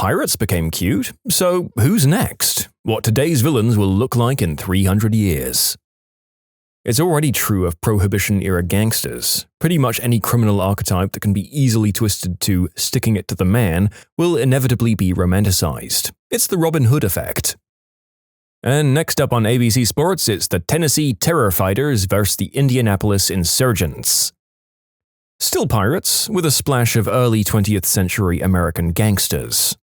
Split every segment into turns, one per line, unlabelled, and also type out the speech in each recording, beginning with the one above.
pirates became cute, so who's next? What today's villains will look like in 300 years. It's already true of Prohibition-era gangsters. Pretty much any criminal archetype that can be easily twisted to sticking it to the man will inevitably be romanticized. It's the Robin Hood effect. And next up on ABC Sports, it's the Tennessee Terror Fighters versus the Indianapolis Insurgents. Still pirates, with a splash of early 20th century American gangsters.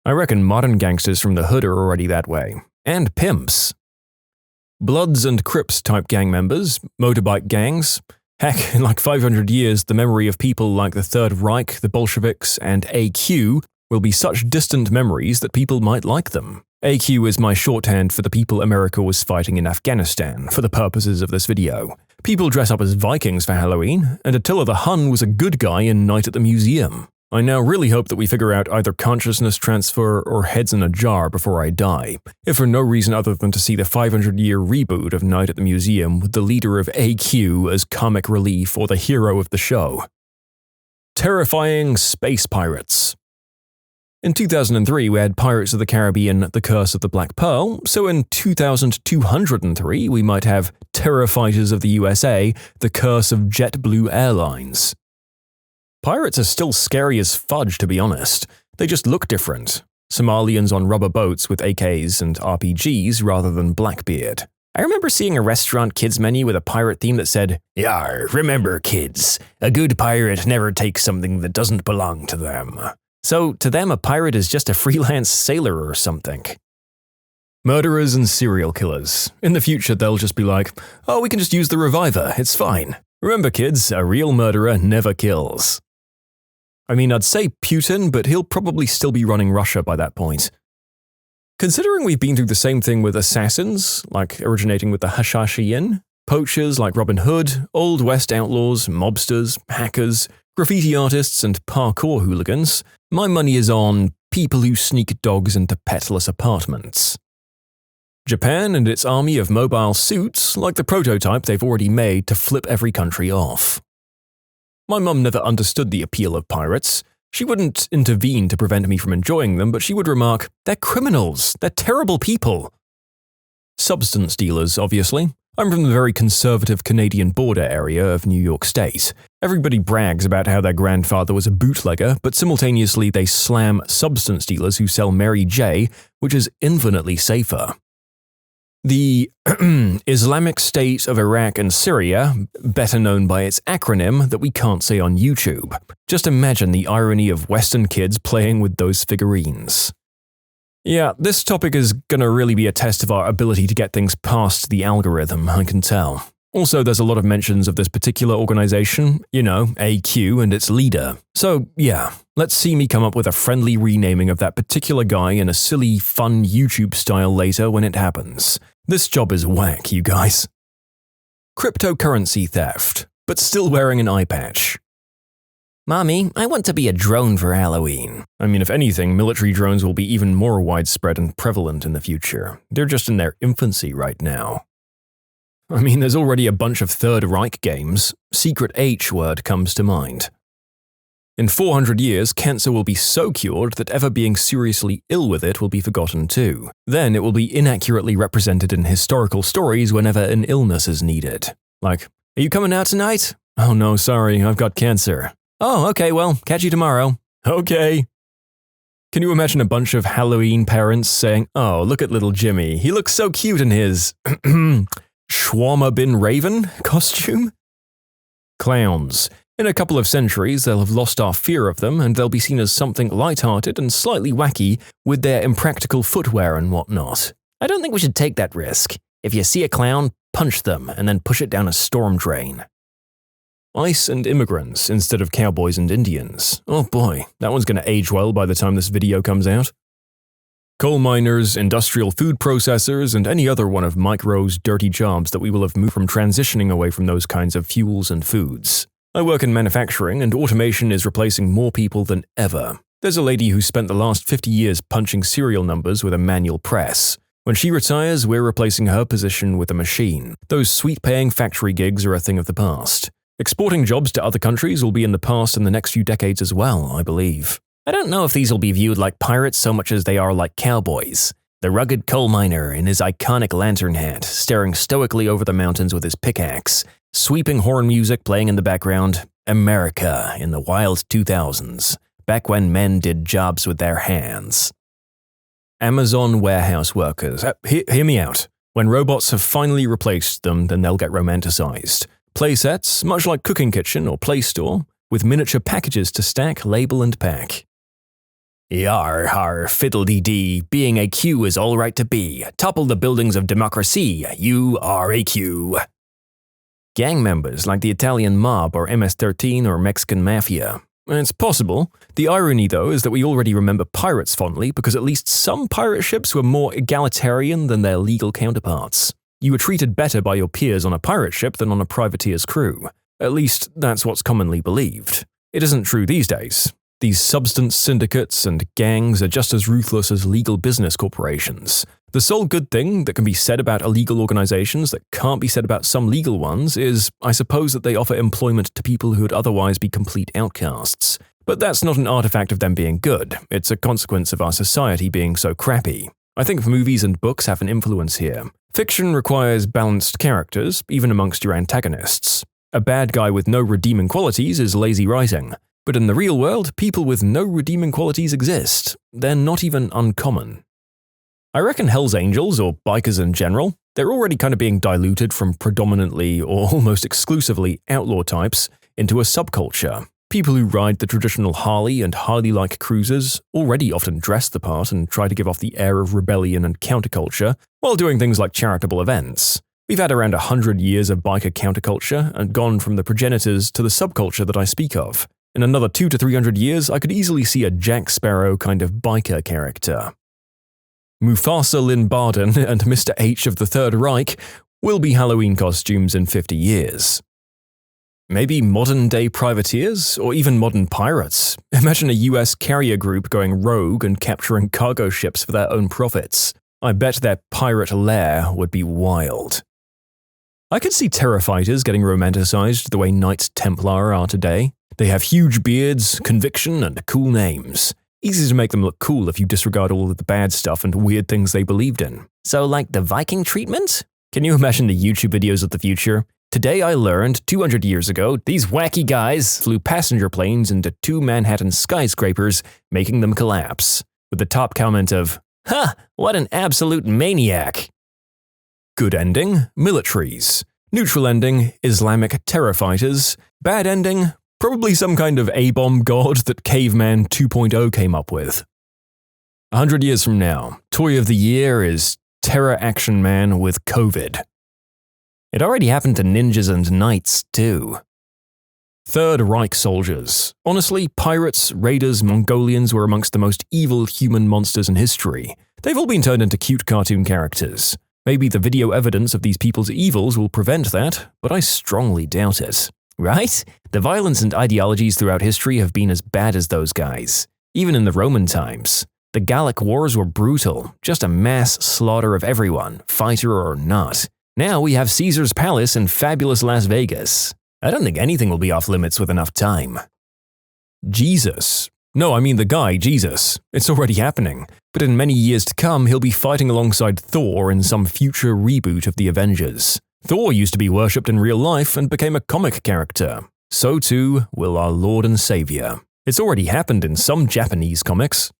I reckon modern gangsters from the hood are already that way. And pimps. Bloods and Crips type gang members, motorbike gangs. Heck, in like 500 years, the memory of people like the Third Reich, the Bolsheviks, and AQ will be such distant memories that people might like them. AQ is my shorthand for the people America was fighting in Afghanistan, for the purposes of this video. People dress up as Vikings for Halloween, and Attila the Hun was a good guy in Night at the Museum. I now really hope that we figure out either consciousness transfer or heads in a jar before I die, if for no reason other than to see the 500-year reboot of Night at the Museum with the leader of AQ as comic relief or the hero of the show. Terrifying space pirates. In 2003, we had Pirates of the Caribbean, The Curse of the Black Pearl, so in 2203, we might have Terror Fighters of the USA, The Curse of JetBlue Airlines. Pirates are still scary as fudge, to be honest. They just look different. Somalians on rubber boats with AKs and RPGs rather than Blackbeard. I remember seeing a restaurant kids menu with a pirate theme that said, "Yar, remember kids, a good pirate never takes something that doesn't belong to them." So, to them, a pirate is just a freelance sailor or something. Murderers and serial killers. In the future, they'll just be like, "Oh, we can just use the reviver, it's fine." Remember kids, a real murderer never kills. I mean, I'd say Putin, but he'll probably still be running Russia by that point. Considering we've been through the same thing with assassins, like originating with the Hashashiyin, poachers like Robin Hood, Old West outlaws, mobsters, hackers, graffiti artists, and parkour hooligans, my money is on people who sneak dogs into petless apartments. Japan and its army of mobile suits like the prototype they've already made to flip every country off. My mum never understood the appeal of pirates. She wouldn't intervene to prevent me from enjoying them, but she would remark, "They're criminals, they're terrible people." Substance dealers, obviously. I'm from the very conservative Canadian border area of New York State. Everybody brags about how their grandfather was a bootlegger, but simultaneously they slam substance dealers who sell Mary J., which is infinitely safer. The Islamic State of Iraq and Syria, better known by its acronym that we can't say on YouTube. Just imagine the irony of Western kids playing with those figurines. Yeah, this topic is gonna really be a test of our ability to get things past the algorithm, I can tell. Also, there's a lot of mentions of this particular organization, you know, AQ and its leader. So, yeah, let's see me come up with a friendly renaming of that particular guy in a silly, fun YouTube style later when it happens. This job is whack, you guys. Cryptocurrency theft, but still wearing an eye patch. Mommy, I want to be a drone for Halloween. I mean, if anything, military drones will be even more widespread and prevalent in the future. They're just in their infancy right now. I mean, there's already a bunch of Third Reich games. Secret H word comes to mind. In 400 years, cancer will be so cured that ever being seriously ill with it will be forgotten too. Then it will be inaccurately represented in historical stories whenever an illness is needed. Like, "Are you coming out tonight?" "Oh no, sorry, I've got cancer." "Oh, okay, well, catch you tomorrow." "Okay." Can you imagine a bunch of Halloween parents saying, "Oh, look at little Jimmy, he looks so cute in his Shawarma bin Raven costume?" Clowns. In a couple of centuries, they'll have lost our fear of them, and they'll be seen as something light-hearted and slightly wacky with their impractical footwear and whatnot. I don't think we should take that risk. If you see a clown, punch them, and then push it down a storm drain. ICE and immigrants instead of cowboys and Indians. Oh boy, that one's going to age well by the time this video comes out. Coal miners, industrial food processors, and any other one of Micro's dirty jobs that we will have moved from transitioning away from those kinds of fuels and foods. I work in manufacturing, and automation is replacing more people than ever. There's a lady who spent the last 50 years punching serial numbers with a manual press. When she retires, we're replacing her position with a machine. Those sweet-paying factory gigs are a thing of the past. Exporting jobs to other countries will be in the past in the next few decades as well, I believe. I don't know if these will be viewed like pirates so much as they are like cowboys. The rugged coal miner in his iconic lantern hat, staring stoically over the mountains with his pickaxe, sweeping horn music playing in the background. America in the wild 2000s, back when men did jobs with their hands. Amazon warehouse workers. Hear me out. When robots have finally replaced them, then they'll get romanticized. Playsets, much like Cooking Kitchen or Play Store, with miniature packages to stack, label, and pack. Yar har fiddle-dee-dee, being a Q is all right to be. Topple the buildings of democracy, you are a Q. Gang members like the Italian mob or MS-13 or Mexican mafia. It's possible. The irony, though, is that we already remember pirates fondly because at least some pirate ships were more egalitarian than their legal counterparts. You were treated better by your peers on a pirate ship than on a privateer's crew. At least, that's what's commonly believed. It isn't true these days. These substance syndicates and gangs are just as ruthless as legal business corporations. The sole good thing that can be said about illegal organizations that can't be said about some legal ones is, I suppose, that they offer employment to people who would otherwise be complete outcasts. But that's not an artifact of them being good, it's a consequence of our society being so crappy. I think movies and books have an influence here. Fiction requires balanced characters, even amongst your antagonists. A bad guy with no redeeming qualities is lazy writing. But in the real world, people with no redeeming qualities exist. They're not even uncommon. I reckon Hell's Angels, or bikers in general, they're already kind of being diluted from predominantly or almost exclusively outlaw types into a subculture. People who ride the traditional Harley and Harley-like cruisers already often dress the part and try to give off the air of rebellion and counterculture while doing things like charitable events. We've had around 100 years of biker counterculture and gone from the progenitors to the subculture that I speak of. In another 200 to 300 years, I could easily see a Jack Sparrow kind of biker character. Mufasa Lynn Barden and Mr. H of the Third Reich will be Halloween costumes in 50 years. Maybe modern-day privateers, or even modern pirates. Imagine a US carrier group going rogue and capturing cargo ships for their own profits. I bet their pirate lair would be wild. I could see Terror Fighters getting romanticized the way Knights Templar are today. They have huge beards, conviction, and cool names. Easy to make them look cool if you disregard all of the bad stuff and weird things they believed in. So like the Viking treatment? Can you imagine the YouTube videos of the future? Today I learned 200 years ago, these wacky guys flew passenger planes into 2 Manhattan skyscrapers, making them collapse. With the top comment of, "Huh, what an absolute maniac." Good ending, militaries. Neutral ending, Islamic terror fighters. Bad ending, probably some kind of A-bomb god that Caveman 2.0 came up with. 100 years from now, Toy of the Year is Terror Action Man with COVID. It already happened to ninjas and knights, too. Third Reich soldiers. Honestly, pirates, raiders, Mongolians were amongst the most evil human monsters in history. They've all been turned into cute cartoon characters. Maybe the video evidence of these people's evils will prevent that, but I strongly doubt it. Right? The violence and ideologies throughout history have been as bad as those guys. Even in the Roman times. The Gallic Wars were brutal, just a mass slaughter of everyone, fighter or not. Now we have Caesar's Palace in fabulous Las Vegas. I don't think anything will be off limits with enough time. Jesus. No, I mean the guy, Jesus. It's already happening. But in many years to come, he'll be fighting alongside Thor in some future reboot of the Avengers. Thor used to be worshipped in real life and became a comic character. So too will our Lord and Savior. It's already happened in some Japanese comics.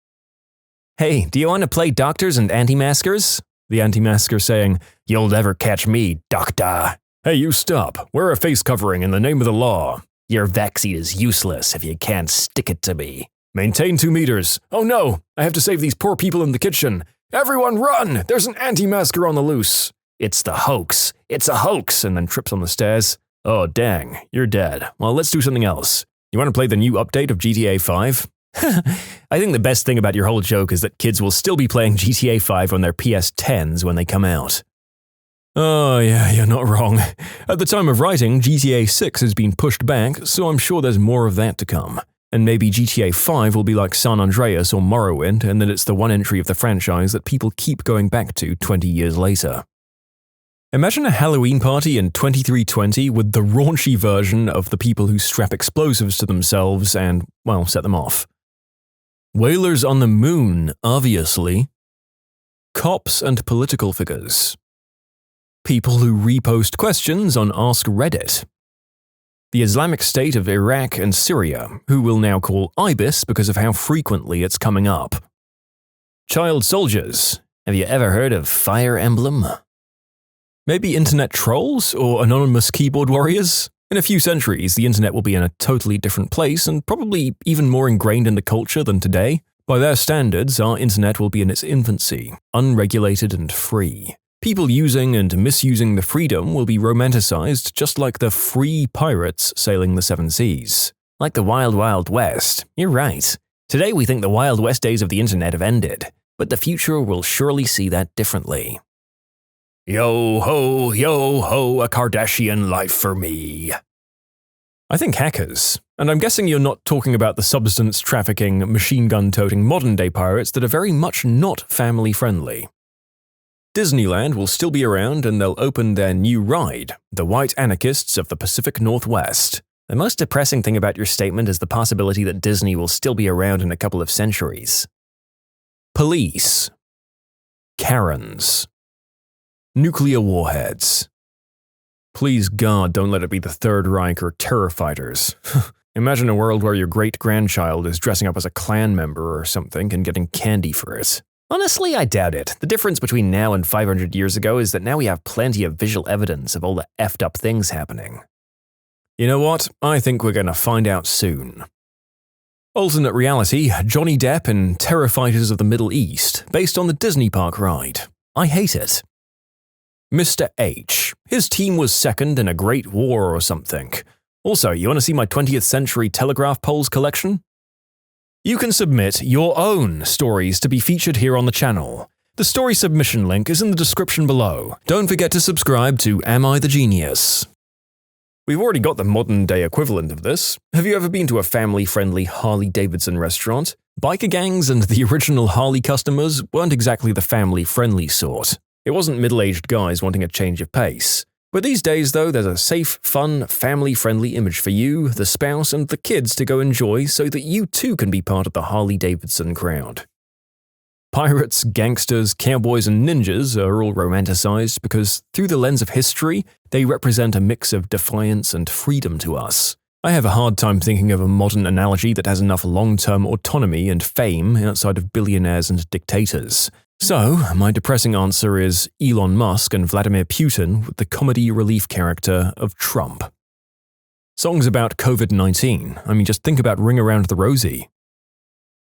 Hey, do you want to play doctors and anti-maskers? The anti-masker saying, "You'll never catch me, doctor." Hey, you stop. Wear a face covering in the name of the law. Your vaccine is useless if you can't stick it to me. Maintain 2 meters. Oh no, I have to save these poor people in the kitchen. Everyone run! There's an anti-masker on the loose. It's the hoax. It's a hoax, and then trips on the stairs. Oh dang, you're dead. Well, let's do something else. You want to play the new update of GTA 5? I think the best thing about your whole joke is that kids will still be playing GTA 5 on their PS10s when they come out. Oh yeah, you're not wrong. At the time of writing, GTA 6 has been pushed back, so I'm sure there's more of that to come. And maybe GTA 5 will be like San Andreas or Morrowind, and that it's the one entry of the franchise that people keep going back to 20 years later. Imagine a Halloween party in 2320 with the raunchy version of the people who strap explosives to themselves and, well, set them off. Whalers on the moon, obviously. Cops and political figures. People who repost questions on Ask Reddit. The Islamic State of Iraq and Syria, who we'll now call IBIS because of how frequently it's coming up. Child soldiers. Have you ever heard of Fire Emblem? Maybe internet trolls or anonymous keyboard warriors? In a few centuries, the internet will be in a totally different place and probably even more ingrained in the culture than today. By their standards, our internet will be in its infancy, unregulated and free. People using and misusing the freedom will be romanticized just like the free pirates sailing the seven seas. Like the Wild Wild West. You're right. Today we think the Wild West days of the internet have ended, but the future will surely see that differently. Yo ho, a Kardashian life for me. I think hackers, and I'm guessing you're not talking about the substance trafficking, machine gun toting modern-day pirates that are very much not family-friendly. Disneyland will still be around and they'll open their new ride, the White Anarchists of the Pacific Northwest. The most depressing thing about your statement is the possibility that Disney will still be around in a couple of centuries. Police. Karens. Nuclear warheads. Please God, don't let it be the Third Reich or terror fighters. Imagine a world where your great-grandchild is dressing up as a Klan member or something and getting candy for it. Honestly, I doubt it. The difference between now and 500 years ago is that now we have plenty of visual evidence of all the effed up things happening. You know what? I think we're gonna find out soon. Alternate reality, Johnny Depp in Terror Fighters of the Middle East, based on the Disney Park ride. I hate it. Mr. H. His team was second in a great war or something. Also, you want to see my 20th century telegraph poles collection? You can submit your own stories to be featured here on the channel. The story submission link is in the description below. Don't forget to subscribe to Am I the Genius? We've already got the modern-day equivalent of this. Have you ever been to a family-friendly Harley-Davidson restaurant? Biker gangs and the original Harley customers weren't exactly the family-friendly sort. It wasn't middle-aged guys wanting a change of pace. But these days, though, there's a safe, fun, family-friendly image for you, the spouse, and the kids to go enjoy so that you too can be part of the Harley-Davidson crowd. Pirates, gangsters, cowboys, and ninjas are all romanticized because, through the lens of history, they represent a mix of defiance and freedom to us. I have a hard time thinking of a modern analogy that has enough long-term autonomy and fame outside of billionaires and dictators. So, my depressing answer is Elon Musk and Vladimir Putin with the comedy relief character of Trump. Songs about COVID-19. I mean, just think about Ring Around the Rosie.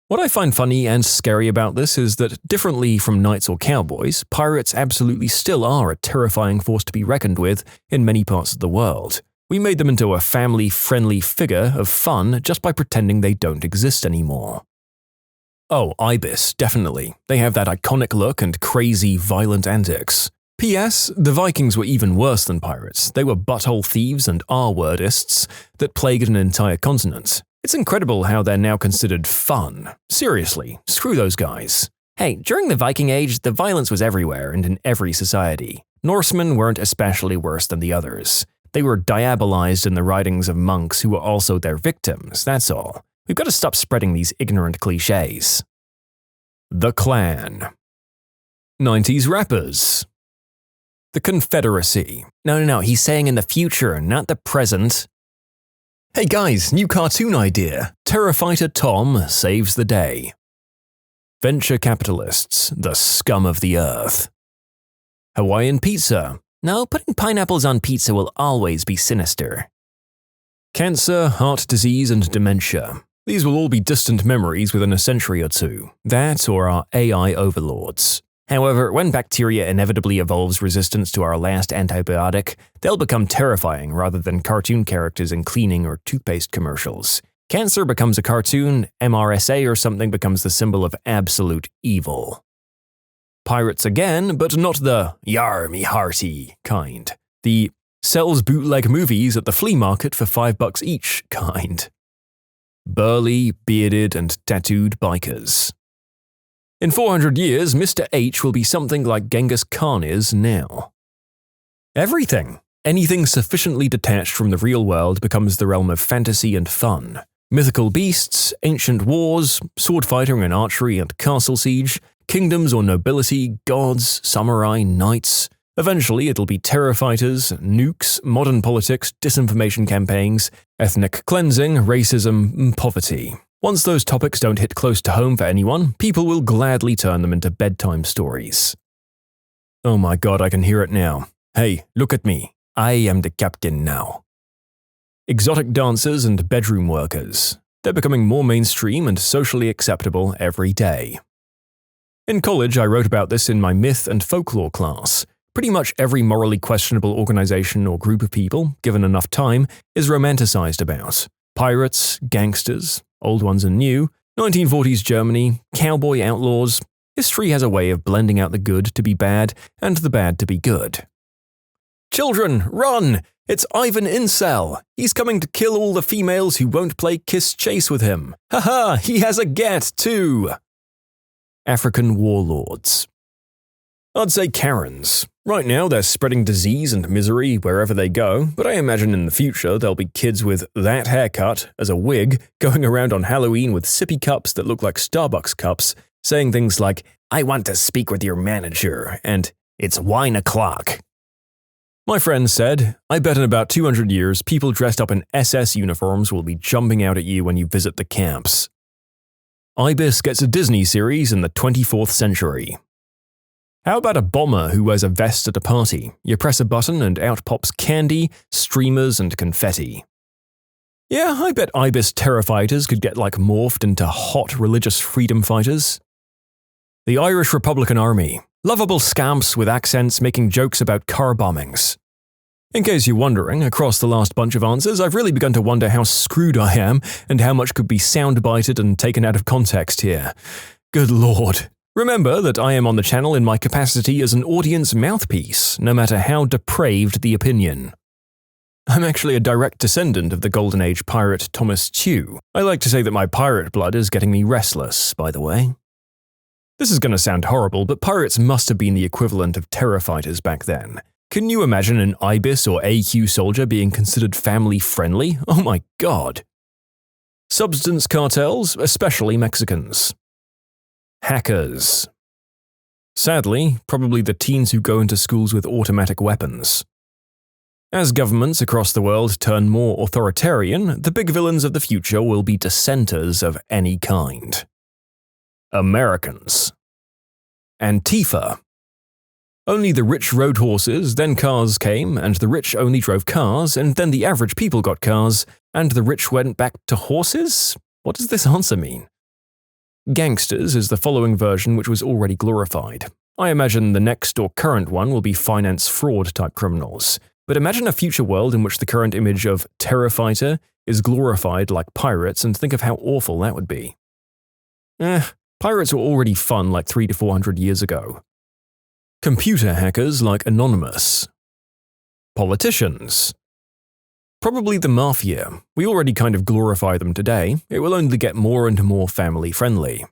What I find funny and scary about this is that, differently from knights or cowboys, pirates absolutely still are a terrifying force to be reckoned with in many parts of the world. We made them into a family-friendly figure of fun just by pretending they don't exist anymore. Oh, Ibis, definitely. They have that iconic look and crazy, violent antics. P.S. The Vikings were even worse than pirates. They were butthole thieves and R-wordists that plagued an entire continent. It's incredible how they're now considered fun. Seriously, screw those guys. Hey, during the Viking Age, the violence was everywhere and in every society. Norsemen weren't especially worse than the others. They were diabolized in the writings of monks who were also their victims, that's all. We've got to stop spreading these ignorant cliches. The Klan. 90s rappers. The Confederacy. No, he's saying in the future, not the present. Hey guys, new cartoon idea. Terror Fighter Tom saves the day. Venture capitalists, the scum of the earth. Hawaiian pizza. No, putting pineapples on pizza will always be sinister. Cancer, heart disease, and dementia. These will all be distant memories within a century or two. That or our AI overlords. However, when bacteria inevitably evolves resistance to our last antibiotic, they'll become terrifying rather than cartoon characters in cleaning or toothpaste commercials. Cancer becomes a cartoon, MRSA or something becomes the symbol of absolute evil. Pirates again, but not the "yar me hearty" kind. The sells bootleg movies at the flea market for $5 each kind. Burly, bearded, and tattooed bikers. In 400 years, Mr. H will be something like Genghis Khan is now. Everything. Anything sufficiently detached from the real world becomes the realm of fantasy and fun. Mythical beasts, ancient wars, sword fighting and archery and castle siege, kingdoms or nobility, gods, samurai, knights. Eventually it'll be terror fighters, nukes, modern politics, disinformation campaigns, ethnic cleansing, racism, and poverty. Once those topics don't hit close to home for anyone, people will gladly turn them into bedtime stories. Oh my god, I can hear it now. Hey, look at me. I am the captain now. Exotic dancers and bedroom workers. They're becoming more mainstream and socially acceptable every day. In college, I wrote about this in my myth and folklore class. Pretty much every morally questionable organization or group of people, given enough time, is romanticized about. Pirates, gangsters, old ones and new, 1940s Germany, cowboy outlaws. History has a way of blending out the good to be bad and the bad to be good. Children, run! It's Ivan Incel! He's coming to kill all the females who won't play kiss chase with him. Haha, he has a get too! African warlords. I'd say Karens. Right now they're spreading disease and misery wherever they go, but I imagine in the future there'll be kids with that haircut as a wig going around on Halloween with sippy cups that look like Starbucks cups, saying things like, "I want to speak with your manager," and "It's wine o'clock." My friend said, I bet in about 200 years people dressed up in SS uniforms will be jumping out at you when you visit the camps. Ibis gets a Disney series in the 24th century. How about a bomber who wears a vest at a party? You press a button and out pops candy, streamers, and confetti. Yeah, I bet Ibis terror fighters could get morphed into hot religious freedom fighters. The Irish Republican Army. Lovable scamps with accents making jokes about car bombings. In case you're wondering, across the last bunch of answers, I've really begun to wonder how screwed I am and how much could be soundbited and taken out of context here. Good lord. Remember that I am on the channel in my capacity as an audience mouthpiece, no matter how depraved the opinion. I'm actually a direct descendant of the Golden Age pirate Thomas Tew. I like to say that my pirate blood is getting me restless, by the way. This is going to sound horrible, but pirates must have been the equivalent of terror fighters back then. Can you imagine an Ibis or AQ soldier being considered family-friendly? Oh my god. Substance cartels, especially Mexicans. Hackers. Sadly, probably the teens who go into schools with automatic weapons. As governments across the world turn more authoritarian, the big villains of the future will be dissenters of any kind. Americans. Antifa. Only the rich rode horses, then cars came, and the rich only drove cars, and then the average people got cars, and the rich went back to horses? What does this answer mean? Gangsters is the following version which was already glorified. I imagine the next or current one will be finance fraud type criminals. But imagine a future world in which the current image of terror fighter is glorified like pirates, and think of how awful that would be. Pirates were already fun 300 to 400 years ago. Computer hackers like Anonymous. Politicians. Probably the mafia. We already kind of glorify them today. It will only get more and more family-friendly.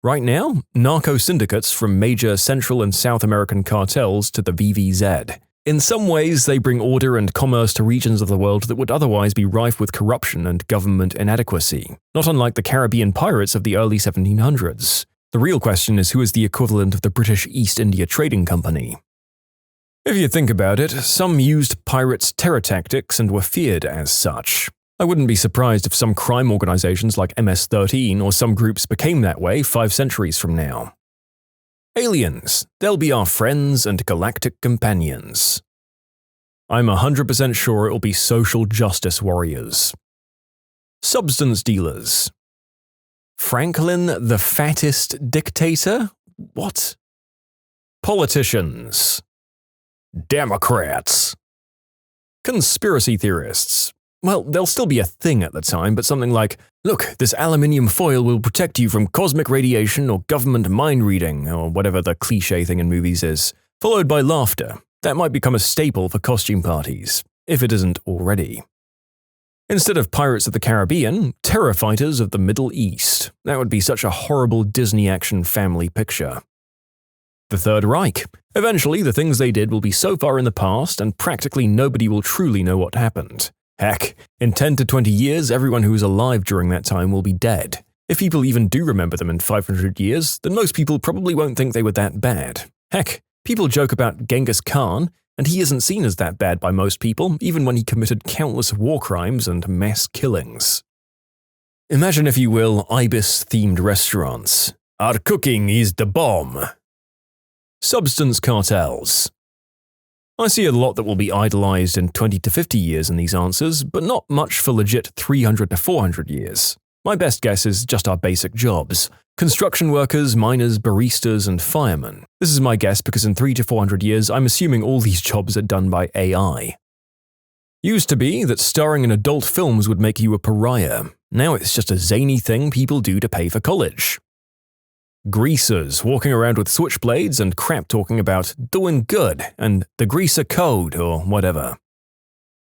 Right now, narco syndicates from major Central and South American cartels to the VVZ. In some ways, they bring order and commerce to regions of the world that would otherwise be rife with corruption and government inadequacy, not unlike the Caribbean pirates of the early 1700s. The real question is who is the equivalent of the British East India Trading Company. If you think about it, some used pirates' terror tactics and were feared as such. I wouldn't be surprised if some crime organizations like MS-13 or some groups became that way 5 centuries from now. Aliens, they'll be our friends and galactic companions. I'm 100% sure it'll be social justice warriors. Substance dealers. Franklin the fattest dictator? What? Politicians. Democrats. Conspiracy theorists. Well, they'll still be a thing at the time, but something like, look, this aluminium foil will protect you from cosmic radiation or government mind reading, or whatever the cliché thing in movies is, followed by laughter. That might become a staple for costume parties, if it isn't already. Instead of Pirates of the Caribbean, terror fighters of the Middle East. That would be such a horrible Disney action family picture. The Third Reich. Eventually, the things they did will be so far in the past, and practically nobody will truly know what happened. Heck, in 10 to 20 years, everyone who was alive during that time will be dead. If people even do remember them in 500 years, then most people probably won't think they were that bad. Heck, people joke about Genghis Khan, and he isn't seen as that bad by most people, even when he committed countless war crimes and mass killings. Imagine, if you will, Ibis-themed restaurants. Our cooking is the bomb. Substance cartels. I see a lot that will be idolized in 20 to 50 years in these answers, but not much for legit 300 to 400 years. My best guess is just our basic jobs. Construction workers, miners, baristas, and firemen. This is my guess because in 300 to 400 years, I'm assuming all these jobs are done by AI. Used to be that starring in adult films would make you a pariah. Now it's just a zany thing people do to pay for college. Greasers walking around with switchblades and crap talking about doing good and the greaser code or whatever.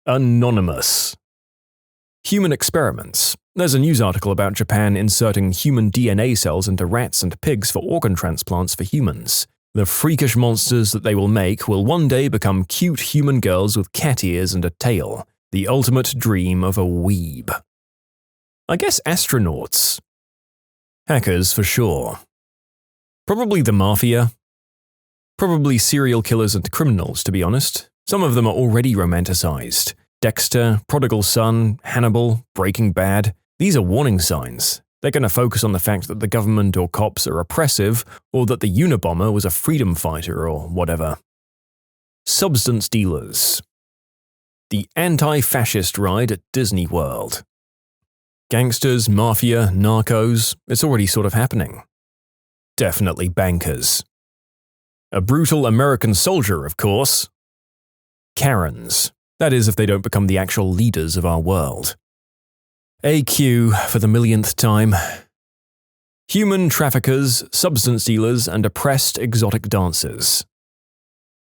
Anonymous. Human experiments. There's a news article about Japan inserting human DNA cells into rats and pigs for organ transplants for humans. The freakish monsters that they will make will one day become cute human girls with cat ears and a tail. The ultimate dream of a weeb. I guess astronauts. Hackers for sure. Probably the mafia. Probably serial killers and criminals, to be honest. Some of them are already romanticized. Dexter, Prodigal Son, Hannibal, Breaking Bad. These are warning signs. They're going to focus on the fact that the government or cops are oppressive, or that the Unabomber was a freedom fighter or whatever. Substance dealers. The anti-fascist ride at Disney World. Gangsters, mafia, narcos, it's already sort of happening. Definitely bankers. A brutal American soldier, of course. Karens. That is, if they don't become the actual leaders of our world. AQ for the millionth time. Human traffickers, substance dealers, and oppressed exotic dancers.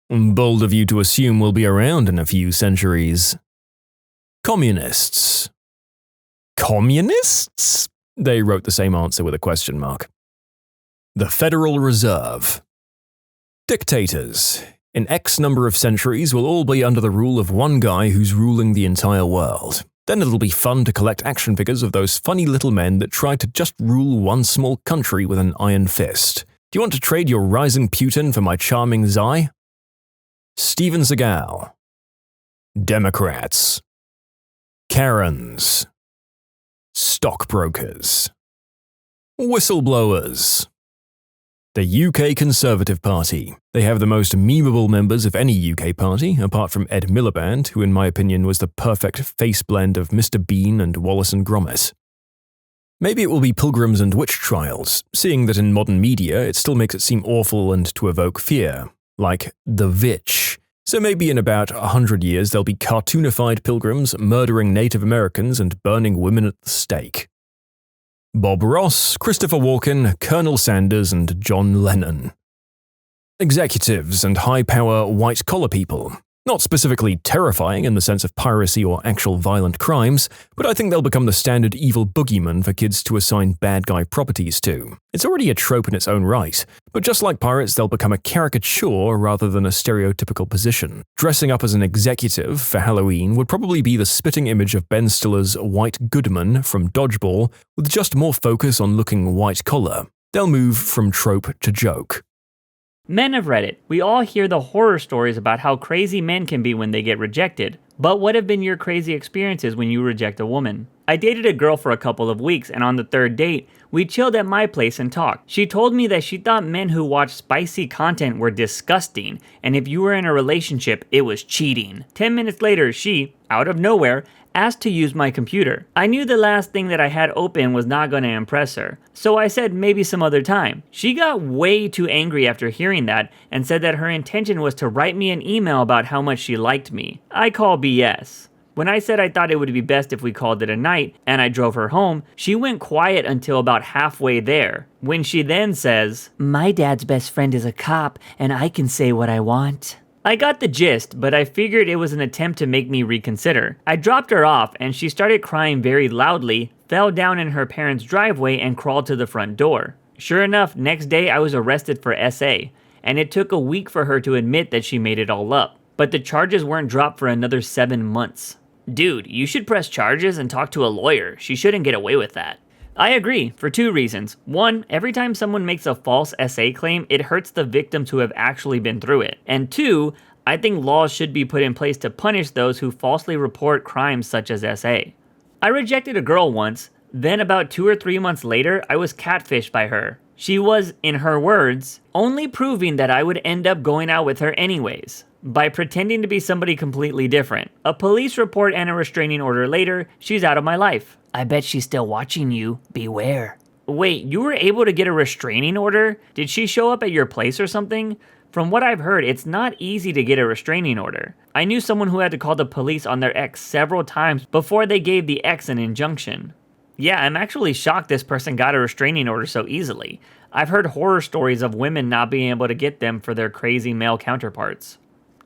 Bold of you to assume we'll be around in a few centuries. Communists. Communists? They wrote the same answer with a question mark. The Federal Reserve. Dictators. In X number of centuries, we'll all be under the rule of one guy who's ruling the entire world. Then it'll be fun to collect action figures of those funny little men that tried to just rule one small country with an iron fist. Do you want to trade your rising Putin for my charming Tsai? Steven Seagal. Democrats. Karens. Stockbrokers. Whistleblowers. The UK Conservative Party. They have the most memeable members of any UK party, apart from Ed Miliband, who in my opinion was the perfect face blend of Mr. Bean and Wallace and Gromit. Maybe it will be pilgrims and witch trials, seeing that in modern media it still makes it seem awful and to evoke fear, like the Vitch. So maybe in about 100 years there'll be cartoonified pilgrims murdering Native Americans and burning women at the stake. Bob Ross, Christopher Walken, Colonel Sanders, and John Lennon. Executives and high-power white-collar people. Not specifically terrifying in the sense of piracy or actual violent crimes, but I think they'll become the standard evil boogeyman for kids to assign bad guy properties to. It's already a trope in its own right, but just like pirates, they'll become a caricature rather than a stereotypical position. Dressing up as an executive for Halloween would probably be the spitting image of Ben Stiller's White Goodman from Dodgeball, with just more focus on looking white-collar. They'll move from trope to joke.
Men of Reddit, we all hear the horror stories about how crazy men can be when they get rejected. But what have been your crazy experiences when you reject a woman? I dated a girl for a couple of weeks, and on the third date, we chilled at my place and talked. She told me that she thought men who watched spicy content were disgusting, and if you were in a relationship, it was cheating. 10 minutes later, she, out of nowhere, asked to use my computer. I knew the last thing that I had open was not going to impress her, so I said maybe some other time. She got way too angry after hearing that and said that her intention was to write me an email about how much she liked me. I call BS. When I said I thought it would be best if we called it a night and I drove her home, she went quiet until about halfway there, when she then says, "My dad's best friend is a cop and I can say what I want." I got the gist, but I figured it was an attempt to make me reconsider. I dropped her off and she started crying very loudly, fell down in her parents' driveway and crawled to the front door. Sure enough, next day I was arrested for SA, and it took a week for her to admit that she made it all up. But the charges weren't dropped for another 7 months. Dude, you should press charges and talk to a lawyer. She shouldn't get away with that. I agree, for 2 reasons. 1, every time someone makes a false SA claim, it hurts the victims who have actually been through it. And 2, I think laws should be put in place to punish those who falsely report crimes such as SA. I rejected a girl once, then about 2 or 3 months later, I was catfished by her. She was, in her words, only proving that I would end up going out with her anyways, by pretending to be somebody completely different. A police report and a restraining order later, she's out of my life. I bet she's still watching you. Beware. Wait, you were able to get a restraining order? Did she show up at your place or something? From what I've heard, it's not easy to get a restraining order. I knew someone who had to call the police on their ex several times before they gave the ex an injunction. Yeah, I'm actually shocked this person got a restraining order so easily. I've heard horror stories of women not being able to get them for their crazy male counterparts.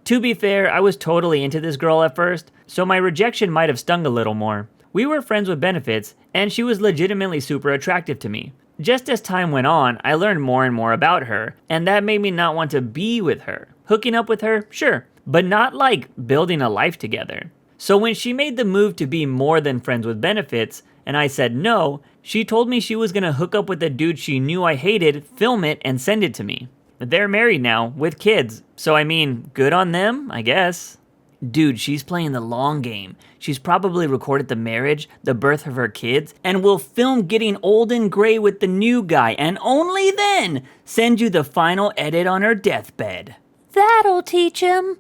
To be fair, I was totally into this girl at first, so my rejection might have stung a little more. We were friends with benefits, and she was legitimately super attractive to me. Just as time went on, I learned more and more about her, and that made me not want to be with her. Hooking up with her? Sure, but not like building a life together. So when she made the move to be more than friends with benefits, and I said no, she told me she was gonna hook up with a dude she knew I hated, film it, and send it to me. They're married now, with kids, so I mean, good on them, I guess. Dude, she's playing the long game. She's probably recorded the marriage, the birth of her kids, and will film getting old and gray with the new guy, and only then send you the final edit on her deathbed. That'll teach him.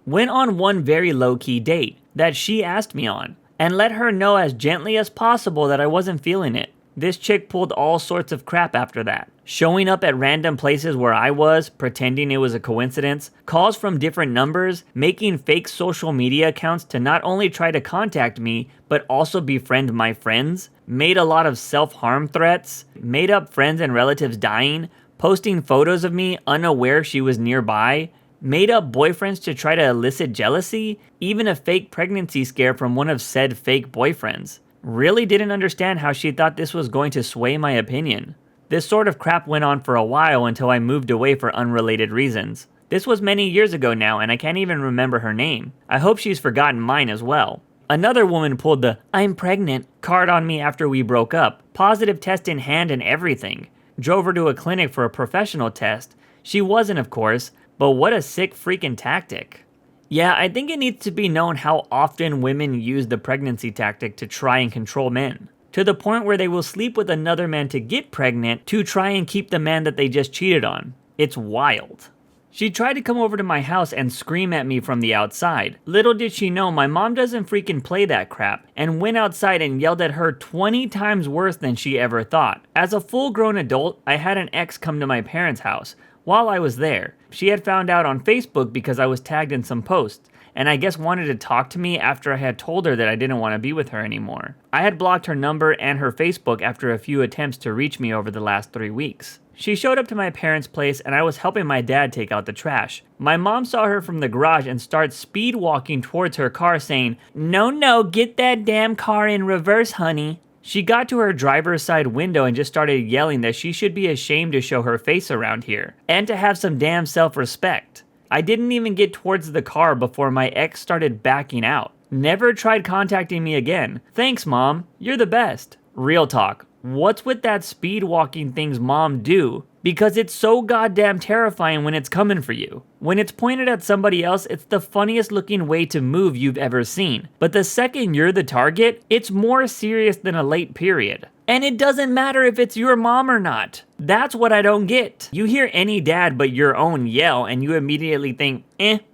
Went on one very low-key date that she asked me on, and let her know as gently as possible that I wasn't feeling it. This chick pulled all sorts of crap after that. Showing up at random places where I was, pretending it was a coincidence, calls from different numbers, making fake social media accounts to not only try to contact me, but also befriend my friends, made a lot of self-harm threats, made up friends and relatives dying, posting photos of me unaware she was nearby, made up boyfriends to try to elicit jealousy, even a fake pregnancy scare from one of said fake boyfriends. Really didn't understand how she thought this was going to sway my opinion. This sort of crap went on for a while until I moved away for unrelated reasons. This was many years ago now, and I can't even remember her name. I hope she's forgotten mine as well. Another woman pulled the "I'm pregnant" card on me after we broke up, positive test in hand and everything. Drove her to a clinic for a professional test. She wasn't, of course, but what a sick freaking tactic. Yeah, I think it needs to be known how often women use the pregnancy tactic to try and control men. To the point where they will sleep with another man to get pregnant to try and keep the man that they just cheated on. It's wild. She tried to come over to my house and scream at me from the outside. Little did she know my mom doesn't freaking play that crap, and went outside and yelled at her 20 times worse than she ever thought. As a full-grown adult, I had an ex come to my parents' house. While I was there, she had found out on Facebook because I was tagged in some posts, and I guess wanted to talk to me after I had told her that I didn't want to be with her anymore. I had blocked her number and her Facebook after a few attempts to reach me over the last 3 weeks. She showed up to my parents' place and I was helping my dad take out the trash. My mom saw her from the garage and started speed walking towards her car saying, No, get that damn car in reverse, honey." She got to her driver's side window and just started yelling that she should be ashamed to show her face around here, and to have some damn self-respect. I didn't even get towards the car before my ex started backing out. Never tried contacting me again. Thanks, Mom. You're the best. Real talk. What's with that speed walking things mom do? Because it's so goddamn terrifying when it's coming for you. When it's pointed at somebody else, it's the funniest looking way to move you've ever seen. But the second you're the target, it's more serious than a late period. And it doesn't matter if it's your mom or not. That's what I don't get. You hear any dad but your own yell and you immediately think,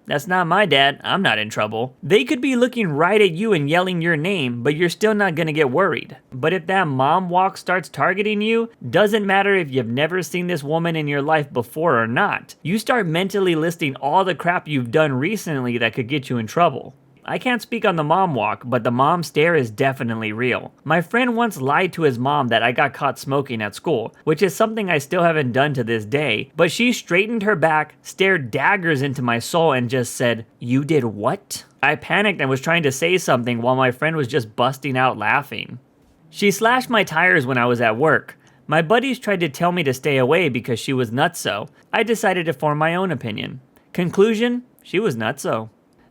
that's not my dad, I'm not in trouble. They could be looking right at you and yelling your name, but you're still not gonna get worried. But if that mom walk starts targeting you, doesn't matter if you've never seen this woman in your life before or not. You start mentally listing all the crap you've done recently that could get you in trouble. I can't speak on the mom walk, but the mom stare is definitely real. My friend once lied to his mom that I got caught smoking at school, which is something I still haven't done to this day, but she straightened her back, stared daggers into my soul, and just said, "You did what?" I panicked and was trying to say something while my friend was just busting out laughing. She slashed my tires when I was at work. My buddies tried to tell me to stay away because she was nutso. I decided to form my own opinion. Conclusion, she was nutso.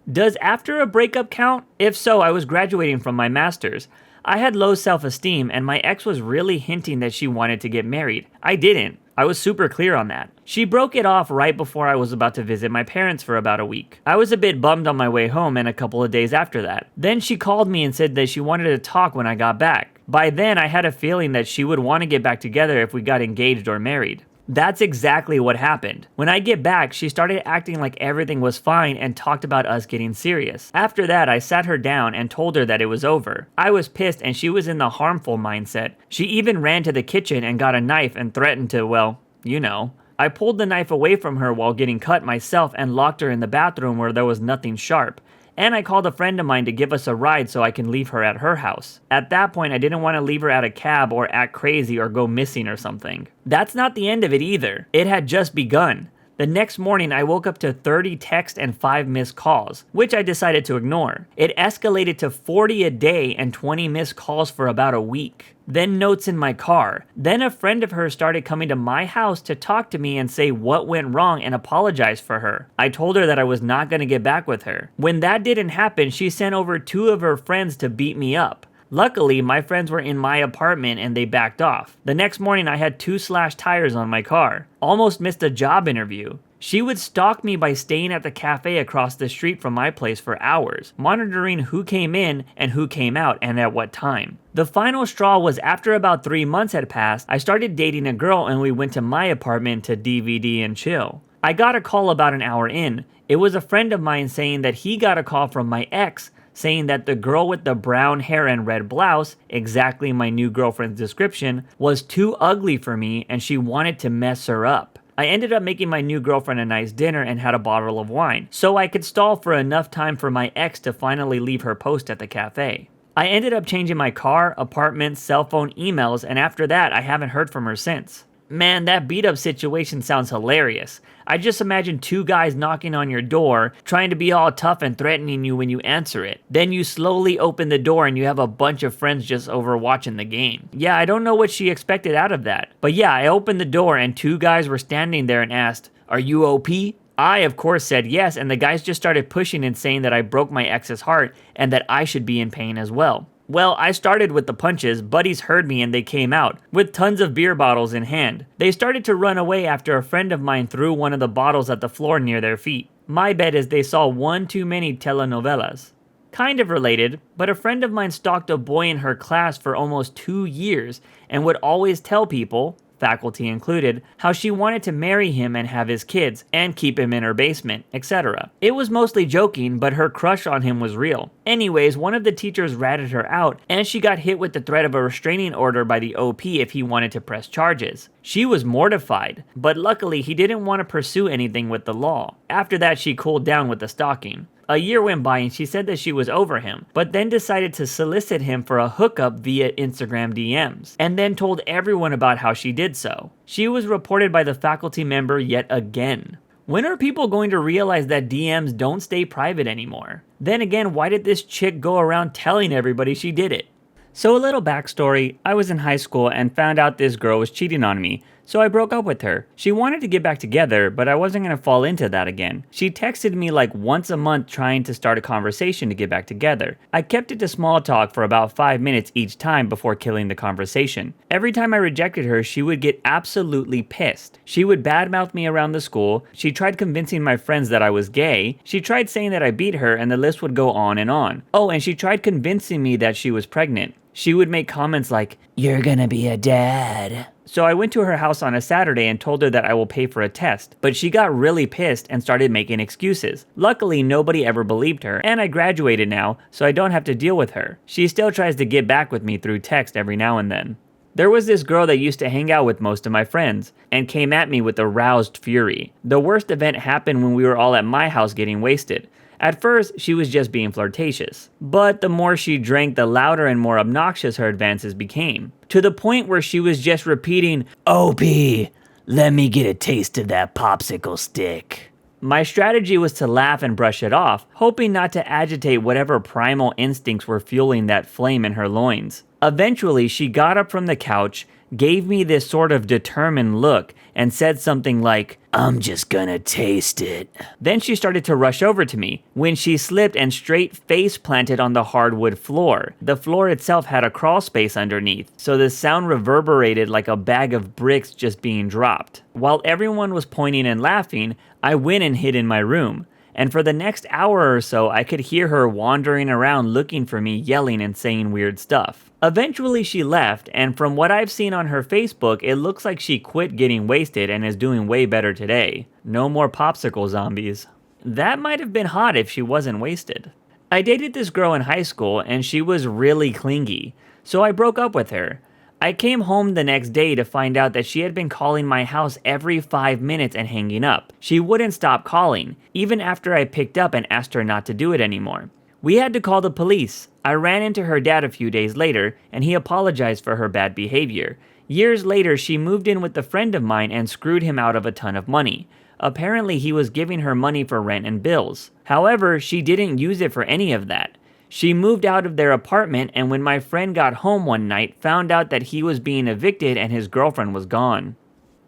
Does after a breakup count? If so, I was graduating from my master's. I had low self-esteem and my ex was really hinting that she wanted to get married. I didn't. I was super clear on that. She broke it off right before I was about to visit my parents for about a week. I was a bit bummed on my way home and a couple of days after that. Then she called me and said that she wanted to talk when I got back. By then, I had a feeling that she would want to get back together if we got engaged or married. That's exactly what happened. When I get back, she started acting like everything was fine and talked about us getting serious. After that, I sat her down and told her that it was over. I was pissed and she was in the harmful mindset. She even ran to the kitchen and got a knife and threatened to, well, you know. I pulled the knife away from her while getting cut myself and locked her in the bathroom where there was nothing sharp. And I called a friend of mine to give us a ride so I can leave her at her house. At that point, I didn't want to leave her at a cab or act crazy or go missing or something. That's not the end of it either. It had just begun. The next morning, I woke up to 30 texts and 5 missed calls, which I decided to ignore. It escalated to 40 a day and 20 missed calls for about a week. Then notes in my car. Then a friend of hers started coming to my house to talk to me and say what went wrong and apologize for her. I told her that I was not going to get back with her. When that didn't happen, she sent over 2 of her friends to beat me up. Luckily, my friends were in my apartment and they backed off. The next morning, I had 2 slashed tires on my car. Almost missed a job interview. She would stalk me by staying at the cafe across the street from my place for hours, monitoring who came in and who came out and at what time. The final straw was after about 3 months had passed, I started dating a girl and we went to my apartment to DVD and chill. I got a call about an hour in. It was a friend of mine saying that he got a call from my ex saying that the girl with the brown hair and red blouse, exactly my new girlfriend's description, was too ugly for me and she wanted to mess her up. I ended up making my new girlfriend a nice dinner and had a bottle of wine, so I could stall for enough time for my ex to finally leave her post at the cafe. I ended up changing my car, apartment, cell phone, emails, and after that, I haven't heard from her since. Man, that beat up situation sounds hilarious. I just imagine 2 guys knocking on your door, trying to be all tough and threatening you when you answer it. Then you slowly open the door and you have a bunch of friends just over watching the game. Yeah, I don't know what she expected out of that. But yeah, I opened the door and 2 guys were standing there and asked, "Are you OP?" I, of course, said yes, and the guys just started pushing and saying that I broke my ex's heart and that I should be in pain as well. Well, I started with the punches, buddies heard me and they came out, with tons of beer bottles in hand. They started to run away after a friend of mine threw one of the bottles at the floor near their feet. My bet is they saw one too many telenovelas. Kind of related, but a friend of mine stalked a boy in her class for almost 2 years and would always tell people, faculty included, how she wanted to marry him and have his kids, and keep him in her basement, etc. It was mostly joking, but her crush on him was real. Anyways, one of the teachers ratted her out, and she got hit with the threat of a restraining order by the OP if he wanted to press charges. She was mortified, but luckily he didn't want to pursue anything with the law. After that, she cooled down with the stalking. A year went by and she said that she was over him, but then decided to solicit him for a hookup via Instagram DMs, and then told everyone about how she did so. She was reported by the faculty member yet again. When are people going to realize that DMs don't stay private anymore? Then again, why did this chick go around telling everybody she did it? So a little backstory, I was in high school and found out this girl was cheating on me, so I broke up with her. She wanted to get back together, but I wasn't going to fall into that again. She texted me like once a month trying to start a conversation to get back together. I kept it to small talk for about 5 minutes each time before killing the conversation. Every time I rejected her, she would get absolutely pissed. She would badmouth me around the school. She tried convincing my friends that I was gay. She tried saying that I beat her, and the list would go on and on. Oh, and she tried convincing me that she was pregnant. She would make comments like, "You're gonna be a dad." So I went to her house on a Saturday and told her that I will pay for a test, but she got really pissed and started making excuses. Luckily, nobody ever believed her, and I graduated now, so I don't have to deal with her. She still tries to get back with me through text every now and then. There was this girl that used to hang out with most of my friends, and came at me with aroused fury. The worst event happened when we were all at my house getting wasted. At first, she was just being flirtatious, but the more she drank, the louder and more obnoxious her advances became, to the point where she was just repeating, "OP, let me get a taste of that popsicle stick." My strategy was to laugh and brush it off, hoping not to agitate whatever primal instincts were fueling that flame in her loins. Eventually, she got up from the couch, gave me this sort of determined look, and said something like, "I'm just gonna taste it." Then she started to rush over to me, when she slipped and straight face planted on the hardwood floor. The floor itself had a crawl space underneath, so the sound reverberated like a bag of bricks just being dropped. While everyone was pointing and laughing, I went and hid in my room. And for the next hour or so, I could hear her wandering around looking for me, yelling and saying weird stuff. Eventually she left, and from what I've seen on her Facebook, it looks like she quit getting wasted and is doing way better today. No more popsicle zombies. That might have been hot if she wasn't wasted. I dated this girl in high school and she was really clingy, so I broke up with her. I came home the next day to find out that she had been calling my house every 5 minutes and hanging up. She wouldn't stop calling, even after I picked up and asked her not to do it anymore. We had to call the police. I ran into her dad a few days later, and he apologized for her bad behavior. Years later, she moved in with a friend of mine and screwed him out of a ton of money. Apparently, he was giving her money for rent and bills. However, she didn't use it for any of that. She moved out of their apartment, and when my friend got home one night, found out that he was being evicted and his girlfriend was gone.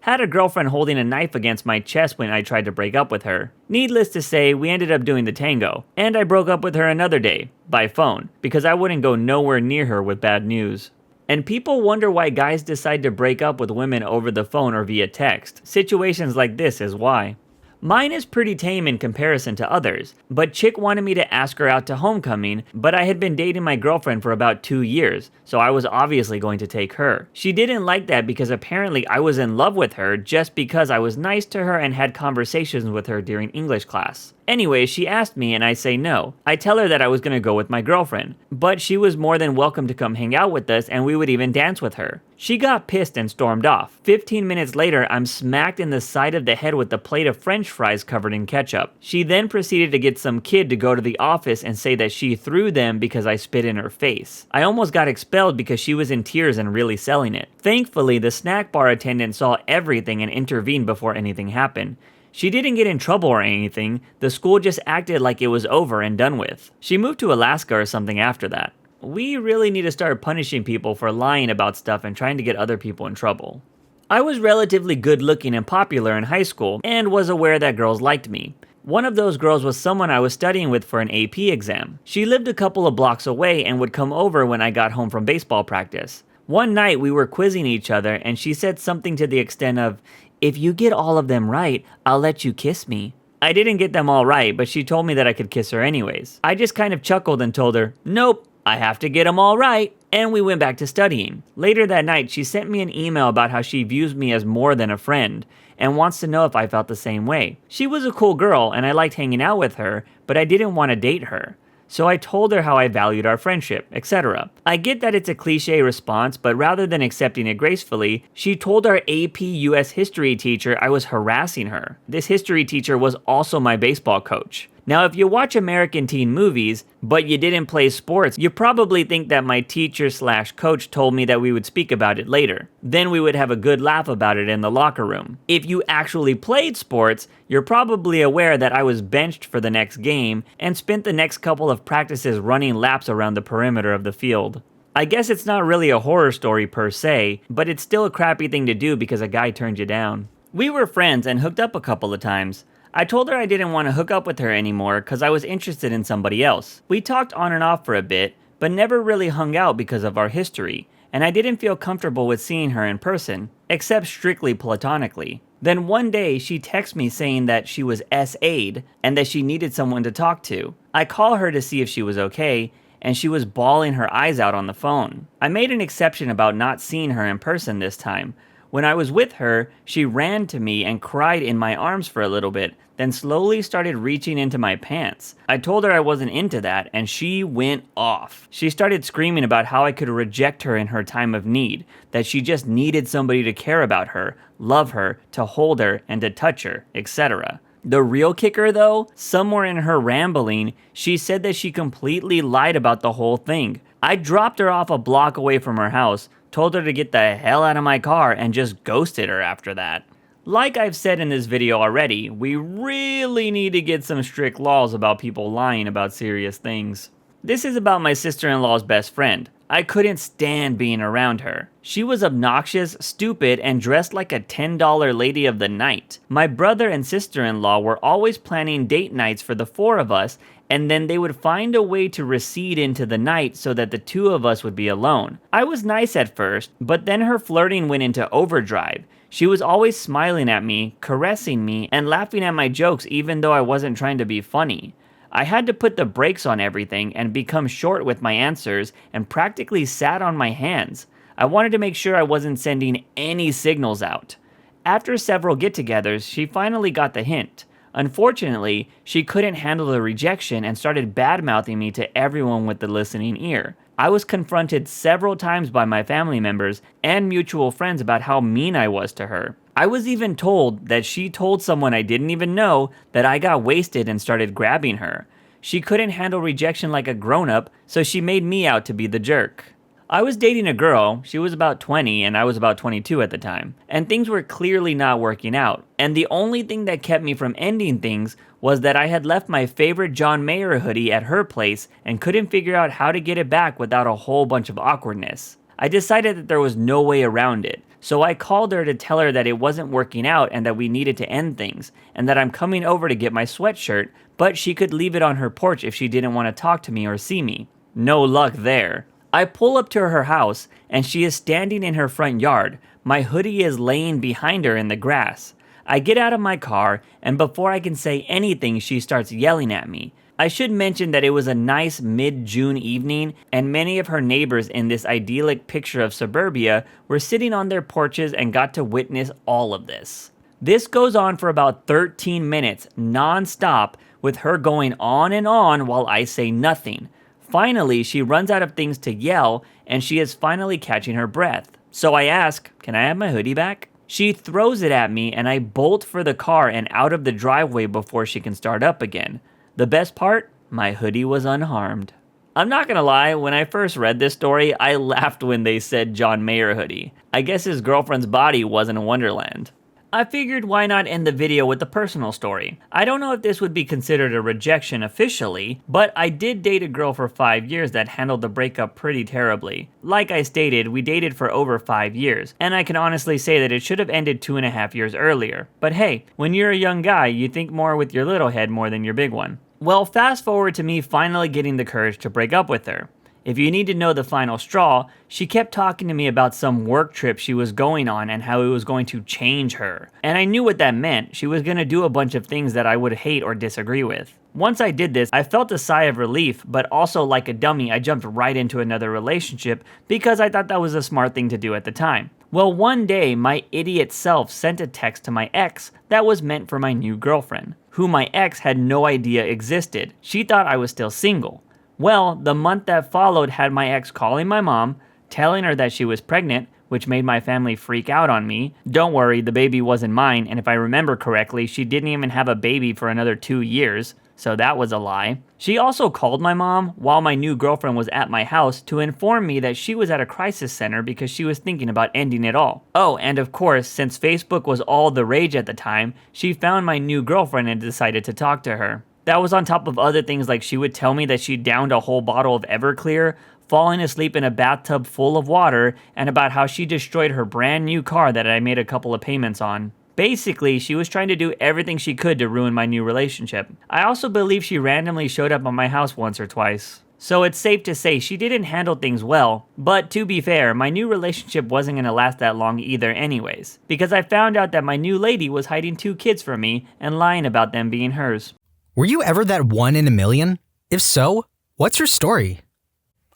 Had a girlfriend holding a knife against my chest when I tried to break up with her. Needless to say, we ended up doing the tango, and I broke up with her another day, by phone, because I wouldn't go nowhere near her with bad news. And people wonder why guys decide to break up with women over the phone or via text. Situations like this is why. Mine is pretty tame in comparison to others, but chick wanted me to ask her out to homecoming, but I had been dating my girlfriend for about 2 years, so I was obviously going to take her. She didn't like that because apparently I was in love with her just because I was nice to her and had conversations with her during English class. Anyway, she asked me and I say no. I tell her that I was going to go with my girlfriend, but she was more than welcome to come hang out with us and we would even dance with her. She got pissed and stormed off. 15 minutes later, I'm smacked in the side of the head with a plate of french fries covered in ketchup. She then proceeded to get some kid to go to the office and say that she threw them because I spit in her face. I almost got expelled because she was in tears and really selling it. Thankfully, the snack bar attendant saw everything and intervened before anything happened. She didn't get in trouble or anything, the school just acted like it was over and done with. She moved to Alaska or something after that. We really need to start punishing people for lying about stuff and trying to get other people in trouble. I was relatively good looking and popular in high school and was aware that girls liked me. One of those girls was someone I was studying with for an AP exam. She lived a couple of blocks away and would come over when I got home from baseball practice. One night we were quizzing each other and she said something to the extent of, "If you get all of them right, I'll let you kiss me." I didn't get them all right, but she told me that I could kiss her anyways. I just kind of chuckled and told her, "Nope, I have to get them all right," and we went back to studying. Later that night, she sent me an email about how she views me as more than a friend and wants to know if I felt the same way. She was a cool girl and I liked hanging out with her, but I didn't want to date her. So I told her how I valued our friendship, etc. I get that it's a cliche response, but rather than accepting it gracefully, she told our AP US history teacher I was harassing her. This history teacher was also my baseball coach. Now, if you watch American teen movies, but you didn't play sports, you probably think that my teacher/coach told me that we would speak about it later. Then we would have a good laugh about it in the locker room. If you actually played sports, you're probably aware that I was benched for the next game and spent the next couple of practices running laps around the perimeter of the field. I guess it's not really a horror story per se, but it's still a crappy thing to do because a guy turned you down. We were friends and hooked up a couple of times. I told her I didn't want to hook up with her anymore because I was interested in somebody else. We talked on and off for a bit, but never really hung out because of our history, and I didn't feel comfortable with seeing her in person, except strictly platonically. Then one day, she texted me saying that she was SA'd and that she needed someone to talk to. I call her to see if she was okay, and she was bawling her eyes out on the phone. I made an exception about not seeing her in person this time. When I was with her, she ran to me and cried in my arms for a little bit, then slowly started reaching into my pants. I told her I wasn't into that, and she went off. She started screaming about how I could reject her in her time of need, that she just needed somebody to care about her, love her, to hold her, and to touch her, etc. The real kicker though, somewhere in her rambling, she said that she completely lied about the whole thing. I dropped her off a block away from her house, told her to get the hell out of my car, and just ghosted her after that. Like I've said in this video already, we really need to get some strict laws about people lying about serious things. This is about my sister-in-law's best friend. I couldn't stand being around her. She was obnoxious, stupid, and dressed like a $10 lady of the night. My brother and sister-in-law were always planning date nights for the four of us, and then they would find a way to recede into the night so that the two of us would be alone. I was nice at first, but then her flirting went into overdrive. She was always smiling at me, caressing me, and laughing at my jokes even though I wasn't trying to be funny. I had to put the brakes on everything and become short with my answers and practically sat on my hands. I wanted to make sure I wasn't sending any signals out. After several get-togethers, she finally got the hint. Unfortunately, she couldn't handle the rejection and started bad-mouthing me to everyone with the listening ear. I was confronted several times by my family members and mutual friends about how mean I was to her. I was even told that she told someone I didn't even know that I got wasted and started grabbing her. She couldn't handle rejection like a grown-up, so she made me out to be the jerk. I was dating a girl, she was about 20 and I was about 22 at the time, and things were clearly not working out. And the only thing that kept me from ending things was that I had left my favorite John Mayer hoodie at her place and couldn't figure out how to get it back without a whole bunch of awkwardness. I decided that there was no way around it, so I called her to tell her that it wasn't working out and that we needed to end things, and that I'm coming over to get my sweatshirt, but she could leave it on her porch if she didn't want to talk to me or see me. No luck there. I pull up to her house, and she is standing in her front yard. My hoodie is laying behind her in the grass. I get out of my car, and before I can say anything, she starts yelling at me. I should mention that it was a nice mid-June evening, and many of her neighbors in this idyllic picture of suburbia were sitting on their porches and got to witness all of this. This goes on for about 13 minutes, non-stop, with her going on and on while I say nothing. Finally, she runs out of things to yell, and she is finally catching her breath. So I ask, "Can I have my hoodie back?" She throws it at me, and I bolt for the car and out of the driveway before she can start up again. The best part? My hoodie was unharmed. I'm not gonna lie, when I first read this story, I laughed when they said John Mayer hoodie. I guess his girlfriend's body wasn't a wonderland. I figured why not end the video with a personal story. I don't know if this would be considered a rejection officially, but I did date a girl for 5 years that handled the breakup pretty terribly. Like I stated, we dated for over 5 years, and I can honestly say that it should have ended 2.5 years earlier. But hey, when you're a young guy, you think more with your little head more than your big one. Well, fast forward to me finally getting the courage to break up with her. If you need to know the final straw, she kept talking to me about some work trip she was going on and how it was going to change her. And I knew what that meant. She was going to do a bunch of things that I would hate or disagree with. Once I did this, I felt a sigh of relief, but also like a dummy, I jumped right into another relationship because I thought that was a smart thing to do at the time. Well, one day, my idiot self sent a text to my ex that was meant for my new girlfriend, who my ex had no idea existed. She thought I was still single. Well, the month that followed had my ex calling my mom, telling her that she was pregnant, which made my family freak out on me. Don't worry, the baby wasn't mine, and if I remember correctly, she didn't even have a baby for another 2 years, so that was a lie. She also called my mom while my new girlfriend was at my house to inform me that she was at a crisis center because she was thinking about ending it all. Oh, and of course, since Facebook was all the rage at the time, she found my new girlfriend and decided to talk to her. That was on top of other things like she would tell me that she downed a whole bottle of Everclear, falling asleep in a bathtub full of water, and about how she destroyed her brand new car that I made a couple of payments on. Basically, she was trying to do everything she could to ruin my new relationship. I also believe she randomly showed up at my house once or twice. So it's safe to say she didn't handle things well, but to be fair, my new relationship wasn't going to last that long either anyways, because I found out that my new lady was hiding 2 kids from me and lying about them being hers.
Were you ever that one in a million? If so, what's your story?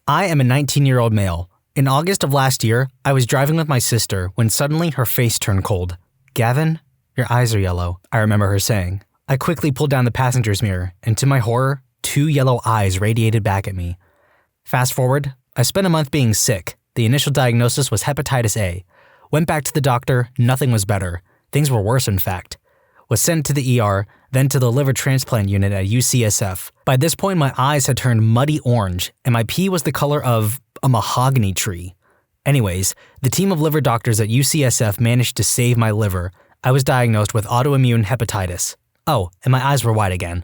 I am a 19-year-old male. In August of last year, I was driving with my sister when suddenly her face turned cold. "Gavin, your eyes are yellow," I remember her saying. I quickly pulled down the passenger's mirror, and to my horror, 2 yellow eyes radiated back at me. Fast forward, I spent a month being sick. The initial diagnosis was hepatitis A. Went back to the doctor, nothing was better. Things were worse, in fact. Was sent to the ER, then to the liver transplant unit at UCSF. By this point, my eyes had turned muddy orange, and my pee was the color of a mahogany tree. Anyways, the team of liver doctors at UCSF managed to save my liver. I was diagnosed with autoimmune hepatitis. Oh, and my eyes were wide again.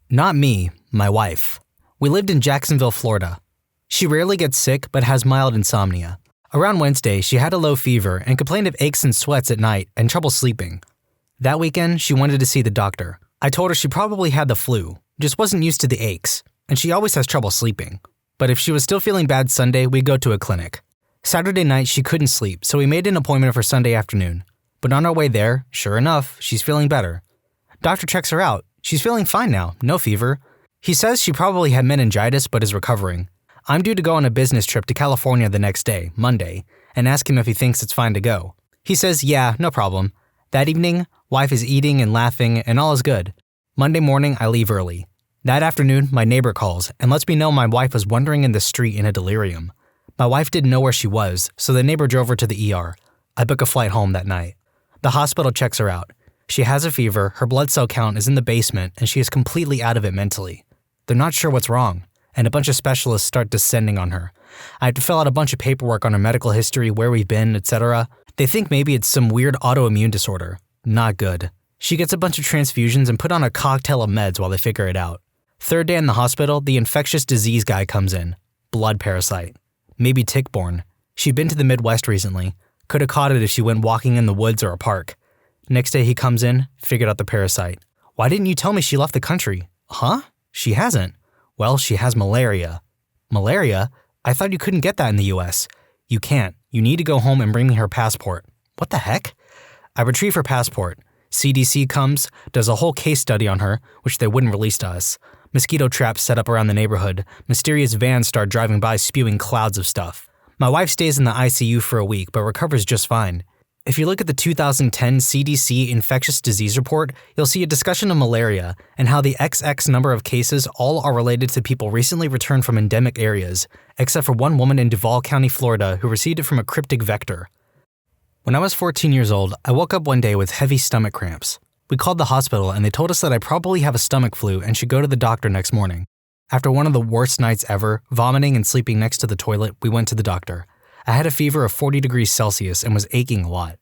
Not me, my wife. We lived in Jacksonville, Florida. She rarely gets sick but has mild insomnia. Around Wednesday, she had a low fever and complained of aches and sweats at night and trouble sleeping. That weekend, she wanted to see the doctor. I told her she probably had the flu, just wasn't used to the aches, and she always has trouble sleeping. But if she was still feeling bad Sunday, we'd go to a clinic. Saturday night, she couldn't sleep, so we made an appointment for Sunday afternoon. But on our way there, sure enough, she's feeling better. Doctor checks her out. She's feeling fine now, no fever. He says she probably had meningitis but is recovering. I'm due to go on a business trip to California the next day, Monday, and ask him if he thinks it's fine to go. He says, yeah, no problem. That evening, wife is eating and laughing and all is good. Monday morning, I leave early. That afternoon, my neighbor calls and lets me know my wife was wandering in the street in a delirium. My wife didn't know where she was, so the neighbor drove her to the ER. I book a flight home that night. The hospital checks her out. She has a fever, her blood cell count is in the basement, and she is completely out of it mentally. They're not sure what's wrong, and a bunch of specialists start descending on her. I have to fill out a bunch of paperwork on her medical history, where we've been, etc. They think maybe it's some weird autoimmune disorder. Not good. She gets a bunch of transfusions and put on a cocktail of meds while they figure it out. Third day in the hospital, the infectious disease guy comes in. Blood parasite. Maybe tick-borne. She'd been to the Midwest recently. Could have caught it if she went walking in the woods or a park. Next day he comes in, figured out the parasite. Why didn't you tell me she left the country? Huh? She hasn't. Well, she has malaria. Malaria? I thought you couldn't get that in the US. You can't. You need to go home and bring me her passport. What the heck? I retrieve her passport. CDC comes, does a whole case study on her, which they wouldn't release to us. Mosquito traps set up around the neighborhood. Mysterious vans start driving by spewing clouds of stuff. My wife stays in the ICU for a week but recovers just fine. If you look at the 2010 CDC infectious disease report, you'll see a discussion of malaria and how the XX number of cases all are related to people recently returned from endemic areas, except for one woman in Duval County, Florida, who received it from a cryptic vector. When I was 14 years old, I woke up one day with heavy stomach cramps. We called the hospital and they told us that I probably have a stomach flu and should go to the doctor next morning. After one of the worst nights ever, vomiting and sleeping next to the toilet, we went to the doctor. I had a fever of 40 degrees Celsius and was aching a lot.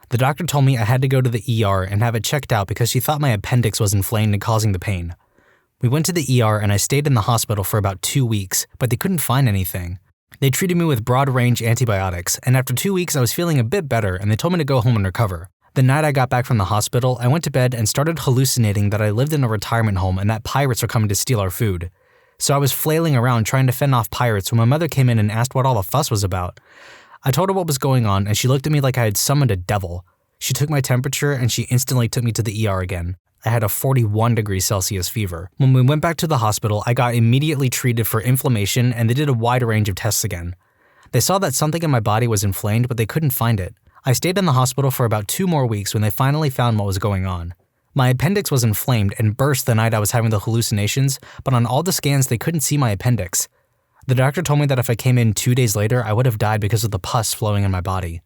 The doctor told me I had to go to the ER and have it checked out because she thought my appendix was inflamed and causing the pain. We went to the ER and I stayed in the hospital for about 2 weeks, but they couldn't find anything. They treated me with broad-range antibiotics, and after 2 weeks I was feeling a bit better and they told me to go home and recover. The night I got back from the hospital, I went to bed and started hallucinating that I lived in a retirement home and that pirates were coming to steal our food. So I was flailing around trying to fend off pirates when my mother came in and asked what all the fuss was about. I told her what was going on and she looked at me like I had summoned a devil. She took my temperature and she instantly took me to the ER again. I had a 41 degrees Celsius fever. When we went back to the hospital, I got immediately treated for inflammation and they did a wide range of tests again. They saw that something in my body was inflamed, but they couldn't find it. I stayed in the hospital for about 2 more weeks when they finally found what was going on. My appendix was inflamed and burst the night I was having the hallucinations, but on all the scans they couldn't see my appendix. The doctor told me that if I came in 2 days later, I would have died because of the pus flowing in my body.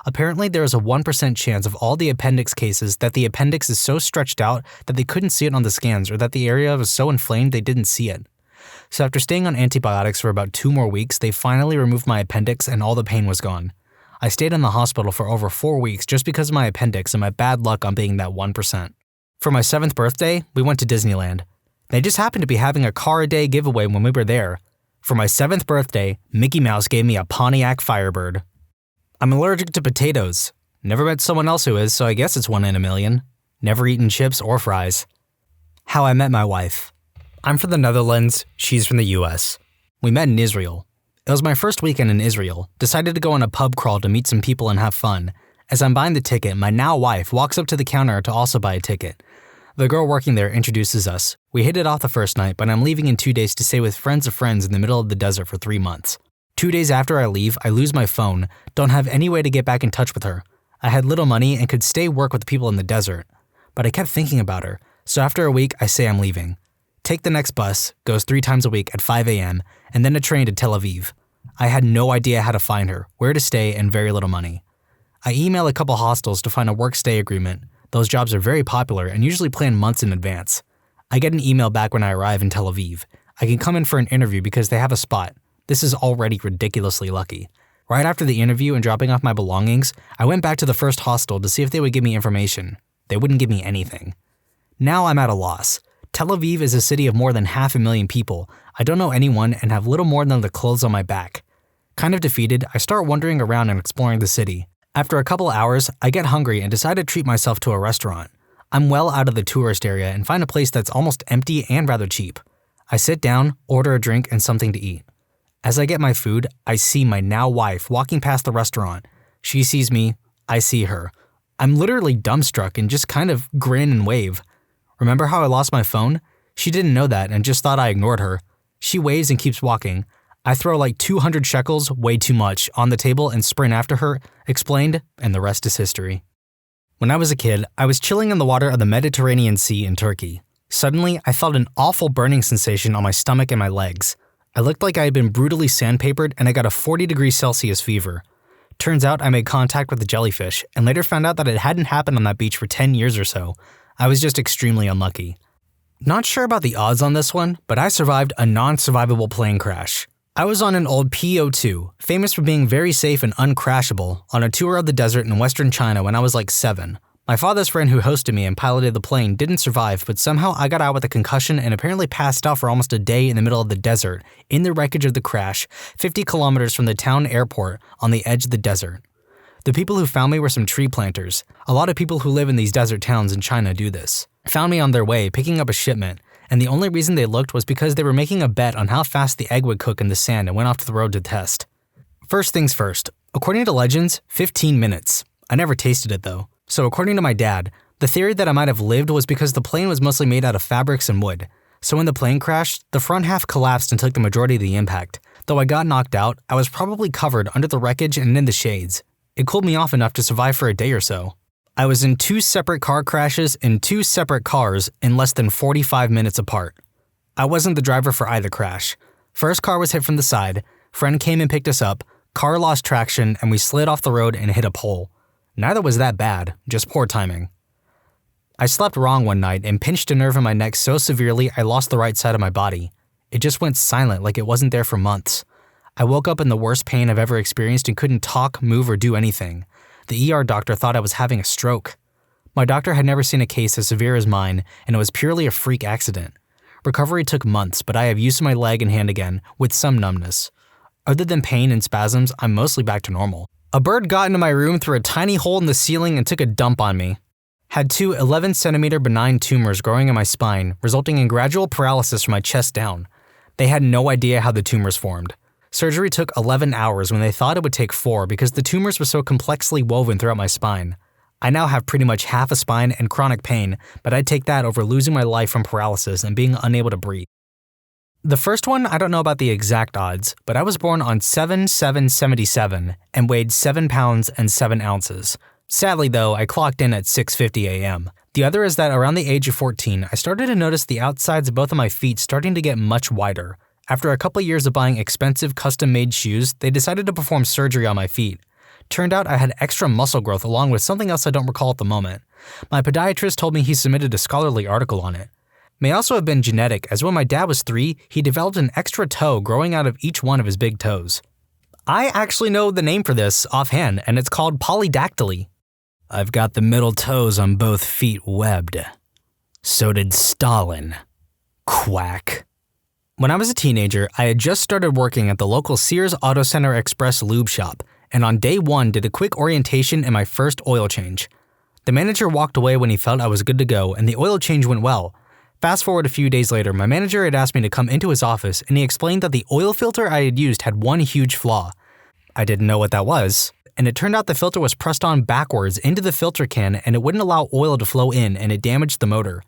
Apparently, there is a 1% chance of all the appendix cases that the appendix is so stretched out that they couldn't see it on the scans or that the area was so inflamed they didn't see it. So after staying on antibiotics for about 2 more weeks, they finally removed my appendix and all the pain was gone. I stayed in the hospital for over 4 weeks just because of my appendix and my bad luck on being that 1%. For my 7th birthday, we went to Disneyland. They just happened to be having a car a day giveaway when we were there. For my 7th birthday, Mickey Mouse gave me a Pontiac Firebird. I'm allergic to potatoes. Never met someone else who is, so I guess it's 1 in a million. Never eaten chips or fries. How I met my wife. I'm from the Netherlands, she's from the US. We met in Israel. It was my first weekend in Israel. Decided to go on a pub crawl to meet some people and have fun. As I'm buying the ticket, my now wife walks up to the counter to also buy a ticket. The girl working there introduces us. We hit it off the first night, but I'm leaving in 2 days to stay with friends of friends in the middle of the desert for 3 months. 2 days after I leave, I lose my phone, don't have any way to get back in touch with her. I had little money and could stay work with the people in the desert. But I kept thinking about her, so after a week, I say I'm leaving. Take the next bus, goes 3 times a week at 5 a.m., and then a train to Tel Aviv. I had no idea how to find her, where to stay, and very little money. I email a couple hostels to find a work-stay agreement. Those jobs are very popular and usually planned months in advance. I get an email back when I arrive in Tel Aviv. I can come in for an interview because they have a spot. This is already ridiculously lucky. Right after the interview and dropping off my belongings, I went back to the first hostel to see if they would give me information. They wouldn't give me anything. Now I'm at a loss. Tel Aviv is a city of more than 500,000 people. I don't know anyone and have little more than the clothes on my back. Kind of defeated, I start wandering around and exploring the city. After a couple hours, I get hungry and decide to treat myself to a restaurant. I'm well out of the tourist area and find a place that's almost empty and rather cheap. I sit down, order a drink and something to eat. As I get my food, I see my now wife walking past the restaurant. She sees me, I see her. I'm literally dumbstruck and just kind of grin and wave. Remember how I lost my phone? She didn't know that and just thought I ignored her. She waves and keeps walking. I throw like 200 shekels, way too much, on the table and sprint after her, explained, and the rest is history. When I was a kid, I was chilling in the water of the Mediterranean Sea in Turkey. Suddenly, I felt an awful burning sensation on my stomach and my legs. I looked like I had been brutally sandpapered and I got a 40°C fever. Turns out I made contact with a jellyfish and later found out that it hadn't happened on that beach for 10 years or so. I was just extremely unlucky. Not sure about the odds on this one, but I survived a non-survivable plane crash. I was on an old PO2, famous for being very safe and uncrashable, on a tour of the desert in western China when I was like 7. My father's friend who hosted me and piloted the plane didn't survive, but somehow I got out with a concussion and apparently passed out for almost a day in the middle of the desert, in the wreckage of the crash, 50 kilometers from the town airport on the edge of the desert. The people who found me were some tree planters. A lot of people who live in these desert towns in China do this. Found me on their way, picking up a shipment, and the only reason they looked was because they were making a bet on how fast the egg would cook in the sand and went off to the road to test. First things first, according to legends, 15 minutes. I never tasted it though. So according to my dad, the theory that I might have lived was because the plane was mostly made out of fabrics and wood. So when the plane crashed, the front half collapsed and took the majority of the impact. Though I got knocked out, I was probably covered under the wreckage and in the shades. It cooled me off enough to survive for a day or so. I was in 2 separate car crashes in 2 separate cars in less than 45 minutes apart. I wasn't the driver for either crash. First car was hit from the side, friend came and picked us up, car lost traction, and we slid off the road and hit a pole. Neither was that bad, just poor timing. I slept wrong one night and pinched a nerve in my neck so severely I lost the right side of my body. It just went silent like it wasn't there for months. I woke up in the worst pain I've ever experienced and couldn't talk, move, or do anything. The ER doctor thought I was having a stroke. My doctor had never seen a case as severe as mine, and it was purely a freak accident. Recovery took months, but I have use of my leg and hand again, with some numbness. Other than pain and spasms, I'm mostly back to normal. A bird got into my room through a tiny hole in the ceiling and took a dump on me. Had 2 11-centimeter benign tumors growing in my spine, resulting in gradual paralysis from my chest down. They had no idea how the tumors formed. Surgery took 11 hours when they thought it would take 4 because the tumors were so complexly woven throughout my spine. I now have pretty much half a spine and chronic pain, but I'd take that over losing my life from paralysis and being unable to breathe. The first one, I don't know about the exact odds, but I was born on 7/7/77 and weighed 7 pounds and 7 ounces. Sadly though, I clocked in at 6:50 a.m. The other is that around the age of 14, I started to notice the outsides of both of my feet starting to get much wider. After a couple years of buying expensive custom-made shoes, they decided to perform surgery on my feet. Turned out I had extra muscle growth along with something else I don't recall at the moment. My podiatrist told me he submitted a scholarly article on it. May also have been genetic, as when my dad was 3, he developed an extra toe growing out of each one of his big toes. I actually know the name for this offhand, and it's called polydactyly. I've got the middle toes on both feet webbed. So did Stalin. Quack. When I was a teenager, I had just started working at the local Sears Auto Center Express lube shop, and on day 1 did a quick orientation and my first oil change. The manager walked away when he felt I was good to go, and the oil change went well. Fast forward a few days later, my manager had asked me to come into his office, and he explained that the oil filter I had used had one huge flaw. I didn't know what that was, and it turned out the filter was pressed on backwards into the filter can and it wouldn't allow oil to flow in, and it damaged the motor.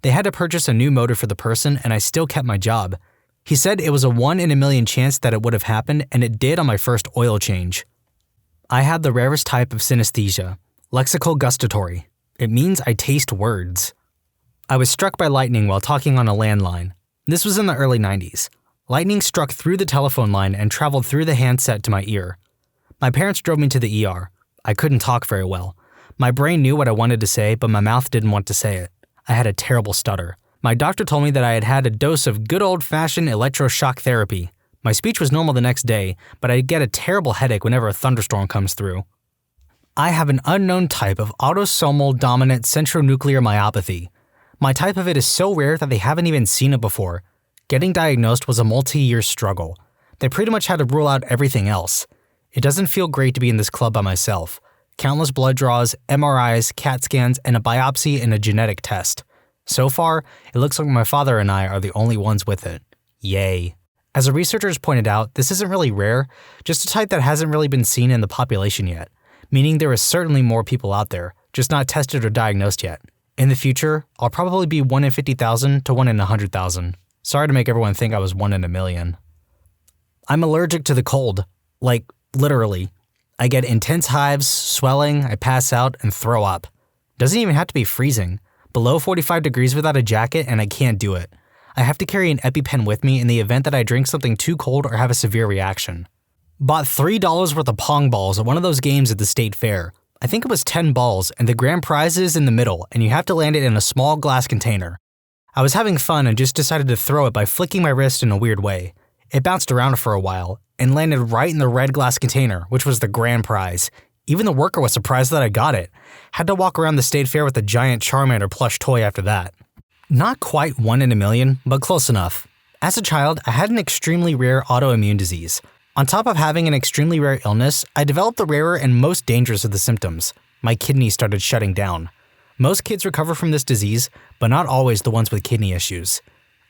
They had to purchase a new motor for the person, and I still kept my job. He said it was a 1 in a million chance that it would have happened, and it did on my first oil change. I had the rarest type of synesthesia, lexical gustatory. It means I taste words. I was struck by lightning while talking on a landline. This was in the early 90s. Lightning struck through the telephone line and traveled through the handset to my ear. My parents drove me to the ER. I couldn't talk very well. My brain knew what I wanted to say, but my mouth didn't want to say it. I had a terrible stutter. My doctor told me that I had had a dose of good old-fashioned electroshock therapy. My speech was normal the next day, but I'd get a terrible headache whenever a thunderstorm comes through. I have an unknown type of autosomal dominant centronuclear myopathy. My type of it is so rare that they haven't even seen it before. Getting diagnosed was a multi-year struggle. They pretty much had to rule out everything else. It doesn't feel great to be in this club by myself. Countless blood draws, MRIs, CAT scans, and a biopsy and a genetic test. So far, it looks like my father and I are the only ones with it. Yay. As the researchers pointed out, this isn't really rare, just a type that hasn't really been seen in the population yet, meaning there is certainly more people out there, just not tested or diagnosed yet. In the future, I'll probably be 1 in 50,000 to 1 in 100,000. Sorry to make everyone think I was 1 in a million. I'm allergic to the cold. Like, literally. I get intense hives, swelling, I pass out, and throw up. Doesn't even have to be freezing. Below 45 degrees without a jacket, and I can't do it. I have to carry an EpiPen with me in the event that I drink something too cold or have a severe reaction. Bought $3 worth of pong balls at one of those games at the state fair. I think it was 10 balls, and the grand prize is in the middle, and you have to land it in a small glass container. I was having fun and just decided to throw it by flicking my wrist in a weird way. It bounced around for a while, and landed right in the red glass container, which was the grand prize. Even the worker was surprised that I got it. Had to walk around the state fair with a giant Charmander plush toy after that. Not quite 1 in a million, but close enough. As a child, I had an extremely rare autoimmune disease. On top of having an extremely rare illness, I developed the rarer and most dangerous of the symptoms. My kidneys started shutting down. Most kids recover from this disease, but not always the ones with kidney issues.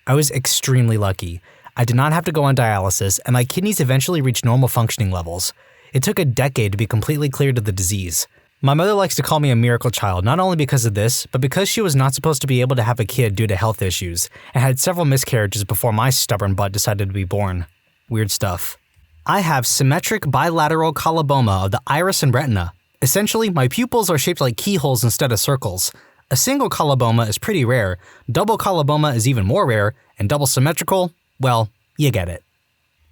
I was extremely lucky. I did not have to go on dialysis, and my kidneys eventually reached normal functioning levels. It took a decade to be completely cleared of the disease. My mother likes to call me a miracle child, not only because of this, but because she was not supposed to be able to have a kid due to health issues, and had several miscarriages before my stubborn butt decided to be born. Weird stuff. I have symmetric bilateral coloboma of the iris and retina. Essentially, my pupils are shaped like keyholes instead of circles. A single coloboma is pretty rare, double coloboma is even more rare, and double symmetrical, well, you get it.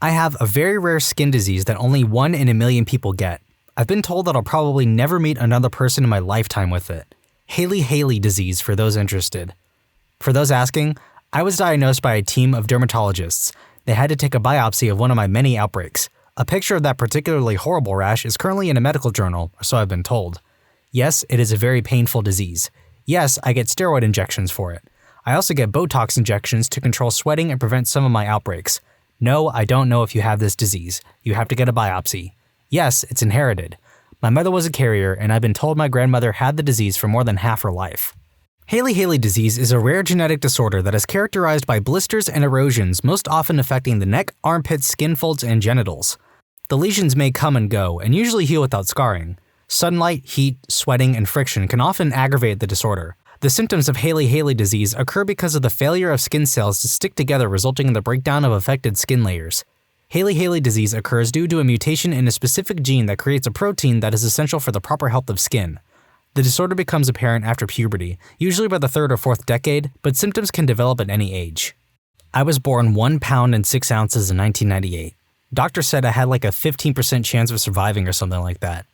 I have a very rare skin disease that only 1 in a million people get. I've been told that I'll probably never meet another person in my lifetime with it. Hailey-Hailey disease for those interested. For those asking, I was diagnosed by a team of dermatologists. They had to take a biopsy of one of my many outbreaks. A picture of that particularly horrible rash is currently in a medical journal, or so I've been told. Yes, it is a very painful disease. Yes, I get steroid injections for it. I also get Botox injections to control sweating and prevent some of my outbreaks. No, I don't know if you have this disease. You have to get a biopsy. Yes, it's inherited. My mother was a carrier, and I've been told my grandmother had the disease for more than half her life. Hailey-Hailey disease is a rare genetic disorder that is characterized by blisters and erosions, most often affecting the neck, armpits, skin folds, and genitals. The lesions may come and go, and usually heal without scarring. Sunlight, heat, sweating, and friction can often aggravate the disorder. The symptoms of Hailey-Hailey disease occur because of the failure of skin cells to stick together, resulting in the breakdown of affected skin layers. Hailey-Hailey disease occurs due to a mutation in a specific gene that creates a protein that is essential for the proper health of skin. The disorder becomes apparent after puberty, usually by the 3rd or 4th decade, but symptoms can develop at any age. I was born 1 pound and 6 ounces in 1998. Doctors said I had like a 15% chance of surviving or something like that.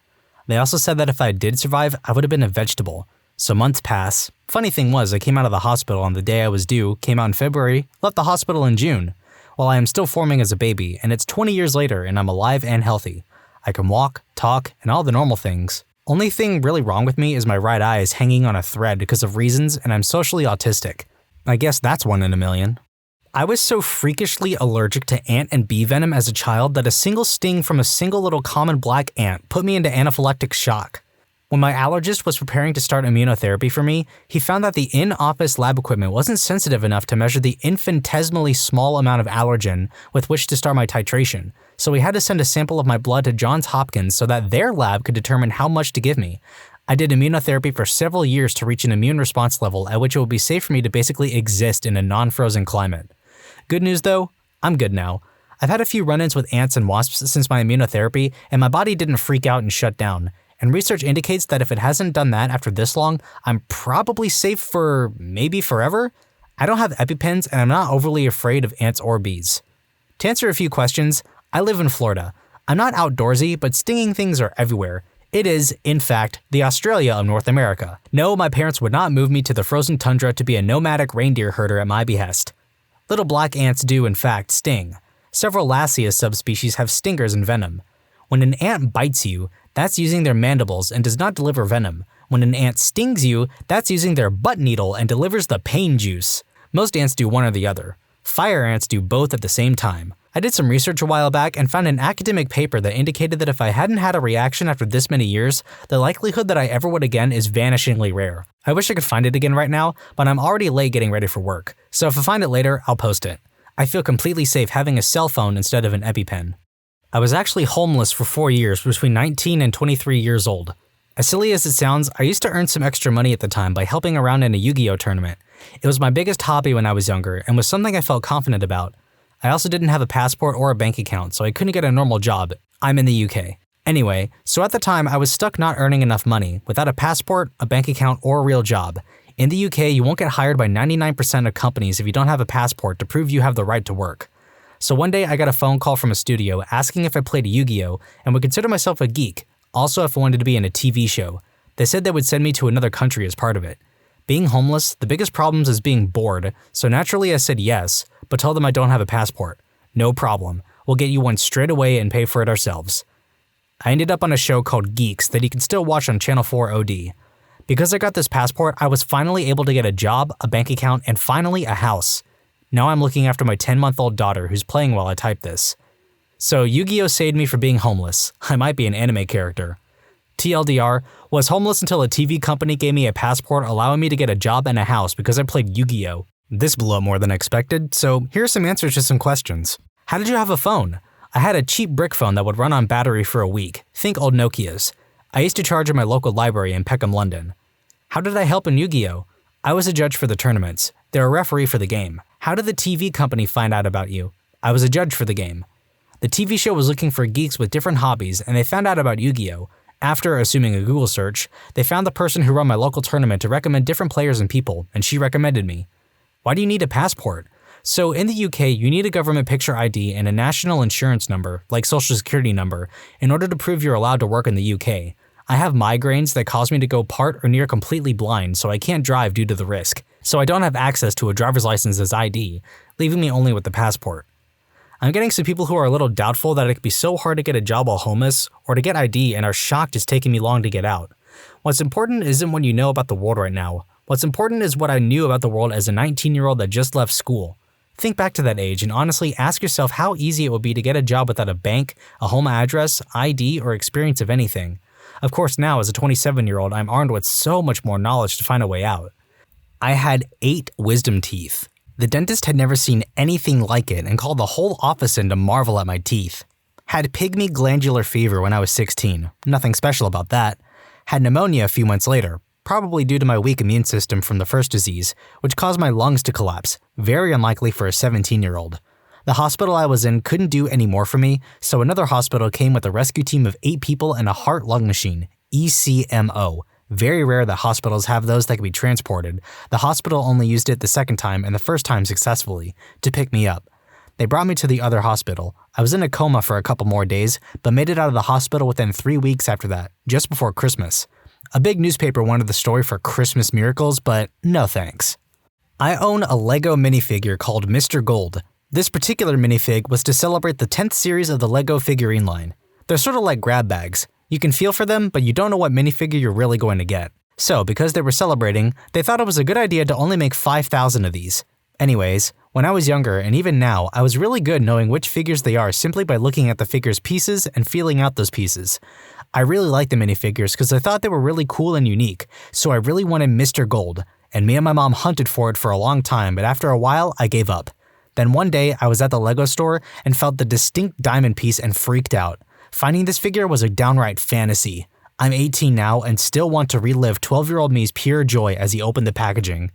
They also said that if I did survive, I would have been a vegetable. So months pass. Funny thing was, I came out of the hospital on the day I was due, came out in February, left the hospital in June. While I am still forming as a baby, and it's 20 years later and I'm alive and healthy. I can walk, talk, and all the normal things. Only thing really wrong with me is my right eye is hanging on a thread because of reasons, and I'm socially autistic. I guess that's 1 in a million. I was so freakishly allergic to ant and bee venom as a child that a single sting from a single little common black ant put me into anaphylactic shock. When my allergist was preparing to start immunotherapy for me, he found that the in-office lab equipment wasn't sensitive enough to measure the infinitesimally small amount of allergen with which to start my titration, so he had to send a sample of my blood to Johns Hopkins so that their lab could determine how much to give me. I did immunotherapy for several years to reach an immune response level at which it would be safe for me to basically exist in a non-frozen climate. Good news though, I'm good now. I've had a few run-ins with ants and wasps since my immunotherapy, and my body didn't freak out and shut down. And research indicates that if it hasn't done that after this long, I'm probably safe for maybe forever. I don't have EpiPens and I'm not overly afraid of ants or bees. To answer a few questions, I live in Florida. I'm not outdoorsy, but stinging things are everywhere. It is, in fact, the Australia of North America. No, my parents would not move me to the frozen tundra to be a nomadic reindeer herder at my behest. Little black ants do, in fact, sting. Several Lassia subspecies have stingers and venom. When an ant bites you, that's using their mandibles and does not deliver venom. When an ant stings you, that's using their butt needle and delivers the pain juice. Most ants do one or the other. Fire ants do both at the same time. I did some research a while back and found an academic paper that indicated that if I hadn't had a reaction after this many years, the likelihood that I ever would again is vanishingly rare. I wish I could find it again right now, but I'm already late getting ready for work, so if I find it later, I'll post it. I feel completely safe having a cell phone instead of an EpiPen. I was actually homeless for 4 years between 19 and 23 years old. As silly as it sounds, I used to earn some extra money at the time by helping around in a Yu-Gi-Oh tournament. It was my biggest hobby when I was younger and was something I felt confident about. I also didn't have a passport or a bank account, so I couldn't get a normal job. I'm in the UK. Anyway, so at the time I was stuck not earning enough money, without a passport, a bank account, or a real job. In the UK, you won't get hired by 99% of companies if you don't have a passport to prove you have the right to work. So one day I got a phone call from a studio asking if I played Yu-Gi-Oh and would consider myself a geek, also if I wanted to be in a TV show. They said they would send me to another country as part of it. Being homeless, the biggest problems is being bored, so naturally I said yes, but told them I don't have a passport. No problem, we'll get you one straight away and pay for it ourselves. I ended up on a show called Geeks that you can still watch on Channel 4 OD. Because I got this passport, I was finally able to get a job, a bank account, and finally a house. Now I'm looking after my 10-month-old daughter who's playing while I type this. So Yu-Gi-Oh saved me from being homeless. I might be an anime character. TLDR, was homeless until a TV company gave me a passport allowing me to get a job and a house because I played Yu-Gi-Oh. This blew up more than expected, so here's some answers to some questions. How did you have a phone? I had a cheap brick phone that would run on battery for a week. Think old Nokias. I used to charge at my local library in Peckham, London. How did I help in Yu-Gi-Oh? I was a judge for the tournaments. They're a referee for the game. How did the TV company find out about you? I was a judge for the game. The TV show was looking for geeks with different hobbies, and they found out about Yu-Gi-Oh! After assuming a Google search, they found the person who ran my local tournament to recommend different players and people, and she recommended me. Why do you need a passport? So in the UK, you need a government picture ID and a national insurance number, like social security number, in order to prove you're allowed to work in the UK. I have migraines that cause me to go part or near completely blind, so I can't drive due to the risk. So I don't have access to a driver's license as ID, leaving me only with the passport. I'm getting some people who are a little doubtful that it could be so hard to get a job while homeless, or to get ID and are shocked it's taking me long to get out. What's important isn't what you know about the world right now. What's important is what I knew about the world as a 19-year-old that just left school. Think back to that age and honestly ask yourself how easy it would be to get a job without a bank, a home address, ID, or experience of anything. Of course now, as a 27-year-old, I'm armed with so much more knowledge to find a way out. I had 8 wisdom teeth. The dentist had never seen anything like it and called the whole office in to marvel at my teeth. Had pygmy glandular fever when I was 16. Nothing special about that. Had pneumonia a few months later, probably due to my weak immune system from the first disease, which caused my lungs to collapse, very unlikely for a 17-year-old. The hospital I was in couldn't do any more for me, so another hospital came with a rescue team of 8 people and a heart-lung machine, easymode. Very rare that hospitals have those that can be transported. The hospital only used it the second time and the first time successfully, to pick me up. They brought me to the other hospital. I was in a coma for a couple more days, but made it out of the hospital within 3 weeks after that, just before Christmas. A big newspaper wanted the story for Christmas miracles, but no thanks. I own a Lego minifigure called Mr. Gold. This particular minifig was to celebrate the 10th series of the Lego figurine line. They're sort of like grab bags. You can feel for them, but you don't know what minifigure you're really going to get. So, because they were celebrating, they thought it was a good idea to only make 5,000 of these. Anyways, when I was younger, and even now, I was really good knowing which figures they are simply by looking at the figure's pieces and feeling out those pieces. I really liked the minifigures because I thought they were really cool and unique, so I really wanted Mr. Gold, and me and my mom hunted for it for a long time, but after a while, I gave up. Then one day, I was at the Lego store and felt the distinct diamond piece and freaked out. Finding this figure was a downright fantasy. I'm 18 now and still want to relive 12-year-old me's pure joy as he opened the packaging.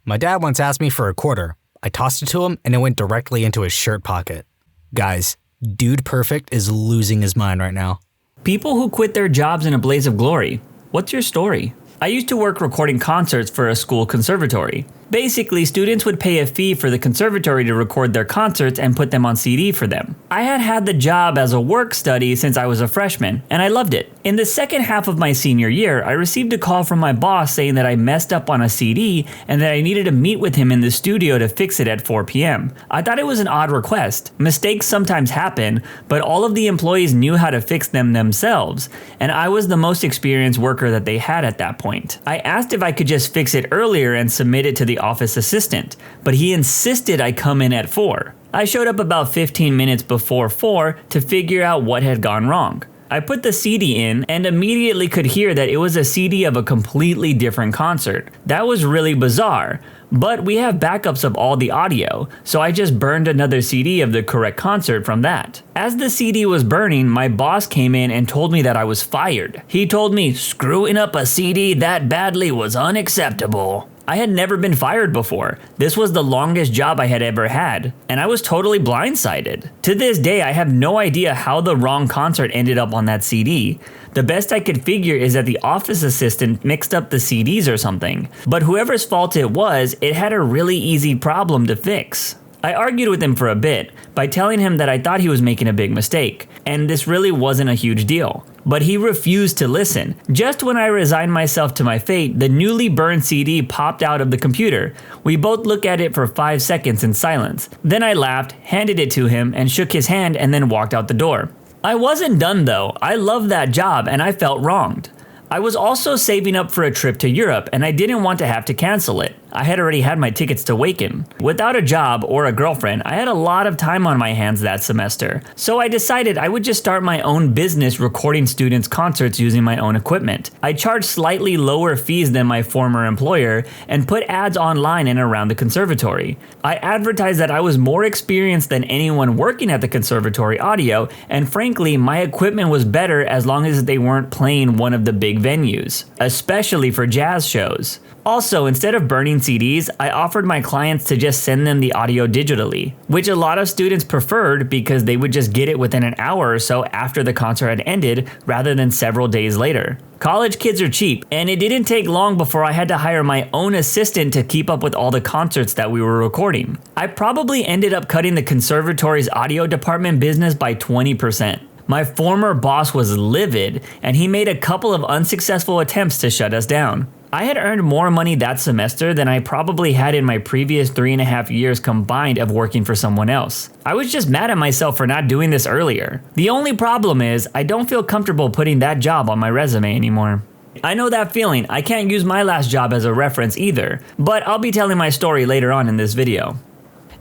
My dad once asked me for a quarter. I tossed it to him and it went directly into his shirt pocket. Guys, Dude Perfect is losing his mind right now.
People who quit their jobs in a blaze of glory. What's your story? I used to work recording concerts for a school conservatory. Basically, students would pay a fee for the conservatory to record their concerts and put them on CD for them. I had had the job as a work study since I was a freshman, and I loved it. In the second half of my senior year, I received a call from my boss saying that I messed up on a CD and that I needed to meet with him in the studio to fix it at 4 p.m. I thought it was an odd request. Mistakes sometimes happen, but all of the employees knew how to fix them themselves, and I was the most experienced worker that they had at that point. I asked if I could just fix it earlier and submit it to the the office assistant, but he insisted I come in at 4. I showed up about 15 minutes before 4 to figure out what had gone wrong. I put the CD in and immediately could hear that it was a CD of a completely different concert. That was really bizarre, but we have backups of all the audio, so I just burned another CD of the correct concert from that. As the CD was burning, my boss came in and told me that I was fired. He told me screwing up a CD that badly was unacceptable. I had never been fired before. This was the longest job I had ever had, and I was totally blindsided. To this day, I have no idea how the wrong concert ended up on that CD. The best I could figure is that the office assistant mixed up the CDs or something, but whoever's fault it was, it had a really easy problem to fix. I argued with him for a bit by telling him that I thought he was making a big mistake, and this really wasn't a huge deal. But he refused to listen. Just when I resigned myself to my fate, the newly burned CD popped out of the computer. We both looked at it for 5 seconds in silence. Then I laughed, handed it to him, and shook his hand and then walked out the door. I wasn't done though. I loved that job and I felt wronged. I was also saving up for a trip to Europe and I didn't want to have to cancel it. I had already had my tickets to Waken. Without a job or a girlfriend, I had a lot of time on my hands that semester. So I decided I would just start my own business recording students' concerts using my own equipment. I charged slightly lower fees than my former employer and put ads online and around the conservatory. I advertised that I was more experienced than anyone working at the conservatory audio, and frankly, my equipment was better as long as they weren't playing one of the big venues, especially for jazz shows. Also, instead of burning CDs, I offered my clients to just send them the audio digitally, which a lot of students preferred because they would just get it within an hour or so after the concert had ended rather than several days later. College kids are cheap, and it didn't take long before I had to hire my own assistant to keep up with all the concerts that we were recording. I probably ended up cutting the conservatory's audio department business by 20%. My former boss was livid, and he made a couple of unsuccessful attempts to shut us down. I had earned more money that semester than I probably had in my previous 3.5 years combined of working for someone else. I was just mad at myself for not doing this earlier. The only problem is, I don't feel comfortable putting that job on my resume anymore. I know that feeling. I can't use my last job as a reference either, but I'll be telling my story later on in this video.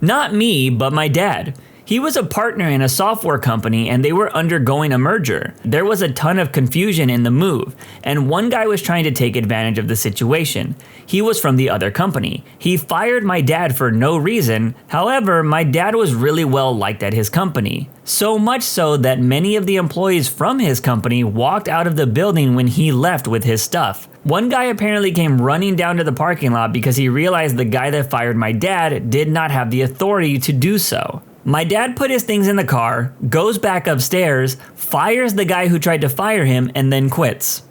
Not me, but my dad. He was a partner in a software company and they were undergoing a merger. There was a ton of confusion in the move, and one guy was trying to take advantage of the situation. He was from the other company. He fired my dad for no reason. However, my dad was really well liked at his company. So much so that many of the employees from his company walked out of the building when he left with his stuff. One guy apparently came running down to the parking lot because he realized the guy that fired my dad did not have the authority to do so. My dad put his things in the car, goes back upstairs, fires the guy who tried to fire him, and then quits.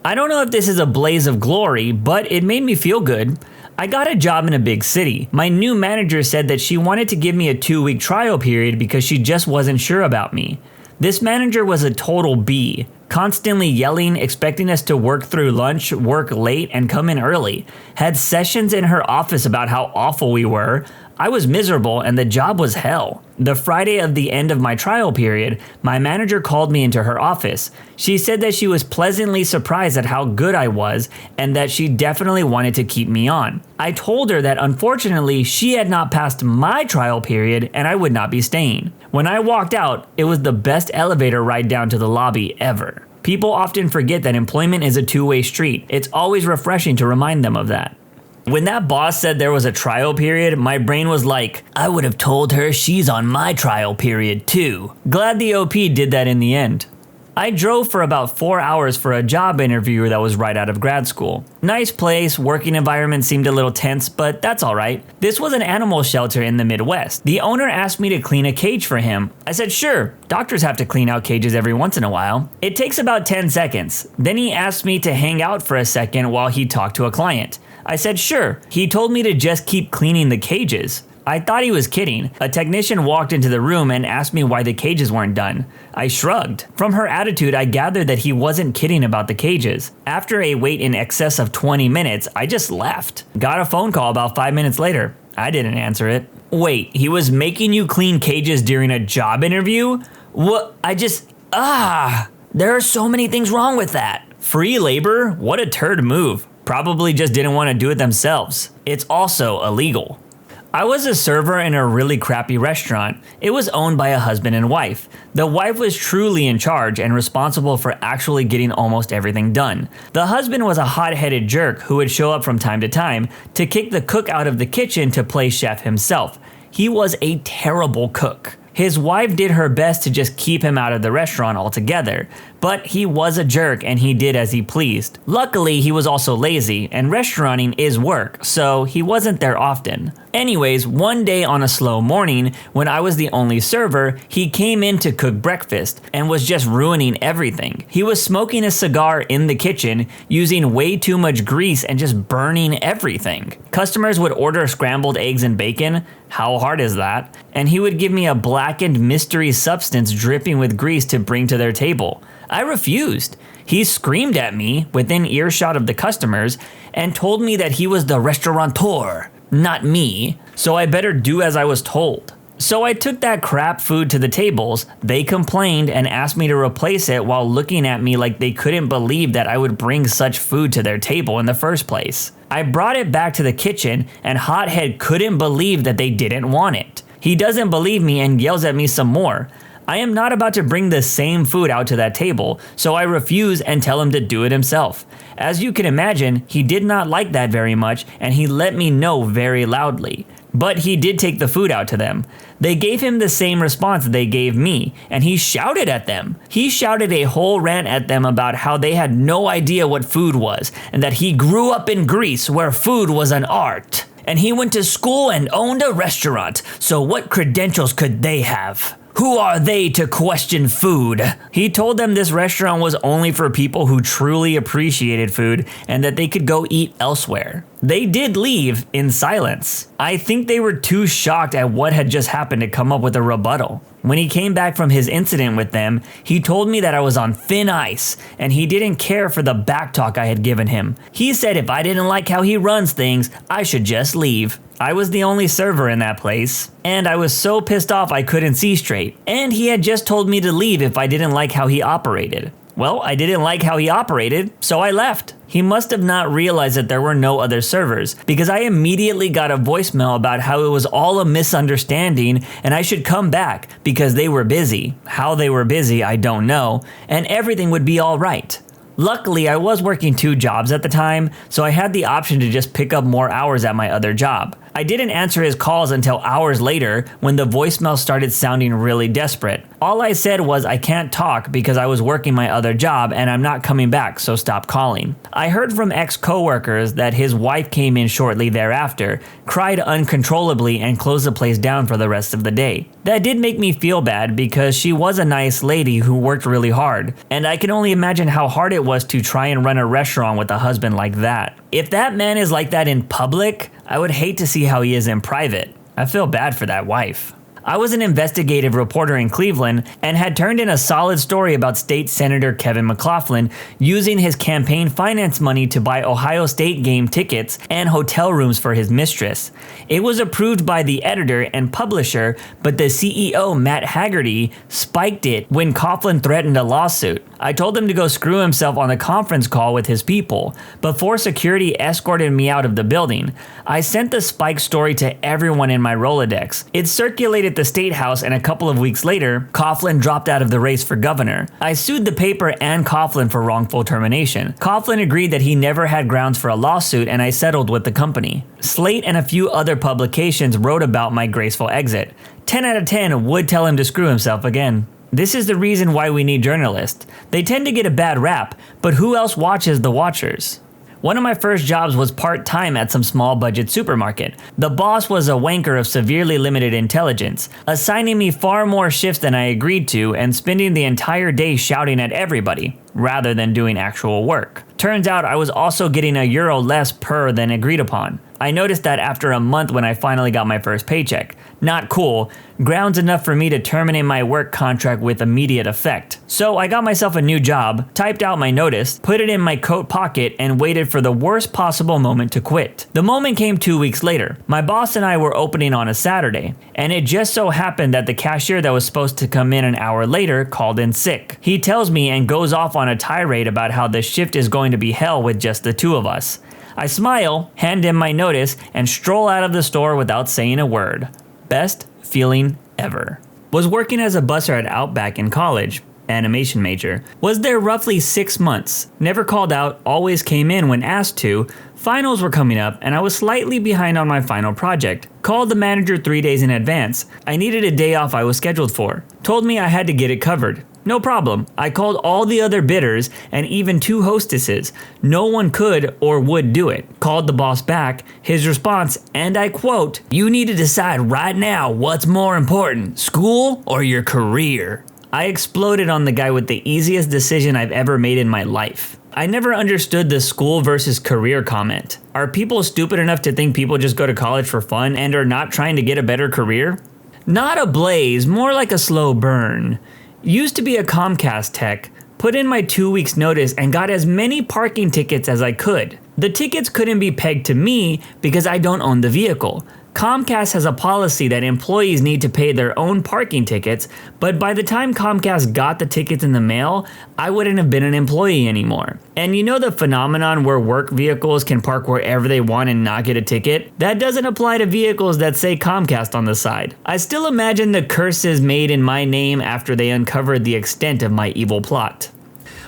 I don't know if this is a blaze of glory, but it made me feel good. I got a job in a big city. My new manager said that she wanted to give me a 2-week trial period because she just wasn't sure about me. This manager was a total B, constantly yelling, expecting us to work through lunch, work late, and come in early. Had sessions in her office about how awful we were. I was miserable and the job was hell. The Friday of the end of my trial period, my manager called me into her office. She said that she was pleasantly surprised at how good I was and that she definitely wanted to keep me on. I told her that unfortunately she had not passed my trial period and I would not be staying. When I walked out, it was the best elevator ride down to the lobby ever. People often forget that employment is a two-way street. It's always refreshing to remind them of that. When that boss said there was a trial period, my brain was like, I would have told her she's on my trial period too. Glad the OP did that in the end. I drove for about 4 hours for a job interview that was right out of grad school. Nice place, working environment seemed a little tense, but that's alright. This was an animal shelter in the Midwest. The owner asked me to clean a cage for him. I said sure, doctors have to clean out cages every once in a while. It takes about 10 seconds. Then he asked me to hang out for a second while he talked to a client. I said sure. He told me to just keep cleaning the cages. I thought he was kidding. A technician walked into the room and asked me why the cages weren't done. I shrugged. From her attitude, I gathered that he wasn't kidding about the cages. After a wait in excess of 20 minutes, I just left. Got a phone call about 5 minutes later. I didn't answer it. Wait, he was making you clean cages during a job interview? What? There are so many things wrong with that. Free labor? What a turd move. Probably just didn't want to do it themselves. It's also illegal. I was a server in a really crappy restaurant. It was owned by a husband and wife. The wife was truly in charge and responsible for actually getting almost everything done. The husband was a hot-headed jerk who would show up from time to kick the cook out of the kitchen to play chef himself. He was a terrible cook. His wife did her best to just keep him out of the restaurant altogether, but he was a jerk and he did as he pleased. Luckily, he was also lazy, and restauranting is work, so he wasn't there often. Anyways, one day on a slow morning, when I was the only server, he came in to cook breakfast and was just ruining everything. He was smoking a cigar in the kitchen, using way too much grease and just burning everything. Customers would order scrambled eggs and bacon. How hard is that? And he would give me a blackened mystery substance dripping with grease to bring to their table. I refused. He screamed at me within earshot of the customers and told me that he was the restaurateur, not me, so I better do as I was told. So I took that crap food to the tables. They complained and asked me to replace it while looking at me like they couldn't believe that I would bring such food to their table in the first place. I brought it back to the kitchen and Hothead couldn't believe that they didn't want it. He doesn't believe me and yells at me some more. I am not about to bring the same food out to that table, so I refuse and tell him to do it himself. As you can imagine, he did not like that very much and he let me know very loudly. But he did take the food out to them. They gave him the same response they gave me, and he shouted at them. He shouted a whole rant at them about how they had no idea what food was, and that he grew up in Greece where food was an art. And he went to school and owned a restaurant, so what credentials could they have? Who are they to question food? He told them this restaurant was only for people who truly appreciated food and that they could go eat elsewhere. They did leave in silence. I think they were too shocked at what had just happened to come up with a rebuttal. When he came back from his incident with them, he told me that I was on thin ice and he didn't care for the backtalk I had given him. He said if I didn't like how he runs things, I should just leave. I was the only server in that place, and I was so pissed off I couldn't see straight. And he had just told me to leave if I didn't like how he operated. Well, I didn't like how he operated, so I left. He must have not realized that there were no other servers, because I immediately got a voicemail about how it was all a misunderstanding and I should come back because they were busy. How they were busy, I don't know, and everything would be all right. Luckily, I was working 2 jobs at the time, so I had the option to just pick up more hours at my other job. I didn't answer his calls until hours later when the voicemail started sounding really desperate. All I said was I can't talk because I was working my other job and I'm not coming back, so stop calling. I heard from ex-coworkers that his wife came in shortly thereafter, cried uncontrollably and closed the place down for the rest of the day. That did make me feel bad because she was a nice lady who worked really hard, and I can only imagine how hard it was to try and run a restaurant with a husband like that. If that man is like that in public, I would hate to see how he is in private. I feel bad for that wife. I was an investigative reporter in Cleveland and had turned in a solid story about State Senator Kevin McLaughlin using his campaign finance money to buy Ohio State game tickets and hotel rooms for his mistress. It was approved by the editor and publisher, but the CEO, Matt Haggerty, spiked it when Coughlin threatened a lawsuit. I told him to go screw himself on the conference call with his people, before security escorted me out of the building. I sent the spike story to everyone in my Rolodex. It circulated the state house, and a couple of weeks later, Coughlin dropped out of the race for governor. I sued the paper and Coughlin for wrongful termination. Coughlin agreed that he never had grounds for a lawsuit, and I settled with the company. Slate and a few other publications wrote about my graceful exit. 10 out of 10 would tell him to screw himself again. This is the reason why we need journalists. They tend to get a bad rap, but who else watches the watchers? One of my first jobs was part-time at some small-budget supermarket. The boss was a wanker of severely limited intelligence, assigning me far more shifts than I agreed to and spending the entire day shouting at everybody, rather than doing actual work. Turns out I was also getting €1 less per than agreed upon. I noticed that after a month when I finally got my first paycheck. Not cool. Grounds enough for me to terminate my work contract with immediate effect. So I got myself a new job, typed out my notice, put it in my coat pocket, and waited for the worst possible moment to quit. The moment came 2 weeks later. My boss and I were opening on a Saturday, and it just so happened that the cashier that was supposed to come in an hour later called in sick. He tells me and goes off on a tirade about how the shift is going to be hell with just the 2 of us. I smile, hand in my notice, and stroll out of the store without saying a word. Best feeling ever. Was working as a busser at Outback in college, animation major. Was there roughly 6 months. Never called out, always came in when asked to. Finals were coming up and I was slightly behind on my final project. Called the manager 3 days in advance. I needed a day off I was scheduled for. Told me I had to get it covered. No problem. I called all the other bidders and even 2 hostesses. No one could or would do it. Called the boss back. His response, and I quote, "You need to decide right now what's more important, school or your career." I exploded on the guy with the easiest decision I've ever made in my life. I never understood the school versus career comment. Are people stupid enough to think people just go to college for fun and are not trying to get a better career? Not a blaze, more like a slow burn. Used to be a Comcast tech, put in my 2 weeks notice and got as many parking tickets as I could. The tickets couldn't be pegged to me because I don't own the vehicle. Comcast has a policy that employees need to pay their own parking tickets, but by the time Comcast got the tickets in the mail, I wouldn't have been an employee anymore. And you know the phenomenon where work vehicles can park wherever they want and not get a ticket? That doesn't apply to vehicles that say Comcast on the side. I still imagine the curses made in my name after they uncovered the extent of my evil plot.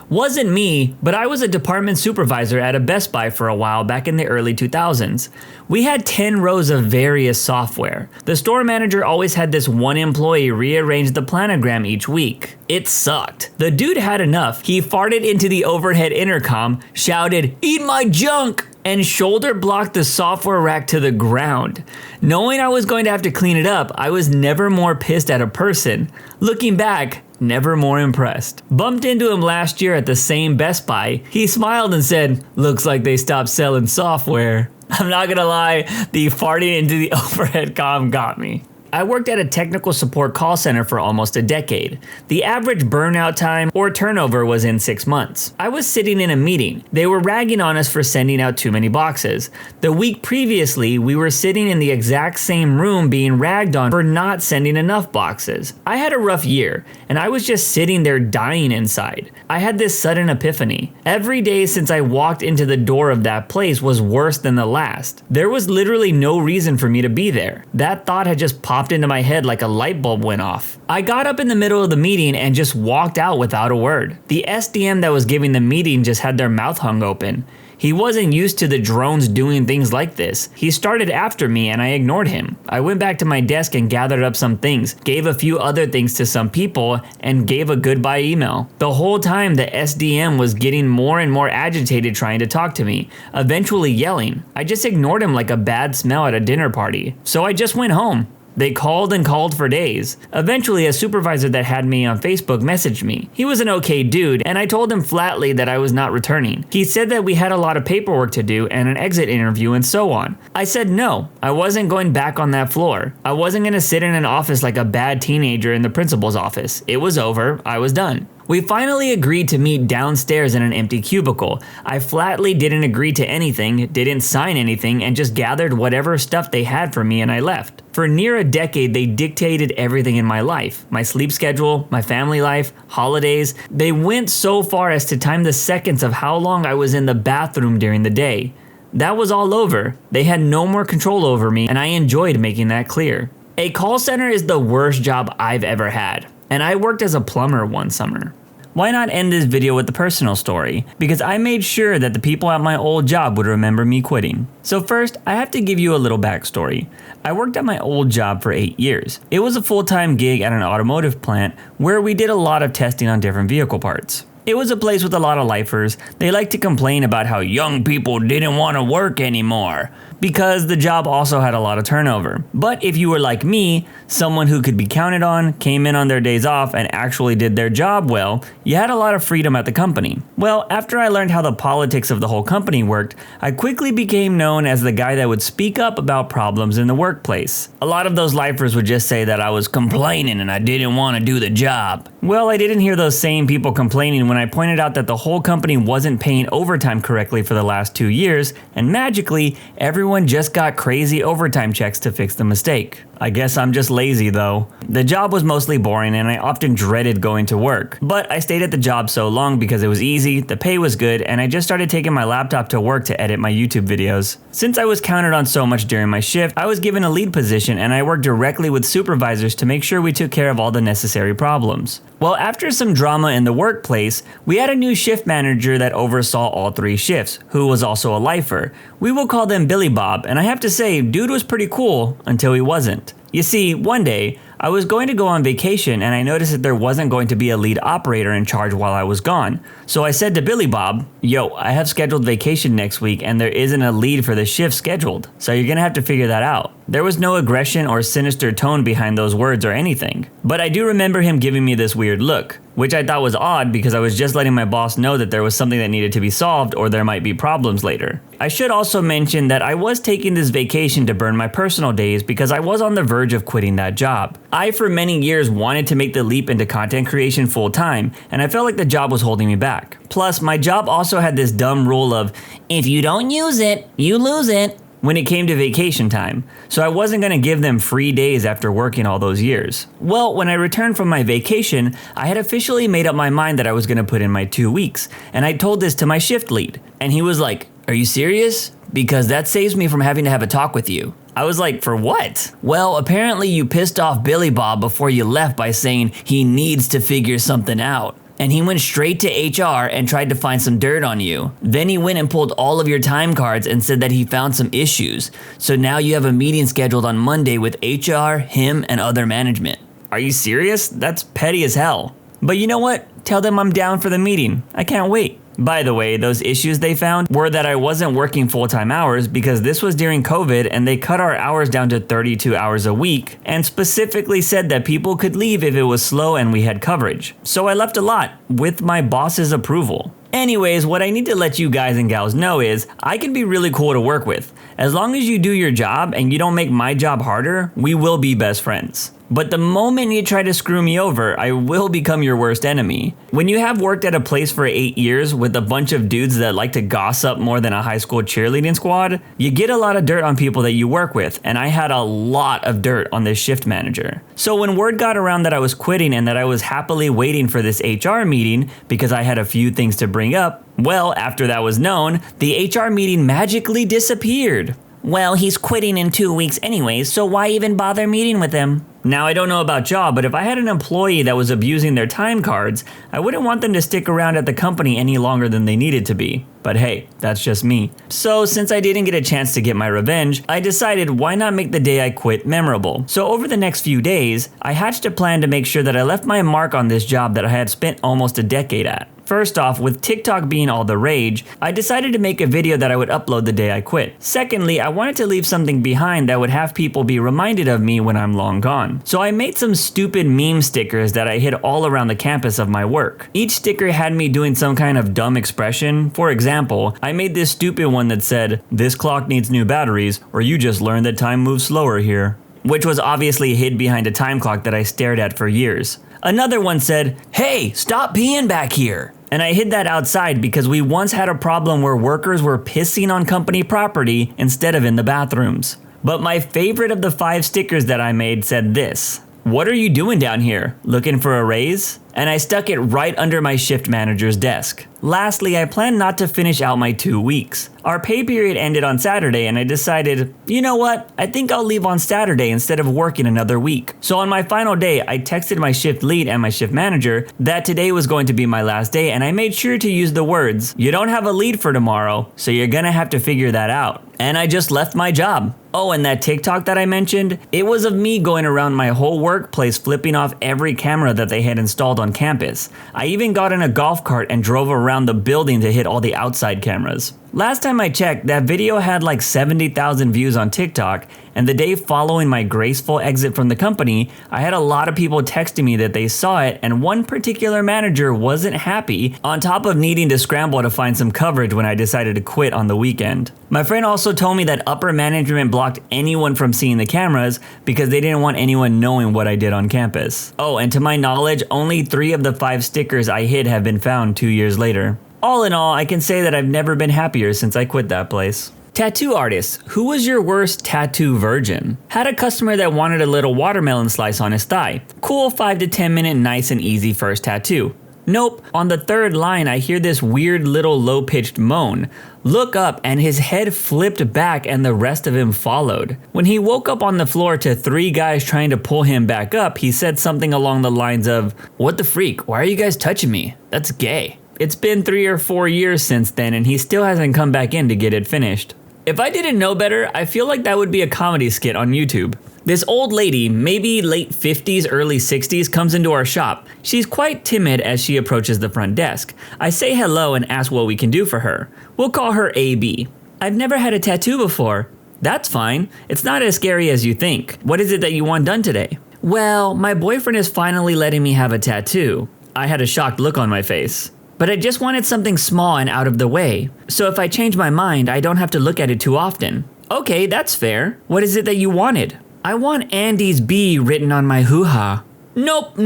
Wasn't me, but I was a department supervisor at a Best Buy for a while back in the early 2000s. We had 10 rows of various software. The store manager always had this one employee rearrange the planogram each week. It sucked. The dude had enough. He farted into the overhead intercom, shouted, "Eat my junk!" and shoulder blocked the software rack to the ground. Knowing I was going to have to clean it up, I was never more pissed at a person. Looking back, never more impressed. Bumped into him last year at the same Best Buy. He smiled and said, "Looks like they stopped selling software." I'm not gonna lie, the farting into the overhead comm got me. I worked at a technical support call center for almost a decade. The average burnout time or turnover was in 6 months. I was sitting in a meeting. They were ragging on us for sending out too many boxes. The week previously, we were sitting in the exact same room being ragged on for not sending enough boxes. I had a rough year, and I was just sitting there dying inside. I had this sudden epiphany. Every day since I walked into the door of that place was worse than the last. There was literally no reason for me to be there. That thought had just popped into my head like a light bulb went off. I got up in the middle of the meeting and just walked out without a word. The SDM that was giving the meeting just had their mouth hung open. He wasn't used to the drones doing things like this. He started after me and I ignored him. I went back to my desk and gathered up some things, gave a few other things to some people, and gave a goodbye email. The whole time the SDM was getting more and more agitated trying to talk to me, eventually yelling. I just ignored him like a bad smell at a dinner party. So I just went home. They called and called for days. Eventually, a supervisor that had me on Facebook messaged me. He was an okay dude, and I told him flatly that I was not returning. He said that we had a lot of paperwork to do and an exit interview and so on. I said no, I wasn't going back on that floor. I wasn't going to sit in an office like a bad teenager in the principal's office. It was over, I was done. We finally agreed to meet downstairs in an empty cubicle. I flatly didn't agree to anything, didn't sign anything, and just gathered whatever stuff they had for me and I left. For near a decade, they dictated everything in my life. My sleep schedule, my family life, holidays. They went so far as to time the seconds of how long I was in the bathroom during the day. That was all over. They had no more control over me, and I enjoyed making that clear. A call center is the worst job I've ever had, and I worked as a plumber one summer. Why not end this video with a personal story? Because I made sure that the people at my old job would remember me quitting. So first, I have to give you a little backstory. I worked at my old job for 8 years. It was a full-time gig at an automotive plant where we did a lot of testing on different vehicle parts. It was a place with a lot of lifers. They like to complain about how young people didn't want to work anymore because the job also had a lot of turnover. But if you were like me, someone who could be counted on, came in on their days off, and actually did their job well, you had a lot of freedom at the company. Well, after I learned how the politics of the whole company worked, I quickly became known as the guy that would speak up about problems in the workplace. A lot of those lifers would just say that I was complaining and I didn't want to do the job. Well, I didn't hear those same people complaining when I pointed out that the whole company wasn't paying overtime correctly for the last 2 years, and magically, everyone everyone just got crazy overtime checks to fix the mistake. I guess I'm just lazy though. The job was mostly boring and I often dreaded going to work. But I stayed at the job so long because it was easy, the pay was good, and I just started taking my laptop to work to edit my YouTube videos. Since I was counted on so much during my shift, I was given a lead position and I worked directly with supervisors to make sure we took care of all the necessary problems. Well, after some drama in the workplace, we had a new shift manager that oversaw all 3 shifts, who was also a lifer. We will call them Billy Bob, and I have to say, dude was pretty cool until he wasn't. You see, one day, I was going to go on vacation and I noticed that there wasn't going to be a lead operator in charge while I was gone. So I said to Billy Bob, yo, I have scheduled vacation next week and there isn't a lead for the shift scheduled, so you're gonna have to figure that out. There was no aggression or sinister tone behind those words or anything. But I do remember him giving me this weird look, which I thought was odd because I was just letting my boss know that there was something that needed to be solved or there might be problems later. I should also mention that I was taking this vacation to burn my personal days because I was on the verge of quitting that job. I, for many years, wanted to make the leap into content creation full time, and I felt like the job was holding me back. Plus, my job also had this dumb rule of, if you don't use it, you lose it, when it came to vacation time, so I wasn't going to give them free days after working all those years. Well, when I returned from my vacation, I had officially made up my mind that I was going to put in my 2 weeks, and I told this to my shift lead, and he was like, are you serious? Because that saves me from having to have a talk with you. I was like, for what? Well, apparently you pissed off Billy Bob before you left by saying he needs to figure something out. And he went straight to HR and tried to find some dirt on you. Then he went and pulled all of your time cards and said that he found some issues. So now you have a meeting scheduled on Monday with HR, him, and other management. Are you serious? That's petty as hell. But you know what? Tell them I'm down for the meeting. I can't wait. By the way, those issues they found were that I wasn't working full-time hours because this was during COVID and they cut our hours down to 32 hours a week and specifically said that people could leave if it was slow and we had coverage. So I left a lot with my boss's approval. Anyways, what I need to let you guys and gals know is I can be really cool to work with. As long as you do your job and you don't make my job harder, we will be best friends. But the moment you try to screw me over, I will become your worst enemy. When you have worked at a place for 8 years with a bunch of dudes that like to gossip more than a high school cheerleading squad, you get a lot of dirt on people that you work with, and I had a lot of dirt on this shift manager. So when word got around that I was quitting and that I was happily waiting for this HR meeting because I had a few things to bring up, well, after that was known, the HR meeting magically disappeared. Well, he's quitting in 2 weeks anyways, so why even bother meeting with him? Now, I don't know about y'all, but if I had an employee that was abusing their time cards, I wouldn't want them to stick around at the company any longer than they needed to be. But hey, that's just me. So since I didn't get a chance to get my revenge, I decided why not make the day I quit memorable. So over the next few days, I hatched a plan to make sure that I left my mark on this job that I had spent almost a decade at. First off, with TikTok being all the rage, I decided to make a video that I would upload the day I quit. Secondly, I wanted to leave something behind that would have people be reminded of me when I'm long gone. So I made some stupid meme stickers that I hid all around the campus of my work. Each sticker had me doing some kind of dumb expression. For example, I made this stupid one that said, "This clock needs new batteries, or you just learned that time moves slower here," which was obviously hid behind a time clock that I stared at for years. Another one said, "Hey, stop peeing back here." And I hid that outside because we once had a problem where workers were pissing on company property instead of in the bathrooms. But my favorite of the 5 stickers that I made said this: "What are you doing down here? Looking for a raise?" And I stuck it right under my shift manager's desk. Lastly, I planned not to finish out my 2 weeks. Our pay period ended on Saturday and I decided, you know what, I think I'll leave on Saturday instead of working another week. So on my final day, I texted my shift lead and my shift manager that today was going to be my last day, and I made sure to use the words, "You don't have a lead for tomorrow, so you're gonna have to figure that out." And I just left my job. Oh, and that TikTok that I mentioned, it was of me going around my whole workplace flipping off every camera that they had installed on campus. I even got in a golf cart and drove around the building to hit all the outside cameras. Last time I checked, that video had like 70,000 views on TikTok, and the day following my graceful exit from the company, I had a lot of people texting me that they saw it, and one particular manager wasn't happy, on top of needing to scramble to find some coverage when I decided to quit on the weekend. My friend also told me that upper management blocked anyone from seeing the cameras because they didn't want anyone knowing what I did on campus. Oh, and to my knowledge, only 3 of the 5 stickers I hid have been found 2 years later. All in all, I can say that I've never been happier since I quit that place. Tattoo artists, who was your worst tattoo virgin? Had a customer that wanted a little watermelon slice on his thigh. Cool 5 to 10 minute nice and easy first tattoo. Nope, on the third line I hear this weird little low-pitched moan. Look up and his head flipped back and the rest of him followed. When he woke up on the floor to 3 guys trying to pull him back up, he said something along the lines of, "What the freak, why are you guys touching me? That's gay." It's been 3 or 4 years since then and he still hasn't come back in to get it finished. If I didn't know better, I feel like that would be a comedy skit on YouTube. This old lady, maybe late 50s, early 60s, comes into our shop. She's quite timid as she approaches the front desk. I say hello and ask what we can do for her. We'll call her AB. "I've never had a tattoo before." "That's fine. It's not as scary as you think. What is it that you want done today?" "Well, my boyfriend is finally letting me have a tattoo." I had a shocked look on my face. "But I just wanted something small and out of the way. So if I change my mind, I don't have to look at it too often." "Okay, that's fair. What is it that you wanted?" "I want Andy's B written on my hoo-ha." Nope.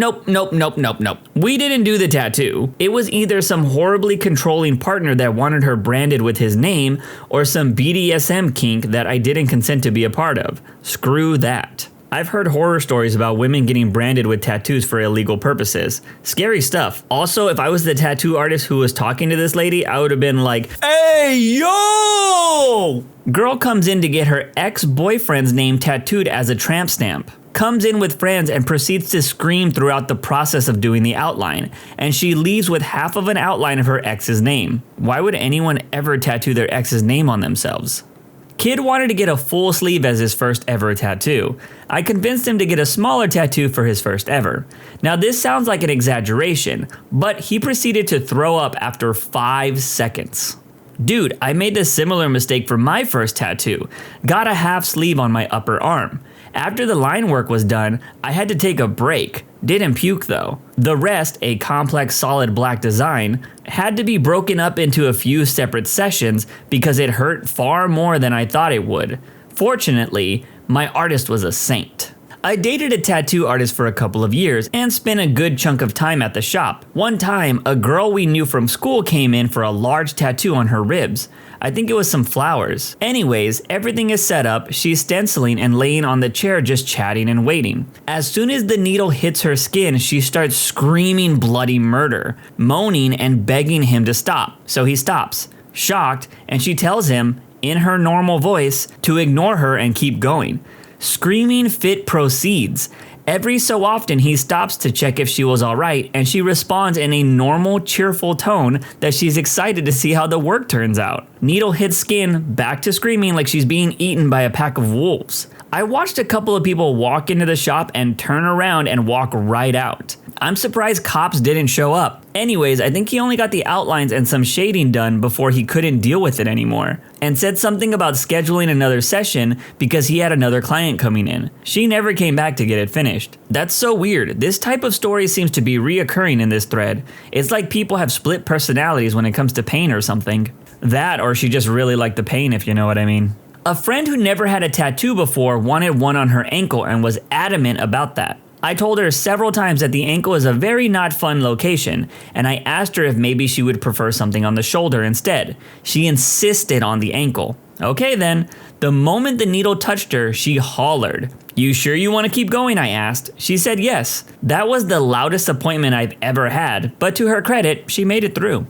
We didn't do the tattoo. It was either some horribly controlling partner that wanted her branded with his name, or some BDSM kink that I didn't consent to be a part of. Screw that. I've heard horror stories about women getting branded with tattoos for illegal purposes. Scary stuff. Also, if I was the tattoo artist who was talking to this lady, I would have been like, "Hey, yo!" Girl comes in to get her ex-boyfriend's name tattooed as a tramp stamp. Comes in with friends and proceeds to scream throughout the process of doing the outline. And she leaves with half of an outline of her ex's name. Why would anyone ever tattoo their ex's name on themselves? Kid wanted to get a full sleeve as his first ever tattoo. I convinced him to get a smaller tattoo for his first ever. Now this sounds like an exaggeration, but he proceeded to throw up after 5 seconds. Dude, I made the similar mistake for my first tattoo. Got a half sleeve on my upper arm. After the line work was done, I had to take a break. Didn't puke though. The rest, a complex solid black design, had to be broken up into a few separate sessions because it hurt far more than I thought it would. Fortunately, my artist was a saint. I dated a tattoo artist for a couple of years and spent a good chunk of time at the shop. One time, a girl we knew from school came in for a large tattoo on her ribs. I think it was some flowers. Anyways, everything is set up, she's stenciling and laying on the chair just chatting and waiting. As soon as the needle hits her skin, she starts screaming bloody murder, moaning and begging him to stop. So he stops, shocked, and she tells him, in her normal voice, to ignore her and keep going. Screaming fit proceeds. Every so often he stops to check if she was alright, and she responds in a normal, cheerful tone that she's excited to see how the work turns out. Needle hits skin, back to screaming like she's being eaten by a pack of wolves. I watched a couple of people walk into the shop and turn around and walk right out. I'm surprised cops didn't show up. Anyways, I think he only got the outlines and some shading done before he couldn't deal with it anymore, and said something about scheduling another session because he had another client coming in. She never came back to get it finished. That's so weird. This type of story seems to be reoccurring in this thread. It's like people have split personalities when it comes to pain or something. That, or she just really liked the pain, if you know what I mean. A friend who never had a tattoo before wanted one on her ankle and was adamant about that. I told her several times that the ankle is a very not fun location, and I asked her if maybe she would prefer something on the shoulder instead. She insisted on the ankle. Okay then. The moment the needle touched her, she hollered. "You sure you want to keep going?" I asked. She said yes. That was the loudest appointment I've ever had, but to her credit, she made it through.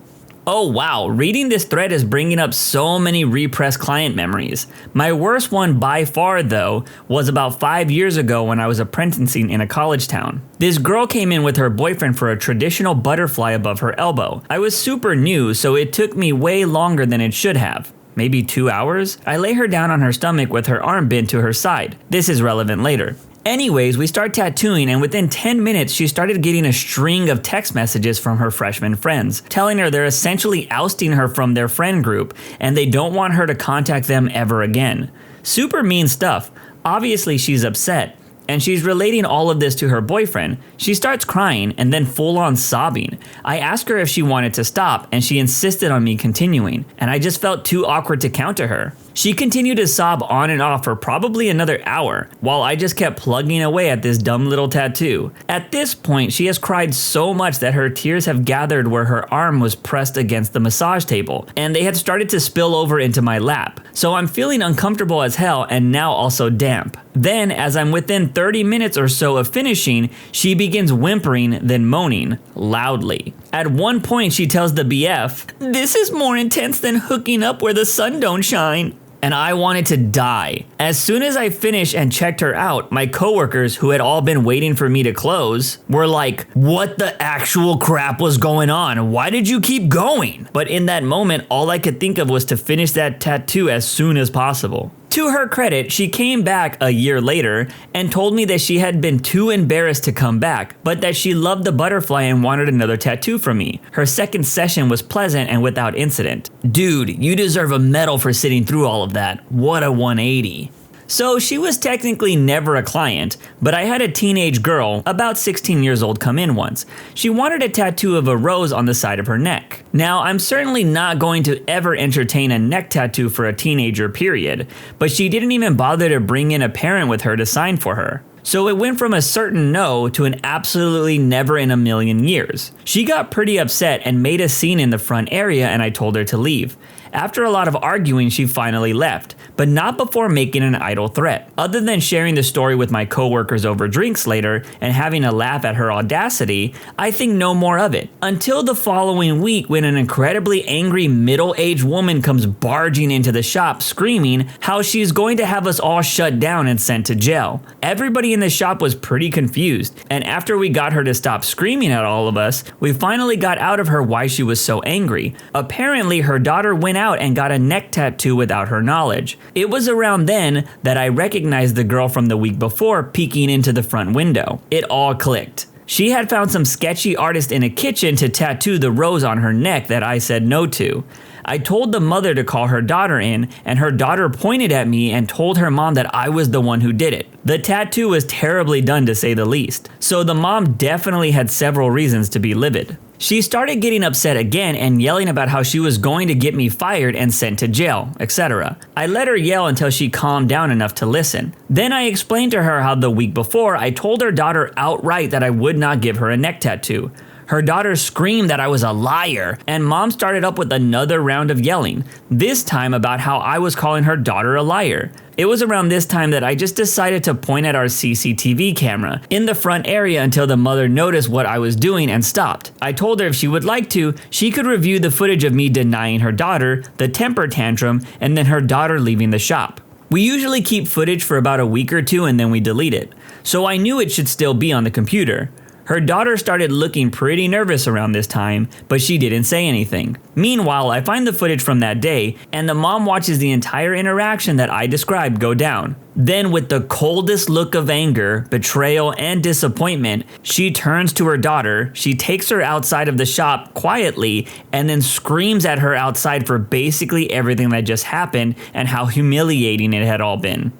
Oh wow, reading this thread is bringing up so many repressed client memories. My worst one by far though was about 5 years ago when I was apprenticing in a college town. This girl came in with her boyfriend for a traditional butterfly above her elbow. I was super new, so it took me way longer than it should have. Maybe 2 hours? I lay her down on her stomach with her arm bent to her side. This is relevant later. Anyways, we start tattooing, and within 10 minutes, she started getting a string of text messages from her freshman friends, telling her they're essentially ousting her from their friend group, and they don't want her to contact them ever again. Super mean stuff. Obviously, she's upset, and she's relating all of this to her boyfriend. She starts crying, and then full-on sobbing. I asked her if she wanted to stop, and she insisted on me continuing, and I just felt too awkward to counter her. She continued to sob on and off for probably another hour, while I just kept plugging away at this dumb little tattoo. At this point, she has cried so much that her tears have gathered where her arm was pressed against the massage table, and they had started to spill over into my lap. So I'm feeling uncomfortable as hell and now also damp. Then, as I'm within 30 minutes or so of finishing, she begins whimpering, then moaning, loudly. At one point, she tells the BF, "This is more intense than hooking up where the sun don't shine." And I wanted to die. As soon as I finished and checked her out, my coworkers, who had all been waiting for me to close, were like, "What the actual crap was going on? Why did you keep going?" But in that moment, all I could think of was to finish that tattoo as soon as possible. To her credit, she came back a year later and told me that she had been too embarrassed to come back, but that she loved the butterfly and wanted another tattoo from me. Her second session was pleasant and without incident. Dude, you deserve a medal for sitting through all of that. What a 180. So she was technically never a client, but I had a teenage girl, about 16 years old, come in once. She wanted a tattoo of a rose on the side of her neck. Now, I'm certainly not going to ever entertain a neck tattoo for a teenager, period, but she didn't even bother to bring in a parent with her to sign for her. So it went from a certain no to an absolutely never in a million years. She got pretty upset and made a scene in the front area, and I told her to leave. After a lot of arguing, she finally left, but not before making an idle threat. Other than sharing the story with my coworkers over drinks later and having a laugh at her audacity, I think no more of it. Until the following week, when an incredibly angry middle-aged woman comes barging into the shop screaming how she's going to have us all shut down and sent to jail. Everybody in the shop was pretty confused, and after we got her to stop screaming at all of us, we finally got out of her why she was so angry. Apparently, her daughter went out and got a neck tattoo without her knowledge. It was around then that I recognized the girl from the week before peeking into the front window. It all clicked. She had found some sketchy artist in a kitchen to tattoo the rose on her neck that I said no to. I told the mother to call her daughter in, and her daughter pointed at me and told her mom that I was the one who did it. The tattoo was terribly done, to say the least, so the mom definitely had several reasons to be livid. She started getting upset again and yelling about how she was going to get me fired and sent to jail, etc. I let her yell until she calmed down enough to listen. Then I explained to her how the week before I told her daughter outright that I would not give her a neck tattoo. Her daughter screamed that I was a liar, and mom started up with another round of yelling, this time about how I was calling her daughter a liar. It was around this time that I just decided to point at our CCTV camera in the front area until the mother noticed what I was doing and stopped. I told her if she would like to, she could review the footage of me denying her daughter, the temper tantrum, and then her daughter leaving the shop. We usually keep footage for about a week or two and then we delete it, so I knew it should still be on the computer. Her daughter started looking pretty nervous around this time, but she didn't say anything. Meanwhile, I find the footage from that day, and the mom watches the entire interaction that I described go down. Then, with the coldest look of anger, betrayal, and disappointment, she turns to her daughter, she takes her outside of the shop quietly, and then screams at her outside for basically everything that just happened and how humiliating it had all been.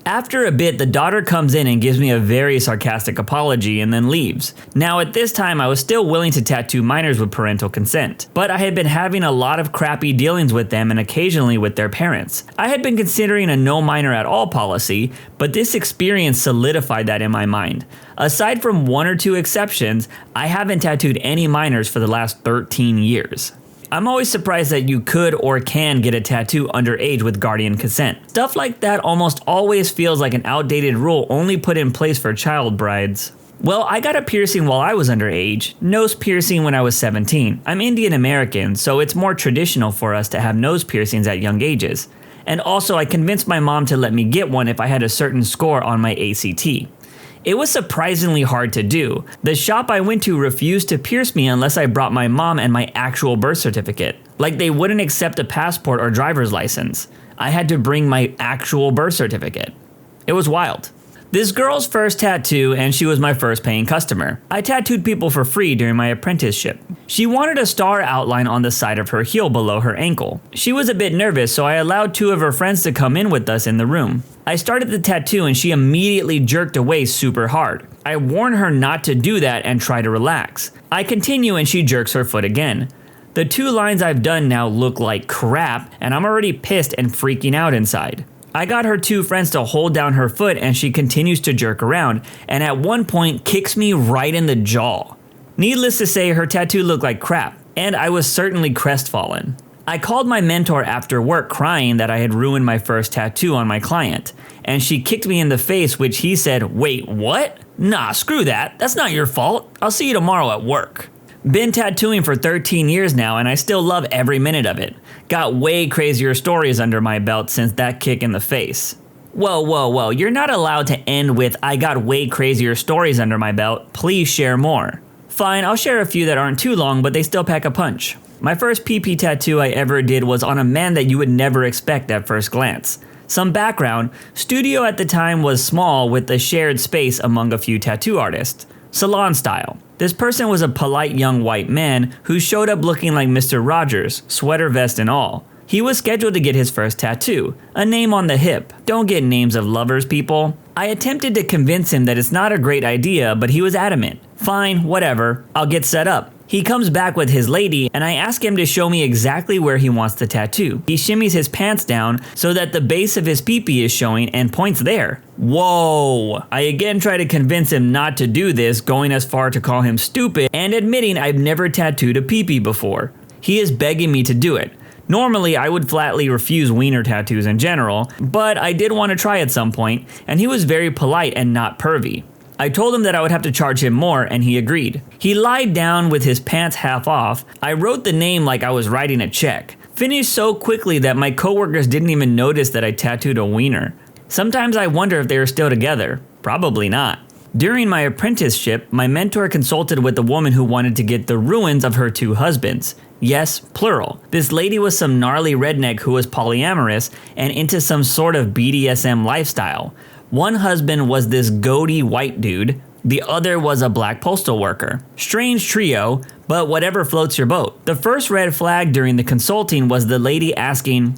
After a bit, the daughter comes in and gives me a very sarcastic apology and then leaves. Now at this time, I was still willing to tattoo minors with parental consent, but I had been having a lot of crappy dealings with them and occasionally with their parents. I had been considering a no minor at all policy, but this experience solidified that in my mind. Aside from one or two exceptions, I haven't tattooed any minors for the last 13 years. I'm always surprised that you could or can get a tattoo underage with guardian consent. Stuff like that almost always feels like an outdated rule only put in place for child brides. Well, I got a piercing while I was underage, nose piercing when I was 17. I'm Indian American, so it's more traditional for us to have nose piercings at young ages. And also I convinced my mom to let me get one if I had a certain score on my ACT. It was surprisingly hard to do. The shop I went to refused to pierce me unless I brought my mom and my actual birth certificate. Like they wouldn't accept a passport or driver's license. I had to bring my actual birth certificate. It was wild. This girl's first tattoo, and she was my first paying customer. I tattooed people for free during my apprenticeship. She wanted a star outline on the side of her heel below her ankle. She was a bit nervous, so I allowed two of her friends to come in with us in the room. I started the tattoo and she immediately jerked away super hard. I warn her not to do that and try to relax. I continue and she jerks her foot again. The 2 lines I've done now look like crap, and I'm already pissed and freaking out inside. I got her 2 friends to hold down her foot and she continues to jerk around, and at one point kicks me right in the jaw. Needless to say, her tattoo looked like crap, and I was certainly crestfallen. I called my mentor after work crying that I had ruined my first tattoo on my client, and she kicked me in the face, which he said, "Wait, what? Nah, screw that. That's not your fault. I'll see you tomorrow at work." Been tattooing for 13 years now, and I still love every minute of it. Got way crazier stories under my belt since that kick in the face. Whoa, you're not allowed to end with "I got way crazier stories under my belt, please share more." Fine, I'll share a few that aren't too long, but they still pack a punch. My first PP tattoo I ever did was on a man that you would never expect at first glance. Some background, studio at the time was small with a shared space among a few tattoo artists. Salon style. This person was a polite young white man who showed up looking like Mr. Rogers, sweater vest and all. He was scheduled to get his first tattoo, a name on the hip. Don't get names of lovers, people. I attempted to convince him that it's not a great idea, but he was adamant. Fine, whatever, I'll get set up. He comes back with his lady, and I ask him to show me exactly where he wants the tattoo. He shimmies his pants down so that the base of his peepee is showing and points there. Whoa! I again try to convince him not to do this, going as far to call him stupid and admitting I've never tattooed a peepee before. He is begging me to do it. Normally, I would flatly refuse wiener tattoos in general, but I did want to try at some point, and he was very polite and not pervy. I told him that I would have to charge him more, and he agreed. He lied down with his pants half off. I wrote the name like I was writing a check. Finished so quickly that my coworkers didn't even notice that I tattooed a wiener. Sometimes I wonder if they are still together. Probably not. During my apprenticeship, my mentor consulted with a woman who wanted to get the ruins of her 2 husbands. Yes, plural. This lady was some gnarly redneck who was polyamorous and into some sort of BDSM lifestyle. One husband was this goatee white dude, the other was a black postal worker. Strange trio, but whatever floats your boat. The first red flag during the consulting was the lady asking,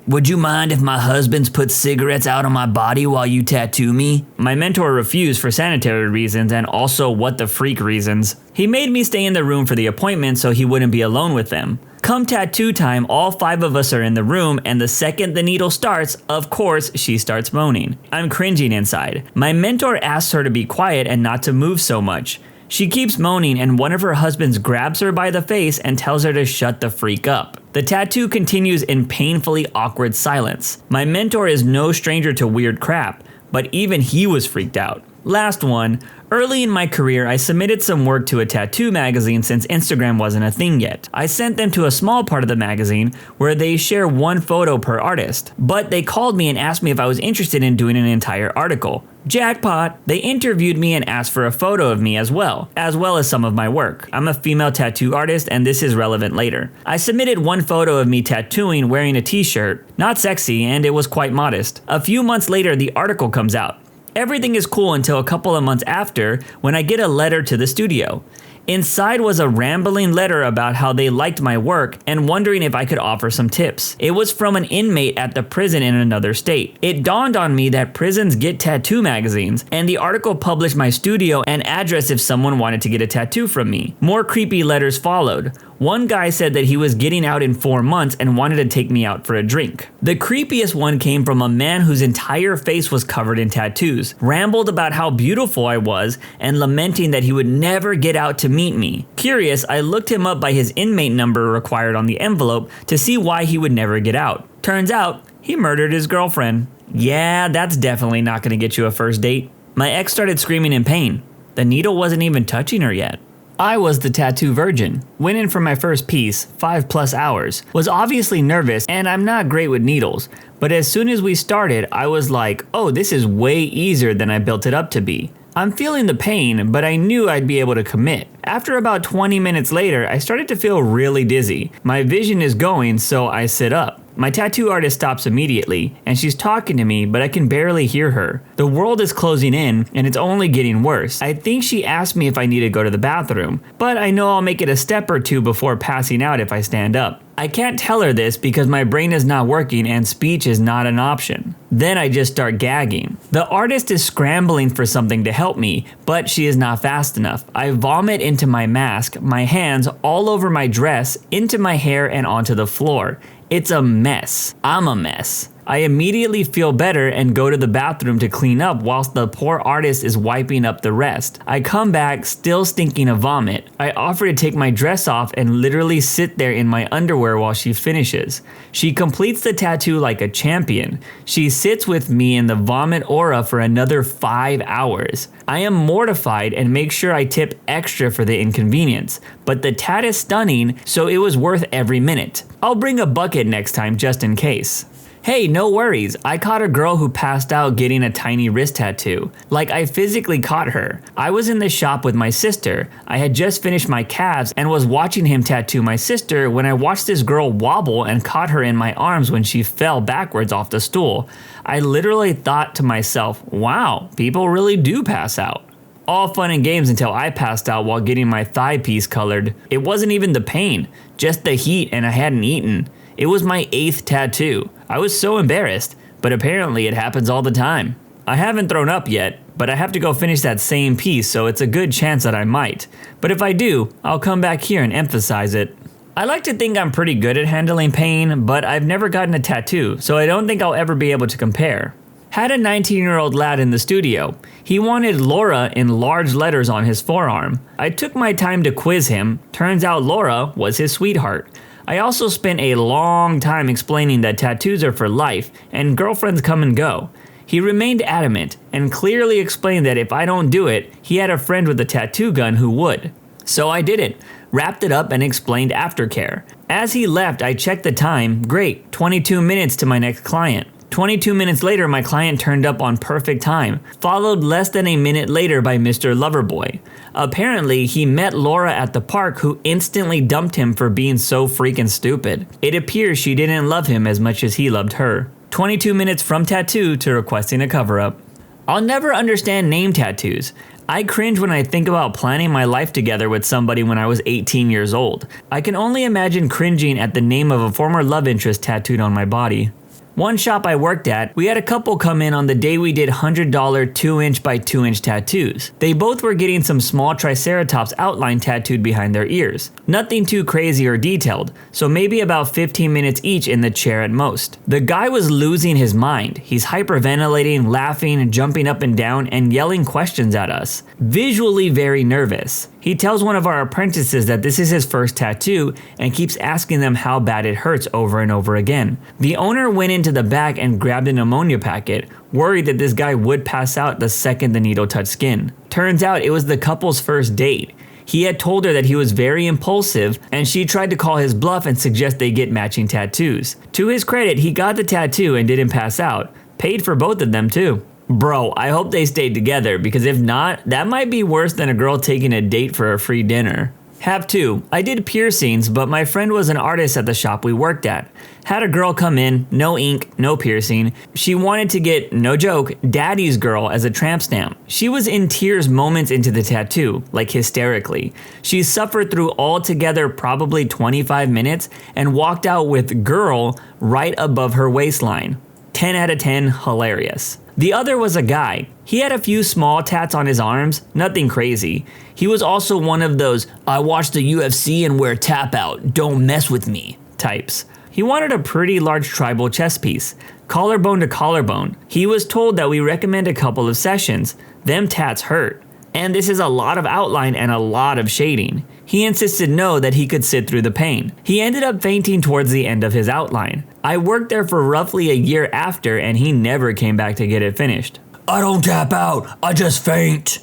would you mind if my husbands put cigarettes out on my body while you tattoo me? My mentor refused for sanitary reasons and also what the freak reasons. He made me stay in the room for the appointment so he wouldn't be alone with them. Come tattoo time, all 5 of us are in the room, and the second the needle starts, of course, she starts moaning. I'm cringing inside. My mentor asks her to be quiet and not to move so much. She keeps moaning, and one of her husbands grabs her by the face and tells her to shut the freak up. The tattoo continues in painfully awkward silence. My mentor is no stranger to weird crap, but even he was freaked out. Last one. Early in my career, I submitted some work to a tattoo magazine since Instagram wasn't a thing yet. I sent them to a small part of the magazine where they share 1 photo per artist, but they called me and asked me if I was interested in doing an entire article. Jackpot! They interviewed me and asked for a photo of me as well as some of my work. I'm a female tattoo artist and this is relevant later. I submitted 1 photo of me tattooing wearing a t-shirt, not sexy, and it was quite modest. A few months later, the article comes out. Everything is cool until a couple of months after when I get a letter to the studio. Inside was a rambling letter about how they liked my work and wondering if I could offer some tips. It was from an inmate at the prison in another state. It dawned on me that prisons get tattoo magazines, and the article published my studio and address if someone wanted to get a tattoo from me. More creepy letters followed. One guy said that he was getting out in 4 months and wanted to take me out for a drink. The creepiest one came from a man whose entire face was covered in tattoos, rambled about how beautiful I was, and lamenting that he would never get out to meet me. Curious, I looked him up by his inmate number required on the envelope to see why he would never get out. Turns out, he murdered his girlfriend. Yeah, that's definitely not gonna get you a first date. My ex started screaming in pain. The needle wasn't even touching her yet. I was the tattoo virgin. Went in for my first piece, 5+ hours. Was obviously nervous, and I'm not great with needles. But as soon as we started, I was like, oh, this is way easier than I built it up to be. I'm feeling the pain, but I knew I'd be able to commit. After about 20 minutes later, I started to feel really dizzy. My vision is going, so I sit up. My tattoo artist stops immediately, and she's talking to me, but I can barely hear her. The world is closing in, and it's only getting worse. I think she asked me if I need to go to the bathroom, but I know I'll make it a step or 2 before passing out if I stand up. I can't tell her this because my brain is not working and speech is not an option. Then I just start gagging. The artist is scrambling for something to help me, but she is not fast enough. I vomit into into my mask, my hands all over my dress, into my hair, and onto the floor. It's a mess. I'm a mess. I immediately feel better and go to the bathroom to clean up whilst the poor artist is wiping up the rest. I come back still stinking of vomit. I offer to take my dress off and literally sit there in my underwear while she finishes. She completes the tattoo like a champion. She sits with me in the vomit aura for another 5 hours. I am mortified and make sure I tip extra for the inconvenience, but the tat is stunning, so it was worth every minute. I'll bring a bucket next time just in case. Hey, no worries, I caught a girl who passed out getting a tiny wrist tattoo. Like, I physically caught her. I was in the shop with my sister. I had just finished my calves and was watching him tattoo my sister when I watched this girl wobble and caught her in my arms when she fell backwards off the stool. I literally thought to myself, wow, people really do pass out. All fun and games until I passed out while getting my thigh piece colored. It wasn't even the pain, just the heat, and I hadn't eaten. It was my 8th tattoo. I was so embarrassed, but apparently it happens all the time. I haven't thrown up yet, but I have to go finish that same piece, so it's a good chance that I might. But if I do, I'll come back here and emphasize it. I like to think I'm pretty good at handling pain, but I've never gotten a tattoo, so I don't think I'll ever be able to compare. Had a 19-year-old lad in the studio. He wanted Laura in large letters on his forearm. I took my time to quiz him. Turns out Laura was his sweetheart. I also spent a long time explaining that tattoos are for life and girlfriends come and go. He remained adamant and clearly explained that if I don't do it, he had a friend with a tattoo gun who would. So I did it, wrapped it up and explained aftercare. As he left, I checked the time. Great, 22 minutes to my next client. 22 minutes later, my client turned up on perfect time, followed less than a minute later by Mr. Loverboy. Apparently, he met Laura at the park who instantly dumped him for being so freaking stupid. It appears she didn't love him as much as he loved her. 22 minutes from tattoo to requesting a cover-up. I'll never understand name tattoos. I cringe when I think about planning my life together with somebody when I was 18 years old. I can only imagine cringing at the name of a former love interest tattooed on my body. One shop I worked at, we had a couple come in on the day we did $100 2" by 2" tattoos. They both were getting some small triceratops outline tattooed behind their ears. Nothing too crazy or detailed, so maybe about 15 minutes each in the chair at most. The guy was losing his mind. He's hyperventilating, laughing, jumping up and down, and yelling questions at us. Visually very nervous. He tells one of our apprentices that this is his first tattoo and keeps asking them how bad it hurts over and over again. The owner went into the back and grabbed an ammonia packet, worried that this guy would pass out the second the needle touched skin. Turns out it was the couple's first date. He had told her that he was very impulsive and she tried to call his bluff and suggest they get matching tattoos. To his credit, he got the tattoo and didn't pass out. Paid for both of them too. Bro, I hope they stayed together because if not, that might be worse than a girl taking a date for a free dinner. Have 2. I did piercings, but my friend was an artist at the shop we worked at. Had a girl come in, no ink, no piercing. She wanted to get, no joke, daddy's girl as a tramp stamp. She was in tears moments into the tattoo, like hysterically. She suffered through altogether probably 25 minutes and walked out with girl right above her waistline. 10 out of 10, hilarious. The other was a guy. He had a few small tats on his arms, nothing crazy. He was also one of those, I watch the UFC and wear tap out, don't mess with me types. He wanted a pretty large tribal chest piece, collarbone to collarbone. He was told that we recommend a couple of sessions. Them tats hurt. And this is a lot of outline and a lot of shading. He insisted no, that he could sit through the pain. He ended up fainting towards the end of his outline. I worked there for roughly a year after and he never came back to get it finished. I don't tap out, I just faint.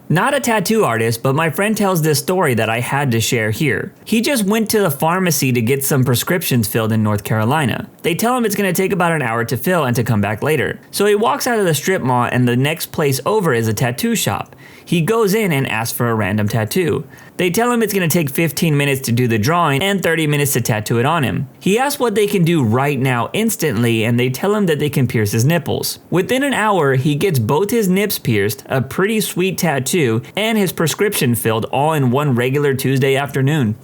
Not a tattoo artist, but my friend tells this story that I had to share here. He just went to the pharmacy to get some prescriptions filled in North Carolina. They tell him it's going to take about an hour to fill and to come back later. So he walks out of the strip mall and the next place over is a tattoo shop. He goes in and asks for a random tattoo. They tell him it's going to take 15 minutes to do the drawing and 30 minutes to tattoo it on him. He asks what they can do right now instantly and they tell him that they can pierce his nipples. Within an hour, he gets both his nips pierced, a pretty sweet tattoo, and his prescription filled all in one regular Tuesday afternoon.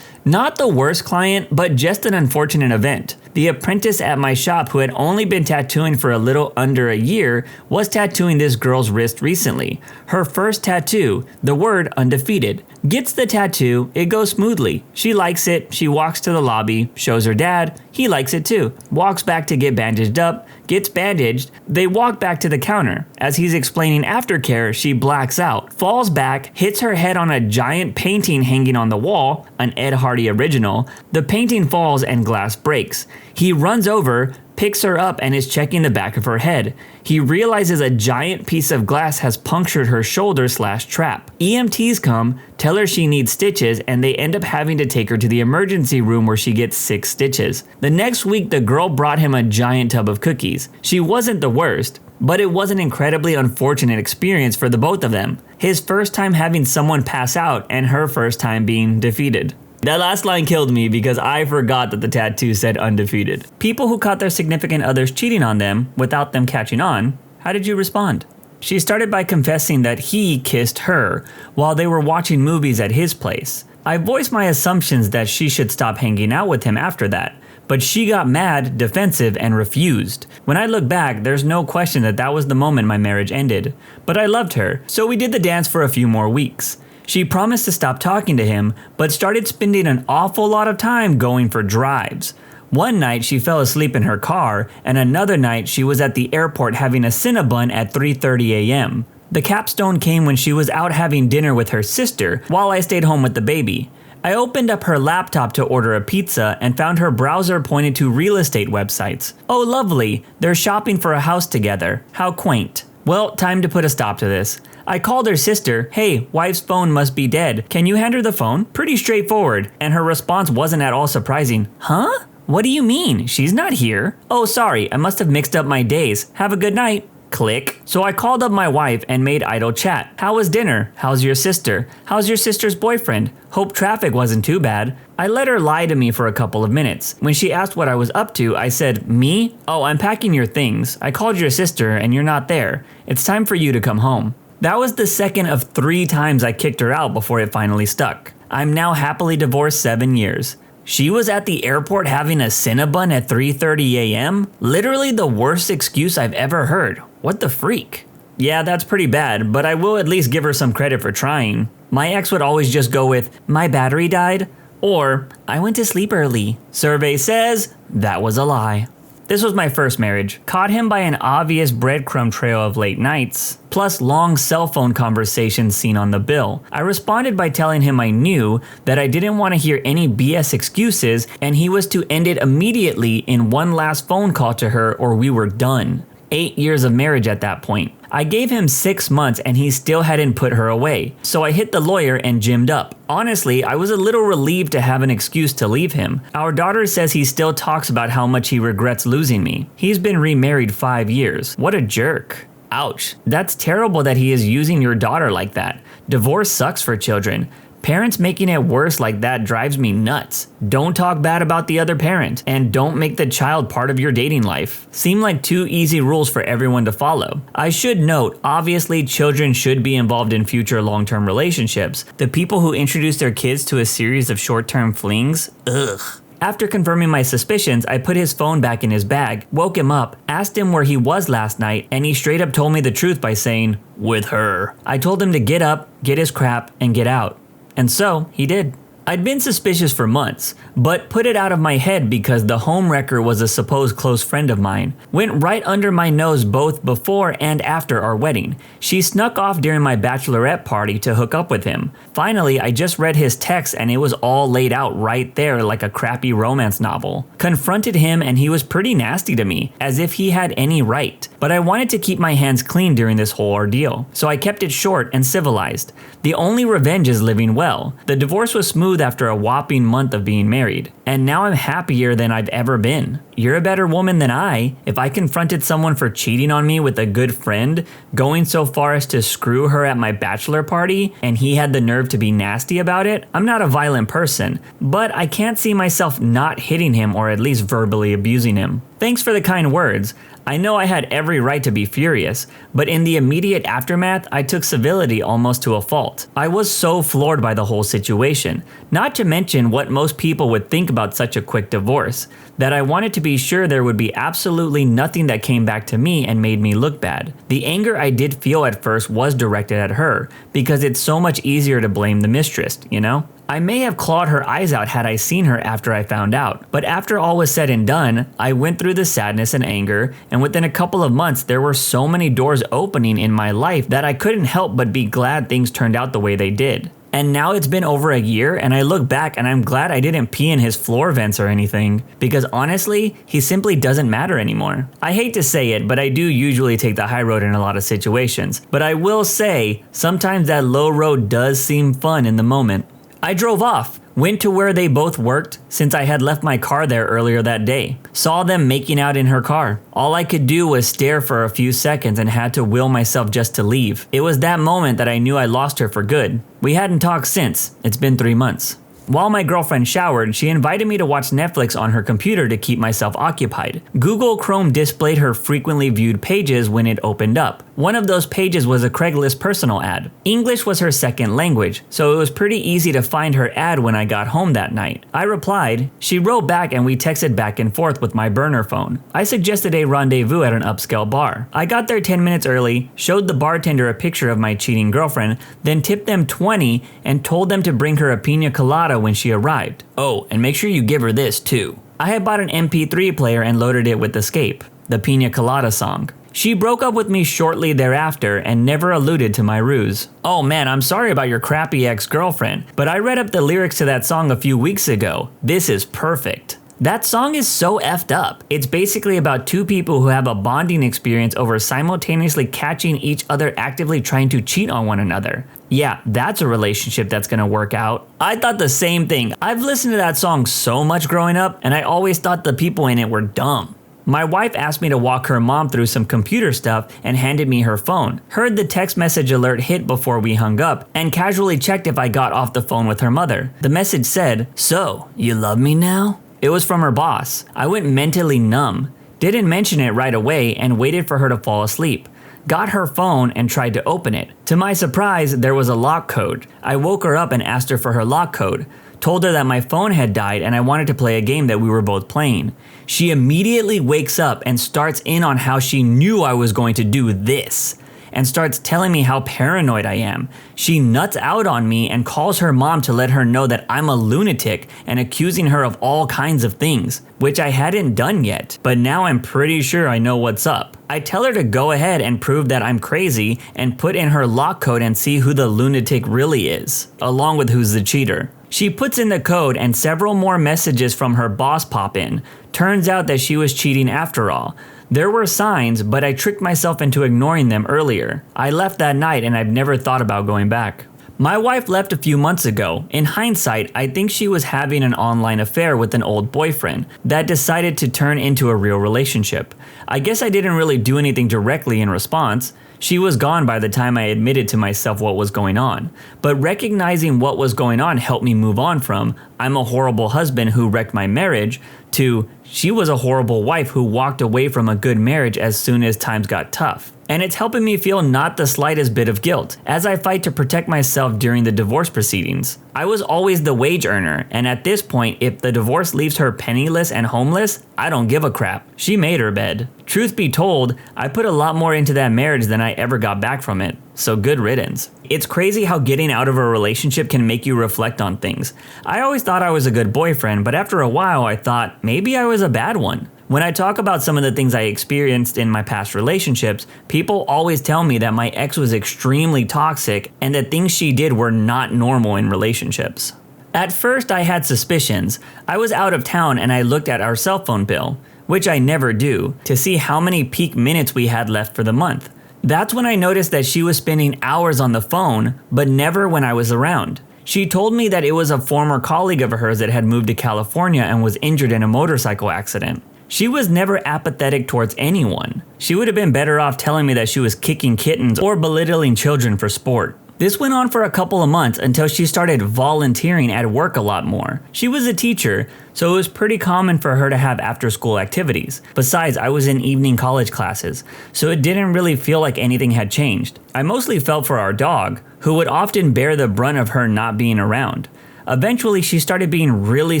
Not the worst client, but just an unfortunate event. The apprentice at my shop who had only been tattooing for a little under a year was tattooing this girl's wrist recently. Her first tattoo, the word undefeated. Gets the tattoo, it goes smoothly. She likes it, she walks to the lobby, shows her dad, he likes it too. Walks back to get bandaged up, gets bandaged, they walk back to the counter. As he's explaining aftercare, she blacks out, falls back, hits her head on a giant painting hanging on the wall, an Ed Hardy original. The painting falls and glass breaks. He runs over, picks her up and is checking the back of her head. He realizes a giant piece of glass has punctured her shoulder/trap. EMTs come, tell her she needs stitches, and they end up having to take her to the emergency room where she gets 6 stitches. The next week, the girl brought him a giant tub of cookies. She wasn't the worst, but it was an incredibly unfortunate experience for the both of them. His first time having someone pass out and her first time being defeated. That last line killed me because I forgot that the tattoo said undefeated. People who caught their significant others cheating on them without them catching on, how did you respond? She started by confessing that he kissed her while they were watching movies at his place. I voiced my assumptions that she should stop hanging out with him after that, but she got mad, defensive, and refused. When I look back, there's no question that that was the moment my marriage ended. But I loved her, so we did the dance for a few more weeks. She promised to stop talking to him, but started spending an awful lot of time going for drives. One night she fell asleep in her car, and another night she was at the airport having a Cinnabon at 3:30 a.m. The capstone came when she was out having dinner with her sister while I stayed home with the baby. I opened up her laptop to order a pizza and found her browser pointed to real estate websites. Oh lovely, they're shopping for a house together. How quaint. Well, time to put a stop to this. I called her sister, hey, wife's phone must be dead. Can you hand her the phone? Pretty straightforward. And her response wasn't at all surprising. Huh? What do you mean? She's not here. Oh, sorry, I must have mixed up my days. Have a good night. Click. So I called up my wife and made idle chat. How was dinner? How's your sister? How's your sister's boyfriend? Hope traffic wasn't too bad. I let her lie to me for a couple of minutes. When she asked what I was up to, I said, me? Oh, I'm packing your things. I called your sister and you're not there. It's time for you to come home. That was the second of 3 times I kicked her out before it finally stuck. I'm now happily divorced 7 years. She was at the airport having a Cinnabon at 3:30 a.m.? Literally the worst excuse I've ever heard. What the freak? Yeah, that's pretty bad, but I will at least give her some credit for trying. My ex would always just go with, my battery died, or I went to sleep early. Survey says that was a lie. This was my first marriage. Caught him by an obvious breadcrumb trail of late nights, plus long cell phone conversations seen on the bill. I responded by telling him I knew that I didn't want to hear any BS excuses and he was to end it immediately in one last phone call to her or we were done. 8 years of marriage at that point. I gave him 6 months and he still hadn't put her away, so I hit the lawyer and gymmed up. Honestly, I was a little relieved to have an excuse to leave him. Our daughter says he still talks about how much he regrets losing me. He's been remarried 5 years. What a jerk. Ouch. That's terrible that he is using your daughter like that. Divorce sucks for children. Parents making it worse like that drives me nuts. Don't talk bad about the other parent, and don't make the child part of your dating life. Seem like 2 easy rules for everyone to follow. I should note, obviously children should be involved in future long-term relationships. The people who introduce their kids to a series of short-term flings, ugh. After confirming my suspicions, I put his phone back in his bag, woke him up, asked him where he was last night, and he straight up told me the truth by saying, with her. I told him to get up, get his crap, and get out. And so, he did. I'd been suspicious for months, but put it out of my head because the homewrecker was a supposed close friend of mine. Went right under my nose both before and after our wedding. She snuck off during my bachelorette party to hook up with him. Finally, I just read his text and it was all laid out right there like a crappy romance novel. Confronted him and he was pretty nasty to me, as if he had any right. But I wanted to keep my hands clean during this whole ordeal, so I kept it short and civilized. The only revenge is living well. The divorce was smooth after a whopping month of being married, and now I'm happier than I've ever been. You're a better woman than I. If I confronted someone for cheating on me with a good friend, going so far as to screw her at my bachelor party, and he had the nerve to be nasty about it, I'm not a violent person, but I can't see myself not hitting him or at least verbally abusing him. Thanks for the kind words. I know I had every right to be furious, but in the immediate aftermath, I took civility almost to a fault. I was so floored by the whole situation, not to mention what most people would think about such a quick divorce, that I wanted to be sure there would be absolutely nothing that came back to me and made me look bad. The anger I did feel at first was directed at her, because it's so much easier to blame the mistress, you know? I may have clawed her eyes out had I seen her after I found out, but after all was said and done, I went through the sadness and anger, and within a couple of months there were so many doors opening in my life that I couldn't help but be glad things turned out the way they did. And now it's been over a year, and I look back and I'm glad I didn't pee in his floor vents or anything, because honestly, he simply doesn't matter anymore. I hate to say it, but I do usually take the high road in a lot of situations, but I will say, sometimes that low road does seem fun in the moment. I drove off, went to where they both worked since I had left my car there earlier that day. Saw them making out in her car. All I could do was stare for a few seconds and had to will myself just to leave. It was that moment that I knew I lost her for good. We hadn't talked since. It's been 3 months. While my girlfriend showered, she invited me to watch Netflix on her computer to keep myself occupied. Google Chrome displayed her frequently viewed pages when it opened up. One of those pages was a Craigslist personal ad. English was her second language, so it was pretty easy to find her ad when I got home that night. I replied. She wrote back and we texted back and forth with my burner phone. I suggested a rendezvous at an upscale bar. I got there 10 minutes early, showed the bartender a picture of my cheating girlfriend, then tipped them $20 and told them to bring her a pina colada when she arrived. Oh, and make sure you give her this too. I had bought an MP3 player and loaded it with Escape, the pina colada song. She broke up with me shortly thereafter and never alluded to my ruse. Oh man, I'm sorry about your crappy ex-girlfriend, but I read up the lyrics to that song a few weeks ago. This is perfect. That song is so effed up. It's basically about two people who have a bonding experience over simultaneously catching each other actively trying to cheat on one another. Yeah, that's a relationship that's gonna work out. I thought the same thing. I've listened to that song so much growing up, and I always thought the people in it were dumb. My wife asked me to walk her mom through some computer stuff and handed me her phone. Heard the text message alert hit before we hung up, and casually checked if I got off the phone with her mother. The message said, "So, you love me now?" It was from her boss. I went mentally numb. Didn't mention it right away and waited for her to fall asleep. Got her phone and tried to open it. To my surprise, there was a lock code. I woke her up and asked her for her lock code. Told her that my phone had died and I wanted to play a game that we were both playing. She immediately wakes up and starts in on how she knew I was going to do this, and starts telling me how paranoid I am. She nuts out on me and calls her mom to let her know that I'm a lunatic and accusing her of all kinds of things, which I hadn't done yet, but now I'm pretty sure I know what's up. I tell her to go ahead and prove that I'm crazy and put in her lock code and see who the lunatic really is, along with who's the cheater. She puts in the code and several more messages from her boss pop in. Turns out that she was cheating after all. There were signs, but I tricked myself into ignoring them earlier. I left that night and I've never thought about going back. My wife left a few months ago. In hindsight, I think she was having an online affair with an old boyfriend that decided to turn into a real relationship. I guess I didn't really do anything directly in response. She was gone by the time I admitted to myself what was going on. But recognizing what was going on helped me move on from, I'm a horrible husband who wrecked my marriage, to she was a horrible wife who walked away from a good marriage as soon as times got tough. And it's helping me feel not the slightest bit of guilt as I fight to protect myself during the divorce proceedings. I was always the wage earner, and at this point, if the divorce leaves her penniless and homeless, I don't give a crap. She made her bed. Truth be told, I put a lot more into that marriage than I ever got back from it, so good riddance. It's crazy how getting out of a relationship can make you reflect on things. I always thought I was a good boyfriend, but after a while I thought maybe I was a bad one. When I talk about some of the things I experienced in my past relationships, people always tell me that my ex was extremely toxic and that things she did were not normal in relationships. At first I had suspicions. I was out of town and I looked at our cell phone bill, which I never do, to see how many peak minutes we had left for the month. That's when I noticed that she was spending hours on the phone, but never when I was around. She told me that it was a former colleague of hers that had moved to California and was injured in a motorcycle accident. She was never apathetic towards anyone. She would have been better off telling me that she was kicking kittens or belittling children for sport. This went on for a couple of months until she started volunteering at work a lot more. She was a teacher, so it was pretty common for her to have after-school activities. Besides, I was in evening college classes, so it didn't really feel like anything had changed. I mostly felt for our dog, who would often bear the brunt of her not being around. Eventually, she started being really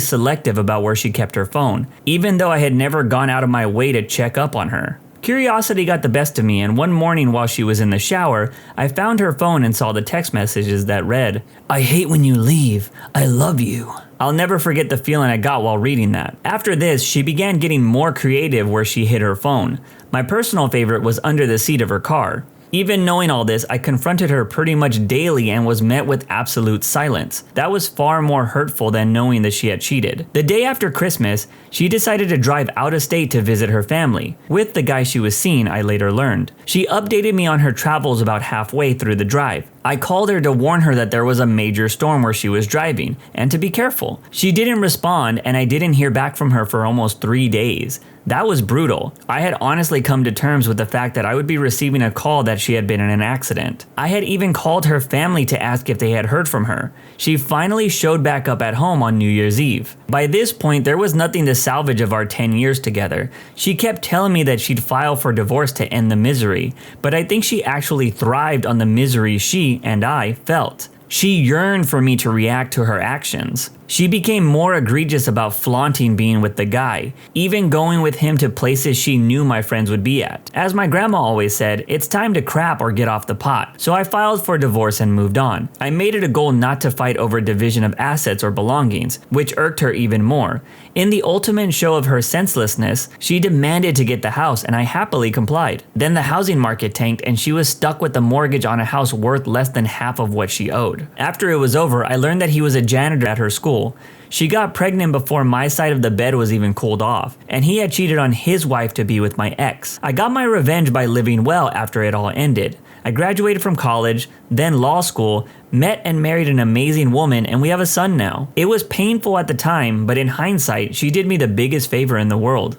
selective about where she kept her phone, even though I had never gone out of my way to check up on her. Curiosity got the best of me, and one morning while she was in the shower, I found her phone and saw the text messages that read, "I hate when you leave. I love you." I'll never forget the feeling I got while reading that. After this, she began getting more creative where she hid her phone. My personal favorite was under the seat of her car. Even knowing all this, I confronted her pretty much daily and was met with absolute silence. That was far more hurtful than knowing that she had cheated. The day after Christmas, she decided to drive out of state to visit her family, with the guy she was seeing, I later learned. She updated me on her travels about halfway through the drive. I called her to warn her that there was a major storm where she was driving, and to be careful. She didn't respond, and I didn't hear back from her for almost 3 days. That was brutal. I had honestly come to terms with the fact that I would be receiving a call that she had been in an accident. I had even called her family to ask if they had heard from her. She finally showed back up at home on New Year's Eve. By this point, there was nothing to salvage of our 10 years together. She kept telling me that she'd file for divorce to end the misery, but I think she actually thrived on the misery she and I felt. She yearned for me to react to her actions. She became more egregious about flaunting being with the guy, even going with him to places she knew my friends would be at. As my grandma always said, it's time to crap or get off the pot, so I filed for divorce and moved on. I made it a goal not to fight over division of assets or belongings, which irked her even more. In the ultimate show of her senselessness, she demanded to get the house and I happily complied. Then the housing market tanked and she was stuck with a mortgage on a house worth less than half of what she owed. After it was over, I learned that he was a janitor at her school. She got pregnant before my side of the bed was even cooled off, and he had cheated on his wife to be with my ex. I got my revenge by living well after it all ended. I graduated from college, then law school, met and married an amazing woman, and we have a son now. It was painful at the time, but in hindsight, she did me the biggest favor in the world.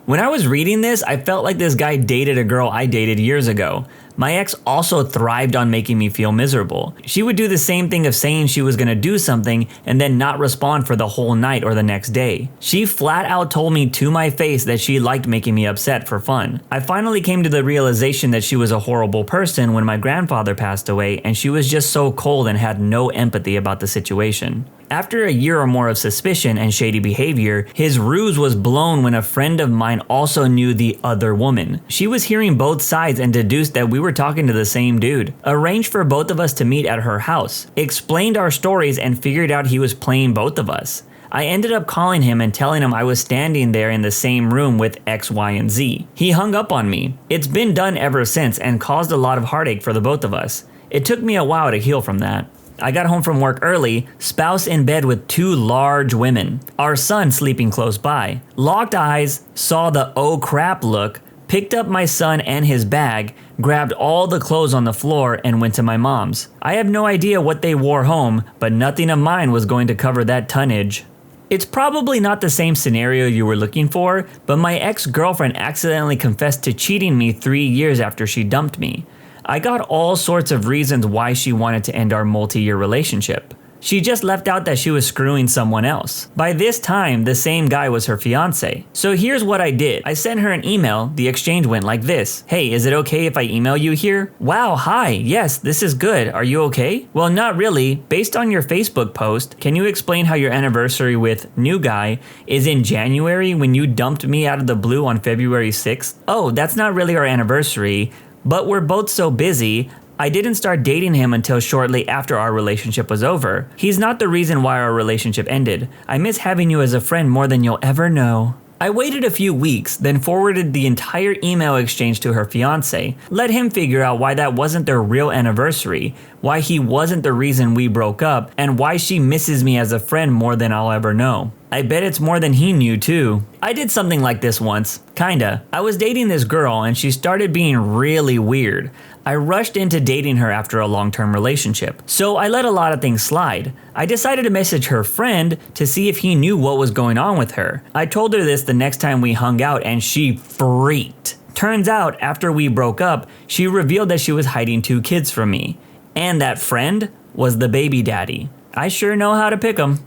When I was reading this, I felt like this guy dated a girl I dated years ago. My ex also thrived on making me feel miserable. She would do the same thing of saying she was gonna do something and then not respond for the whole night or the next day. She flat out told me to my face that she liked making me upset for fun. I finally came to the realization that she was a horrible person when my grandfather passed away, and she was just so cold and had no empathy about the situation. After a year or more of suspicion and shady behavior, his ruse was blown when a friend of mine also knew the other woman. She was hearing both sides and deduced that we were talking to the same dude. Arranged for both of us to meet at her house. Explained our stories and figured out he was playing both of us. I ended up calling him and telling him I was standing there in the same room with X, Y, and Z. He hung up on me. It's been done ever since and caused a lot of heartache for the both of us. It took me a while to heal from that. I got home from work early, spouse in bed with 2 large women, our son sleeping close by. Locked eyes, saw the oh crap look, picked up my son and his bag, grabbed all the clothes on the floor, and went to my mom's. I have no idea what they wore home, but nothing of mine was going to cover that tonnage. It's probably not the same scenario you were looking for, but my ex-girlfriend accidentally confessed to cheating me 3 years after she dumped me. I got all sorts of reasons why she wanted to end our multi-year relationship. She just left out that she was screwing someone else. By this time, the same guy was her fiance. So here's what I did. I sent her an email. The exchange went like this. Hey, is it okay if I email you here? Wow, hi, yes, this is good. Are you okay? Well, not really. Based on your Facebook post, can you explain how your anniversary with new guy is in January when you dumped me out of the blue on February 6th? Oh, that's not really our anniversary, but we're both so busy. I didn't start dating him until shortly after our relationship was over. He's not the reason why our relationship ended. I miss having you as a friend more than you'll ever know. I waited a few weeks, then forwarded the entire email exchange to her fiance, let him figure out why that wasn't their real anniversary, why he wasn't the reason we broke up, and why she misses me as a friend more than I'll ever know. I bet it's more than he knew too. I did something like this once, kinda. I was dating this girl and she started being really weird. I rushed into dating her after a long-term relationship, so I let a lot of things slide. I decided to message her friend to see if he knew what was going on with her. I told her this the next time we hung out and she freaked. Turns out, after we broke up, she revealed that she was hiding 2 kids from me. And that friend was the baby daddy. I sure know how to pick 'em.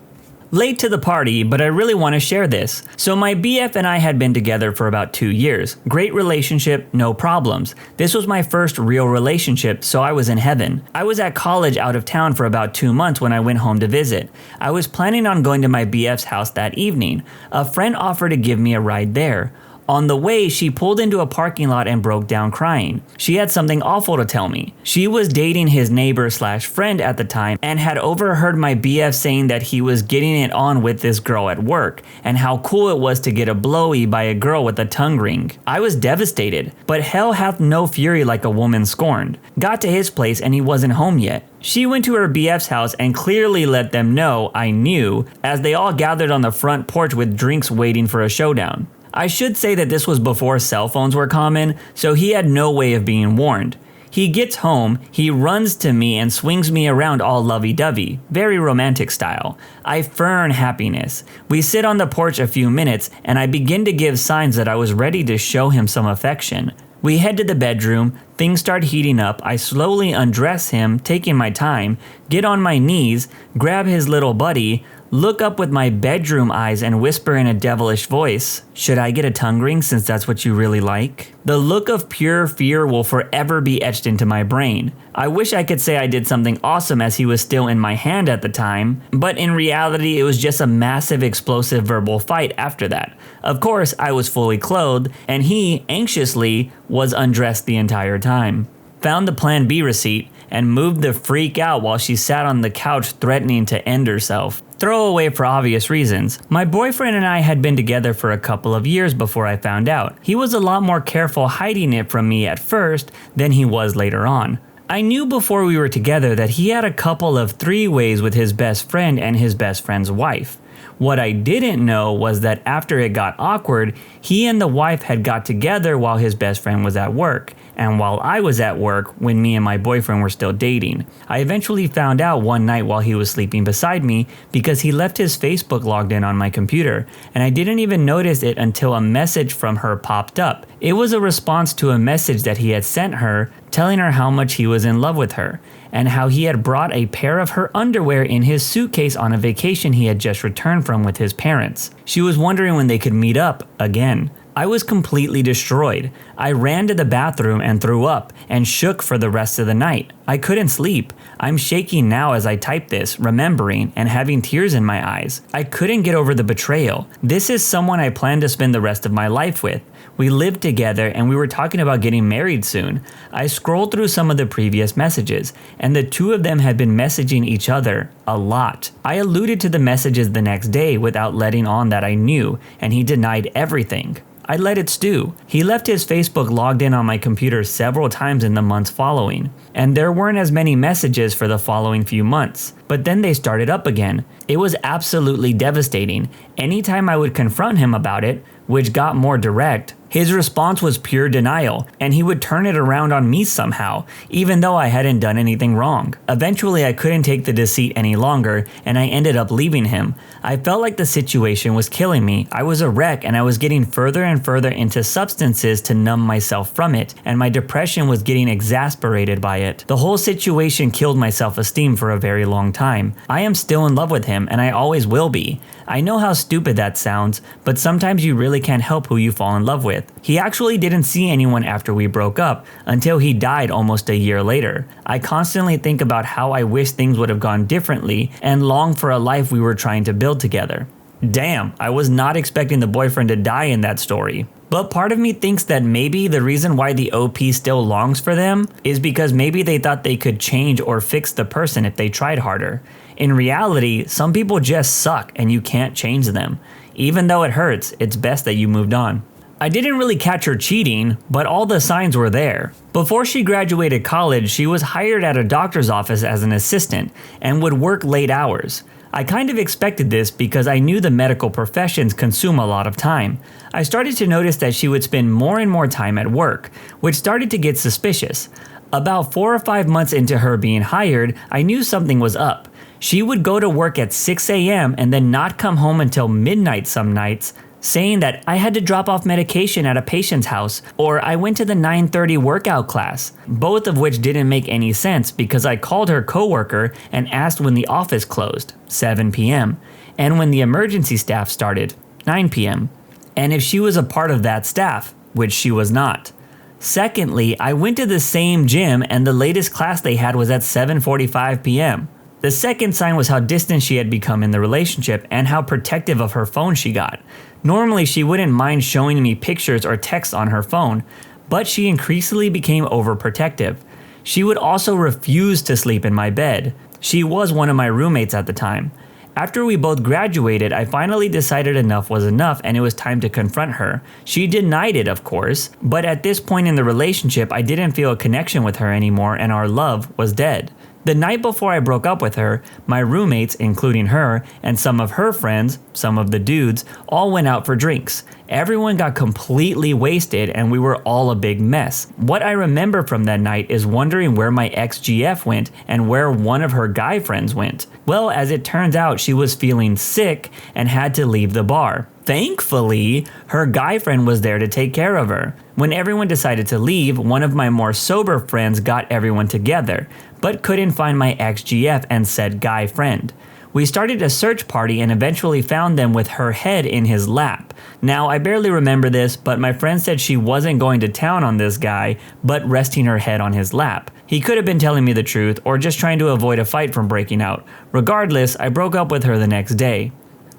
Late to the party, but I really want to share this. So my BF and I had been together for about 2 years. Great relationship, no problems. This was my first real relationship, so I was in heaven. I was at college out of town for about 2 months when I went home to visit. I was planning on going to my BF's house that evening. A friend offered to give me a ride there. On the way, she pulled into a parking lot and broke down crying. She had something awful to tell me. She was dating his neighbor/friend at the time and had overheard my BF saying that he was getting it on with this girl at work and how cool it was to get a blowy by a girl with a tongue ring. I was devastated, but hell hath no fury like a woman scorned. Got to his place and he wasn't home yet. She went to her BF's house and clearly let them know I knew, as they all gathered on the front porch with drinks waiting for a showdown. I should say that this was before cell phones were common, so he had no way of being warned. He gets home, he runs to me and swings me around all lovey-dovey, very romantic style. I fern happiness. We sit on the porch a few minutes and I begin to give signs that I was ready to show him some affection. We head to the bedroom, things start heating up, I slowly undress him, taking my time, get on my knees, grab his little buddy, look up with my bedroom eyes and whisper in a devilish voice, "Should I get a tongue ring since that's what you really like?" The look of pure fear will forever be etched into my brain. I wish I could say I did something awesome as he was still in my hand at the time, but in reality it was just a massive explosive verbal fight after that. Of course, I was fully clothed, and he, anxiously, was undressed the entire time. Found the Plan B receipt, and moved the freak out while she sat on the couch threatening to end herself. Throwaway for obvious reasons. My boyfriend and I had been together for a couple of years before I found out. He was a lot more careful hiding it from me at first than he was later on. I knew before we were together that he had a couple of three-ways with his best friend and his best friend's wife. What I didn't know was that after it got awkward, he and the wife had got together while his best friend was at work, and while I was at work when me and my boyfriend were still dating. I eventually found out one night while he was sleeping beside me because he left his Facebook logged in on my computer, and I didn't even notice it until a message from her popped up. It was a response to a message that he had sent her telling her how much he was in love with her, and how he had brought a pair of her underwear in his suitcase on a vacation he had just returned from with his parents. She was wondering when they could meet up again. I was completely destroyed. I ran to the bathroom and threw up and shook for the rest of the night. I couldn't sleep. I'm shaking now as I type this, remembering and having tears in my eyes. I couldn't get over the betrayal. This is someone I plan to spend the rest of my life with. We lived together and we were talking about getting married soon. I scrolled through some of the previous messages, and the two of them had been messaging each other a lot. I alluded to the messages the next day without letting on that I knew, and he denied everything. I let it stew. He left his Facebook logged in on my computer several times in the months following, and there weren't as many messages for the following few months. But then they started up again. It was absolutely devastating. Anytime I would confront him about it, which got more direct, his response was pure denial, and he would turn it around on me somehow, even though I hadn't done anything wrong. Eventually, I couldn't take the deceit any longer, and I ended up leaving him. I felt like the situation was killing me. I was a wreck, and I was getting further and further into substances to numb myself from it, and my depression was getting exasperated by it. The whole situation killed my self-esteem for a very long time. I am still in love with him, and I always will be. I know how stupid that sounds, but sometimes you really can't help who you fall in love with. He actually didn't see anyone after we broke up, until he died almost a year later. I constantly think about how I wish things would have gone differently, and long for a life we were trying to build together. Damn, I was not expecting the boyfriend to die in that story. But part of me thinks that maybe the reason why the OP still longs for them is because maybe they thought they could change or fix the person if they tried harder. In reality, some people just suck and you can't change them. Even though it hurts, it's best that you moved on. I didn't really catch her cheating, but all the signs were there. Before she graduated college, she was hired at a doctor's office as an assistant and would work late hours. I kind of expected this because I knew the medical professions consume a lot of time. I started to notice that she would spend more and more time at work, which started to get suspicious. About 4 or 5 months into her being hired, I knew something was up. She would go to work at 6 a.m. and then not come home until midnight some nights. saying that I had to drop off medication at a patient's house, or I went to the 9:30 workout class, both of which didn't make any sense because I called her coworker and asked when the office closed, 7 p.m., and when the emergency staff started, 9 p.m., and if she was a part of that staff, which she was not. Secondly, I went to the same gym and the latest class they had was at 7:45 p.m. The second sign was how distant she had become in the relationship and how protective of her phone she got. Normally, she wouldn't mind showing me pictures or texts on her phone, but she increasingly became overprotective. She would also refuse to sleep in my bed. She was one of my roommates at the time. After we both graduated, I finally decided enough was enough and it was time to confront her. She denied it, of course, but at this point in the relationship, I didn't feel a connection with her anymore and our love was dead. The night before I broke up with her, my roommates, including her, and some of her friends, some of the dudes, all went out for drinks. Everyone got completely wasted and we were all a big mess. What I remember from that night is wondering where my ex-GF went and where one of her guy friends went. Well, as it turns out, she was feeling sick and had to leave the bar. Thankfully, her guy friend was there to take care of her. When everyone decided to leave, one of my more sober friends got everyone together, but couldn't find my ex-GF and said guy friend. We started a search party and eventually found them with her head in his lap. Now, I barely remember this, but my friend said she wasn't going to town on this guy, but resting her head on his lap. He could have been telling me the truth or just trying to avoid a fight from breaking out. Regardless, I broke up with her the next day.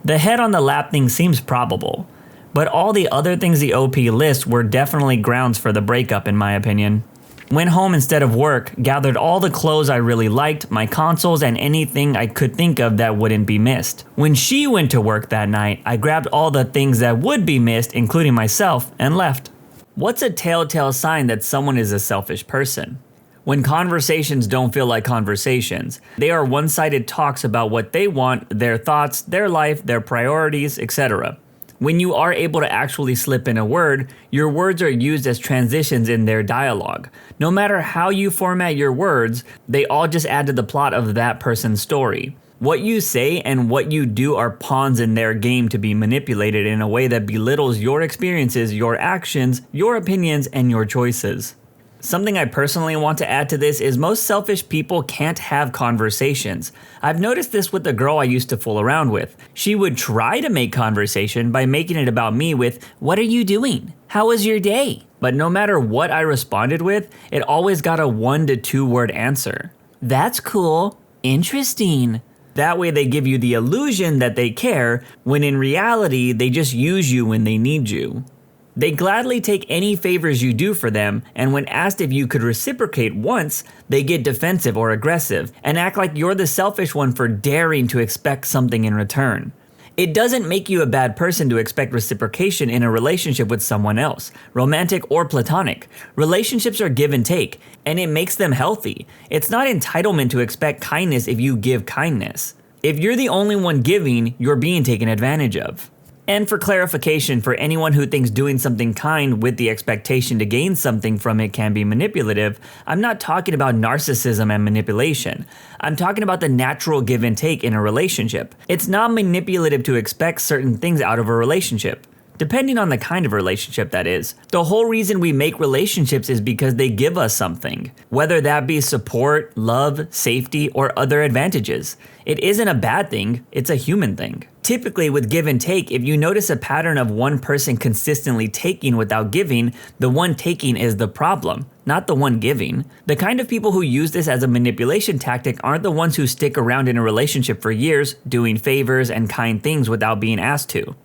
The head on the lap thing seems probable, but all the other things the OP lists were definitely grounds for the breakup in my opinion. Went home instead of work, gathered all the clothes I really liked, my consoles, and anything I could think of that wouldn't be missed. When she went to work that night, I grabbed all the things that would be missed, including myself, and left. What's a telltale sign that someone is a selfish person? When conversations don't feel like conversations, they are one-sided talks about what they want, their thoughts, their life, their priorities, etc. When you are able to actually slip in a word, your words are used as transitions in their dialogue. No matter how you format your words, they all just add to the plot of that person's story. What you say and what you do are pawns in their game to be manipulated in a way that belittles your experiences, your actions, your opinions, and your choices. Something I personally want to add to this is most selfish people can't have conversations. I've noticed this with the girl I used to fool around with. She would try to make conversation by making it about me with, "What are you doing? How was your day?" But no matter what I responded with, it always got a 1 to 2 word answer. "That's cool. Interesting." That way they give you the illusion that they care, when in reality, they just use you when they need you. They gladly take any favors you do for them, and when asked if you could reciprocate once, they get defensive or aggressive, and act like you're the selfish one for daring to expect something in return. It doesn't make you a bad person to expect reciprocation in a relationship with someone else, romantic or platonic. Relationships are give and take, and it makes them healthy. It's not entitlement to expect kindness if you give kindness. If you're the only one giving, you're being taken advantage of. And for clarification, for anyone who thinks doing something kind with the expectation to gain something from it can be manipulative, I'm not talking about narcissism and manipulation. I'm talking about the natural give and take in a relationship. It's not manipulative to expect certain things out of a relationship. Depending on the kind of relationship that is. The whole reason we make relationships is because they give us something, whether that be support, love, safety, or other advantages. It isn't a bad thing, it's a human thing. Typically with give and take, if you notice a pattern of one person consistently taking without giving, the one taking is the problem, not the one giving. The kind of people who use this as a manipulation tactic aren't the ones who stick around in a relationship for years, doing favors and kind things without being asked to.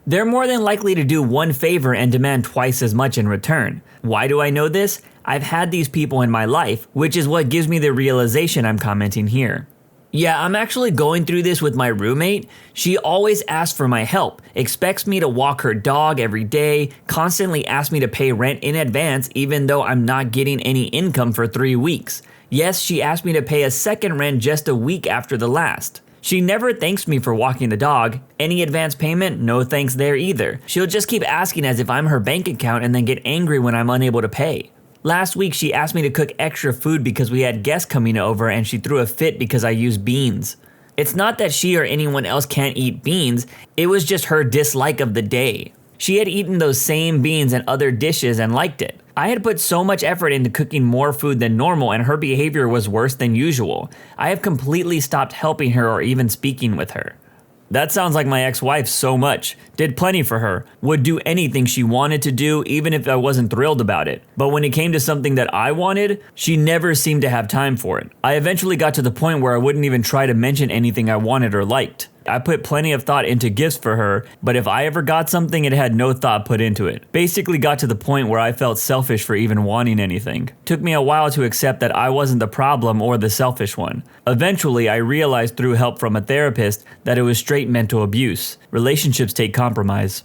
They're more than likely to do one favor and demand twice as much in return. Why do I know this? I've had these people in my life, which is what gives me the realization I'm commenting here. Yeah, I'm actually going through this with my roommate. She always asks for my help, expects me to walk her dog every day, constantly asks me to pay rent in advance even though I'm not getting any income for 3 weeks. Yes, she asked me to pay a second rent just a week after the last. She never thanks me for walking the dog. Any advance payment? No thanks there either. She'll just keep asking as if I'm her bank account and then get angry when I'm unable to pay. Last week, she asked me to cook extra food because we had guests coming over and she threw a fit because I used beans. It's not that she or anyone else can't eat beans, it was just her dislike of the day. She had eaten those same beans and other dishes and liked it. I had put so much effort into cooking more food than normal and her behavior was worse than usual. I have completely stopped helping her or even speaking with her. That sounds like my ex-wife so much. Did plenty for her. Would do anything she wanted to do even if I wasn't thrilled about it. But when it came to something that I wanted, she never seemed to have time for it. I eventually got to the point where I wouldn't even try to mention anything I wanted or liked. I put plenty of thought into gifts for her, but if I ever got something, it had no thought put into it. Basically got to the point where I felt selfish for even wanting anything. Took me a while to accept that I wasn't the problem or the selfish one. Eventually, I realized through help from a therapist that it was straight mental abuse. Relationships take compromise.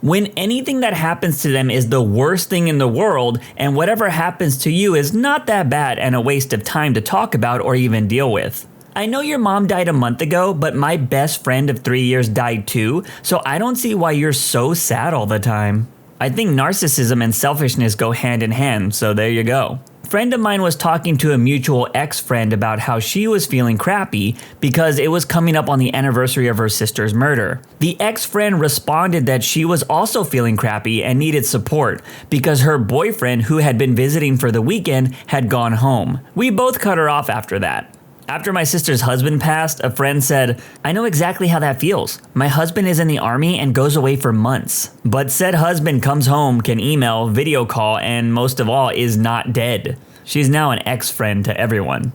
When anything that happens to them is the worst thing in the world, and whatever happens to you is not that bad and a waste of time to talk about or even deal with. I know your mom died a month ago, but my best friend of 3 years died too, so I don't see why you're so sad all the time. I think narcissism and selfishness go hand in hand, so there you go. A friend of mine was talking to a mutual ex-friend about how she was feeling crappy because it was coming up on the anniversary of her sister's murder. The ex-friend responded that she was also feeling crappy and needed support because her boyfriend, who had been visiting for the weekend, had gone home. We both cut her off after that. After my sister's husband passed, a friend said, "I know exactly how that feels. My husband is in the army and goes away for months. But said husband comes home, can email, video call, and most of all, is not dead." She's now an ex-friend to everyone.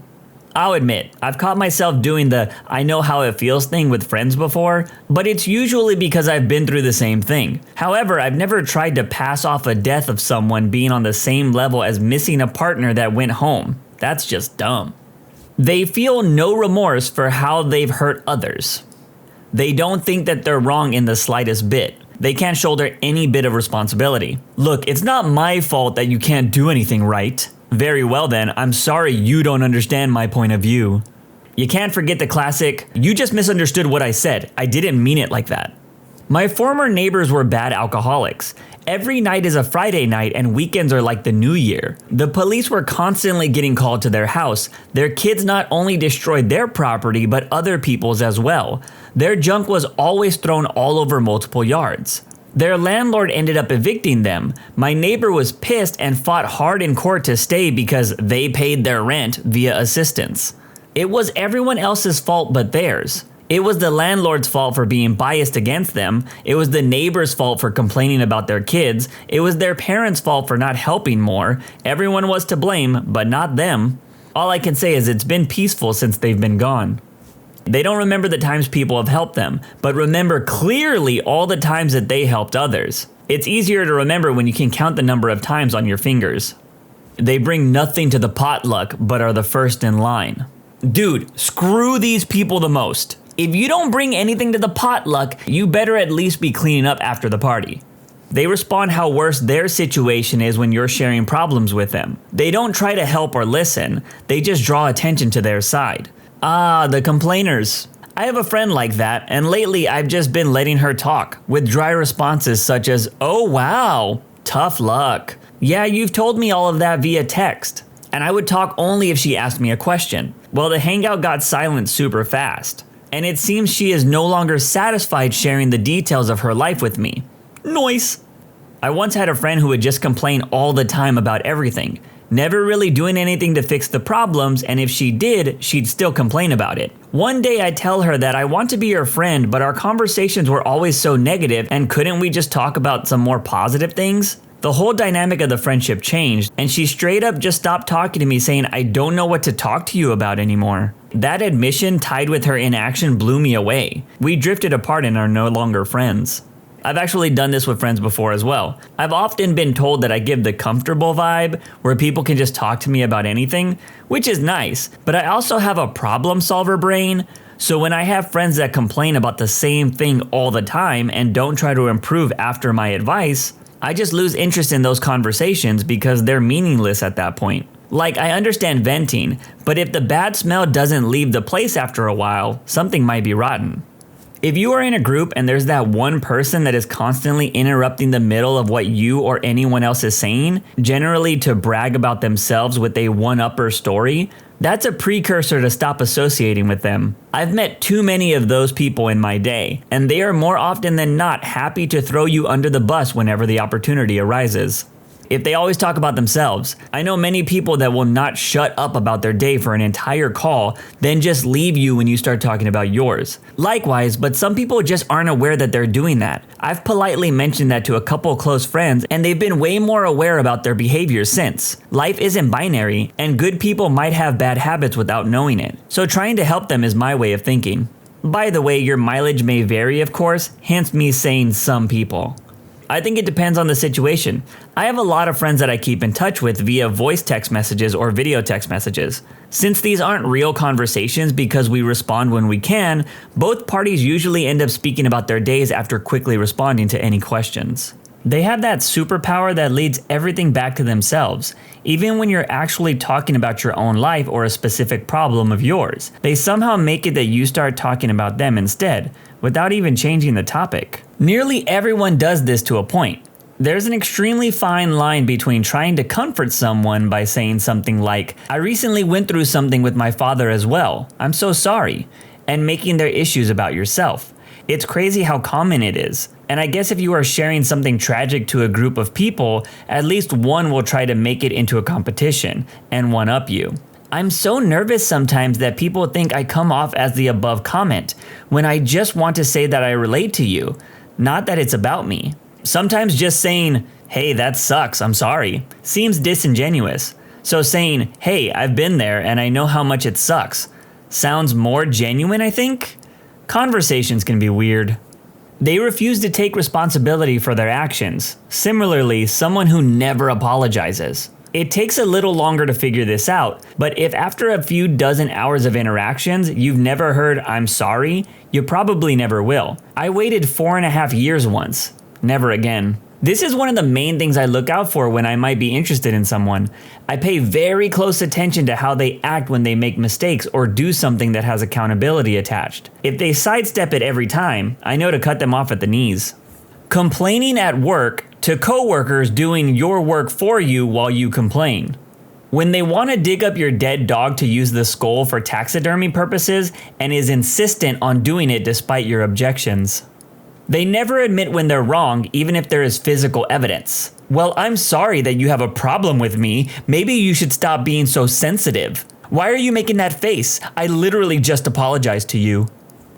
I'll admit, I've caught myself doing the I know how it feels thing with friends before, but it's usually because I've been through the same thing. However, I've never tried to pass off a death of someone being on the same level as missing a partner that went home. That's just dumb. They feel no remorse for how they've hurt others. They don't think that they're wrong in the slightest bit. They can't shoulder any bit of responsibility. Look, it's not my fault that you can't do anything right. Very well then, I'm sorry you don't understand my point of view. You can't forget the classic, "You just misunderstood what I said. I didn't mean it like that." My former neighbors were bad alcoholics. Every night is a Friday night and weekends are like the new year. The police were constantly getting called to their house. Their kids not only destroyed their property, but other people's as well. Their junk was always thrown all over multiple yards. Their landlord ended up evicting them. My neighbor was pissed and fought hard in court to stay because they paid their rent via assistance. It was everyone else's fault but theirs. It was the landlord's fault for being biased against them. It was the neighbor's fault for complaining about their kids. It was their parents' fault for not helping more. Everyone was to blame, but not them. All I can say is it's been peaceful since they've been gone. They don't remember the times people have helped them, but remember clearly all the times that they helped others. It's easier to remember when you can count the number of times on your fingers. They bring nothing to the potluck, but are the first in line. Dude, screw these people the most. If you don't bring anything to the potluck, you better at least be cleaning up after the party. They respond how worse their situation is when you're sharing problems with them. They don't try to help or listen, they just draw attention to their side. Ah, the complainers. I have a friend like that, and lately I've just been letting her talk, with dry responses such as, "Oh wow, tough luck. Yeah, you've told me all of that via text." And I would talk only if she asked me a question. Well, the hangout got silent super fast. And it seems she is no longer satisfied sharing the details of her life with me. Nice. I once had a friend who would just complain all the time about everything, never really doing anything to fix the problems, and if she did, she'd still complain about it. One day I tell her that I want to be her friend, but our conversations were always so negative, and couldn't we just talk about some more positive things? The whole dynamic of the friendship changed, and she straight up just stopped talking to me saying, "I don't know what to talk to you about anymore." That admission tied with her inaction blew me away. We drifted apart and are no longer friends. I've actually done this with friends before as well. I've often been told that I give the comfortable vibe, where people can just talk to me about anything, which is nice, but I also have a problem solver brain, so when I have friends that complain about the same thing all the time and don't try to improve after my advice, I just lose interest in those conversations because they're meaningless at that point. Like, I understand venting, but if the bad smell doesn't leave the place after a while, something might be rotten. If you are in a group and there's that one person that is constantly interrupting the middle of what you or anyone else is saying, generally to brag about themselves with a one-upper story, That's a precursor to stop associating with them. I've met too many of those people in my day, and they are more often than not happy to throw you under the bus whenever the opportunity arises. If they always talk about themselves, I know many people that will not shut up about their day for an entire call, then just leave you when you start talking about yours. Likewise, but some people just aren't aware that they're doing that. I've politely mentioned that to a couple close friends, and they've been way more aware about their behavior since. Life isn't binary, and good people might have bad habits without knowing it. So trying to help them is my way of thinking. By the way, your mileage may vary, of course, hence me saying some people. I think it depends on the situation. I have a lot of friends that I keep in touch with via voice text messages or video text messages. Since these aren't real conversations because we respond when we can, both parties usually end up speaking about their days after quickly responding to any questions. They have that superpower that leads everything back to themselves. Even when you're actually talking about your own life or a specific problem of yours, they somehow make it that you start talking about them instead, without even changing the topic. Nearly everyone does this to a point. There's an extremely fine line between trying to comfort someone by saying something like, "I recently went through something with my father as well. I'm so sorry," and making their issues about yourself. It's crazy how common it is. And I guess if you are sharing something tragic to a group of people, at least one will try to make it into a competition and one-up you. I'm so nervous sometimes that people think I come off as the above comment, when I just want to say that I relate to you, not that it's about me. Sometimes just saying, "Hey, that sucks, I'm sorry," seems disingenuous. So saying, "Hey, I've been there and I know how much it sucks," sounds more genuine, I think. Conversations can be weird. They refuse to take responsibility for their actions. Similarly, someone who never apologizes. It takes a little longer to figure this out, but if after a few dozen hours of interactions, you've never heard "I'm sorry," you probably never will. I waited 4.5 years once. Never again. This is one of the main things I look out for when I might be interested in someone. I pay very close attention to how they act when they make mistakes or do something that has accountability attached. If they sidestep it every time, I know to cut them off at the knees. Complaining at work to coworkers doing your work for you while you complain. When they want to dig up your dead dog to use the skull for taxidermy purposes and is insistent on doing it despite your objections. They never admit when they're wrong, even if there is physical evidence. "Well, I'm sorry that you have a problem with me. Maybe you should stop being so sensitive. Why are you making that face? I literally just apologized to you."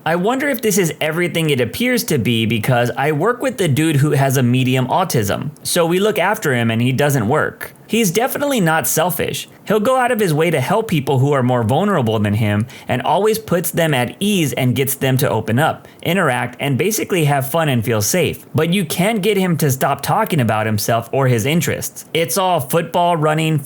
I wonder if this is everything it appears to be because I work with the dude who has a medium autism, so we look after him and he doesn't work. He's definitely not selfish. He'll go out of his way to help people who are more vulnerable than him and always puts them at ease and gets them to open up, interact, and basically have fun and feel safe. But you can't get him to stop talking about himself or his interests. It's all football, running,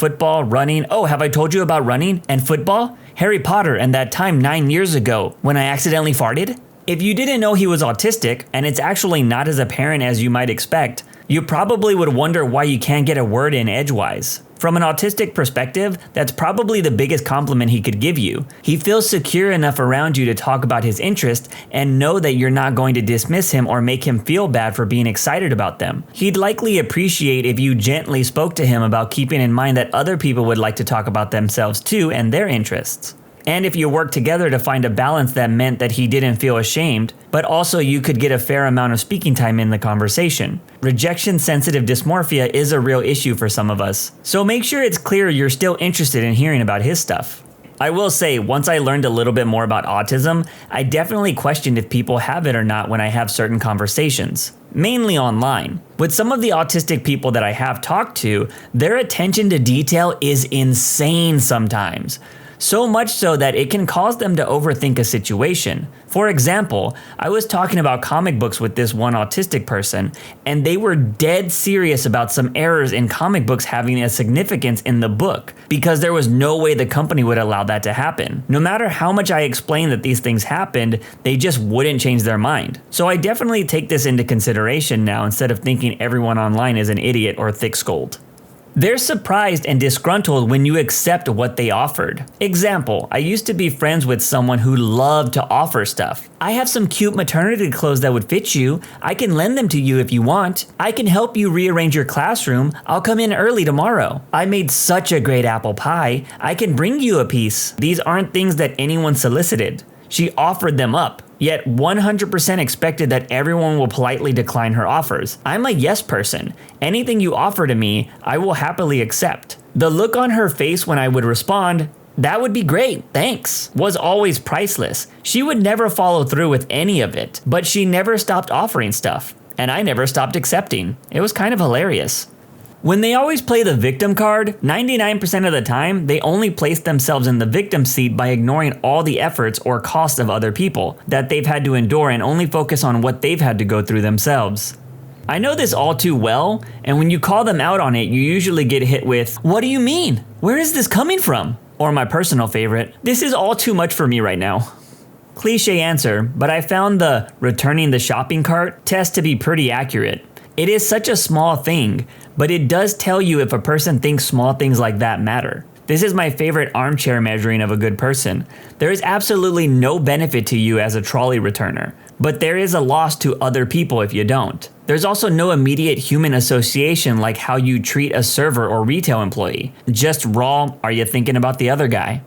oh, have I told you about running and football? Harry Potter and that time 9 years ago when I accidentally farted? If you didn't know he was autistic, and it's actually not as apparent as you might expect, you probably would wonder why you can't get a word in edgewise. From an autistic perspective, that's probably the biggest compliment he could give you. He feels secure enough around you to talk about his interests and know that you're not going to dismiss him or make him feel bad for being excited about them. He'd likely appreciate if you gently spoke to him about keeping in mind that other people would like to talk about themselves too and their interests. And if you work together to find a balance that meant that he didn't feel ashamed, but also you could get a fair amount of speaking time in the conversation. Rejection-sensitive dysmorphia is a real issue for some of us, so make sure it's clear you're still interested in hearing about his stuff. I will say, once I learned a little bit more about autism, I definitely questioned if people have it or not when I have certain conversations. Mainly online. With some of the autistic people that I have talked to, their attention to detail is insane sometimes. So much so that it can cause them to overthink a situation. For example, I was talking about comic books with this one autistic person, and they were dead serious about some errors in comic books having a significance in the book, because there was no way the company would allow that to happen. No matter how much I explained that these things happened, they just wouldn't change their mind. So I definitely take this into consideration now instead of thinking everyone online is an idiot or thick-skulled. They're surprised and disgruntled when you accept what they offered. Example, I used to be friends with someone who loved to offer stuff. I have some cute maternity clothes that would fit you. I can lend them to you if you want. I can help you rearrange your classroom. I'll come in early tomorrow. I made such a great apple pie. I can bring you a piece. These aren't things that anyone solicited. She offered them up, yet 100% expected that everyone will politely decline her offers. I'm a yes person. Anything you offer to me, I will happily accept. The look on her face when I would respond, "That would be great, thanks," was always priceless. She would never follow through with any of it, but she never stopped offering stuff, and I never stopped accepting. It was kind of hilarious. When they always play the victim card, 99% of the time, they only place themselves in the victim seat by ignoring all the efforts or costs of other people that they've had to endure and only focus on what they've had to go through themselves. I know this all too well, and when you call them out on it, you usually get hit with, "What do you mean? Where is this coming from?" Or my personal favorite, "This is all too much for me right now." Cliche answer, but I found the returning the shopping cart test to be pretty accurate. It is such a small thing, but it does tell you if a person thinks small things like that matter. This is my favorite armchair measuring of a good person. There is absolutely no benefit to you as a trolley returner, but there is a loss to other people if you don't. There's also no immediate human association like how you treat a server or retail employee. Just raw, are you thinking about the other guy?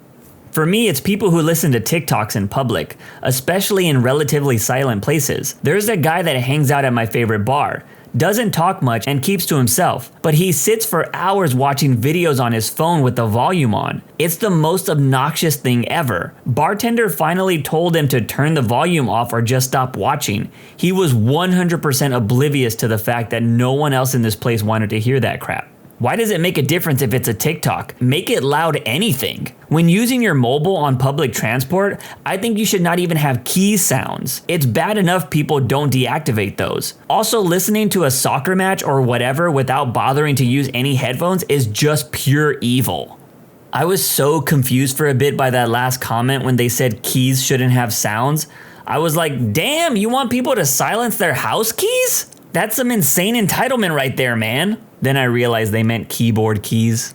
For me, it's people who listen to TikToks in public, especially in relatively silent places. There's a guy that hangs out at my favorite bar. Doesn't talk much and keeps to himself, but he sits for hours watching videos on his phone with the volume on. It's the most obnoxious thing ever. Bartender finally told him to turn the volume off or just stop watching. He was 100% oblivious to the fact that no one else in this place wanted to hear that crap. Why does it make a difference if it's a TikTok? Make it loud anything. When using your mobile on public transport, I think you should not even have key sounds. It's bad enough people don't deactivate those. Also, listening to a soccer match or whatever without bothering to use any headphones is just pure evil. I was so confused for a bit by that last comment when they said keys shouldn't have sounds. I was like, damn, you want people to silence their house keys? That's some insane entitlement right there, man. Then I realized they meant keyboard keys.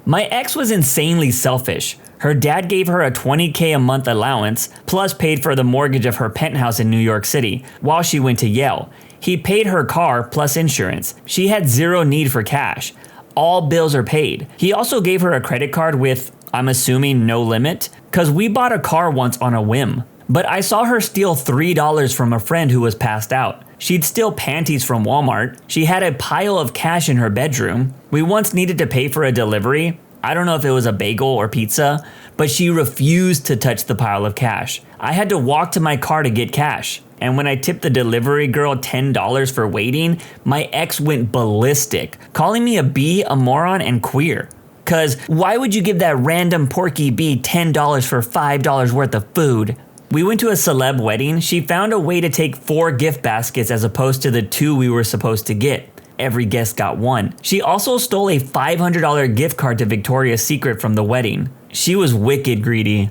My ex was insanely selfish. Her dad gave her a $20K a month allowance, plus paid for the mortgage of her penthouse in New York City, while she went to Yale. He paid her car plus insurance. She had zero need for cash. All bills are paid. He also gave her a credit card with, I'm assuming, no limit, cause we bought a car once on a whim. But I saw her steal $3 from a friend who was passed out. She'd steal panties from Walmart. She had a pile of cash in her bedroom. We once needed to pay for a delivery. I don't know if it was a bagel or pizza, but she refused to touch the pile of cash. I had to walk to my car to get cash. And when I tipped the delivery girl $10 for waiting, my ex went ballistic, calling me a bee, a moron, and queer. Cause why would you give that random porky bee $10 for $5 worth of food? We went to a celeb wedding. She found a way to take 4 gift baskets as opposed to the 2 we were supposed to get. Every guest got 1. She also stole a $500 gift card to Victoria's Secret from the wedding. She was wicked greedy.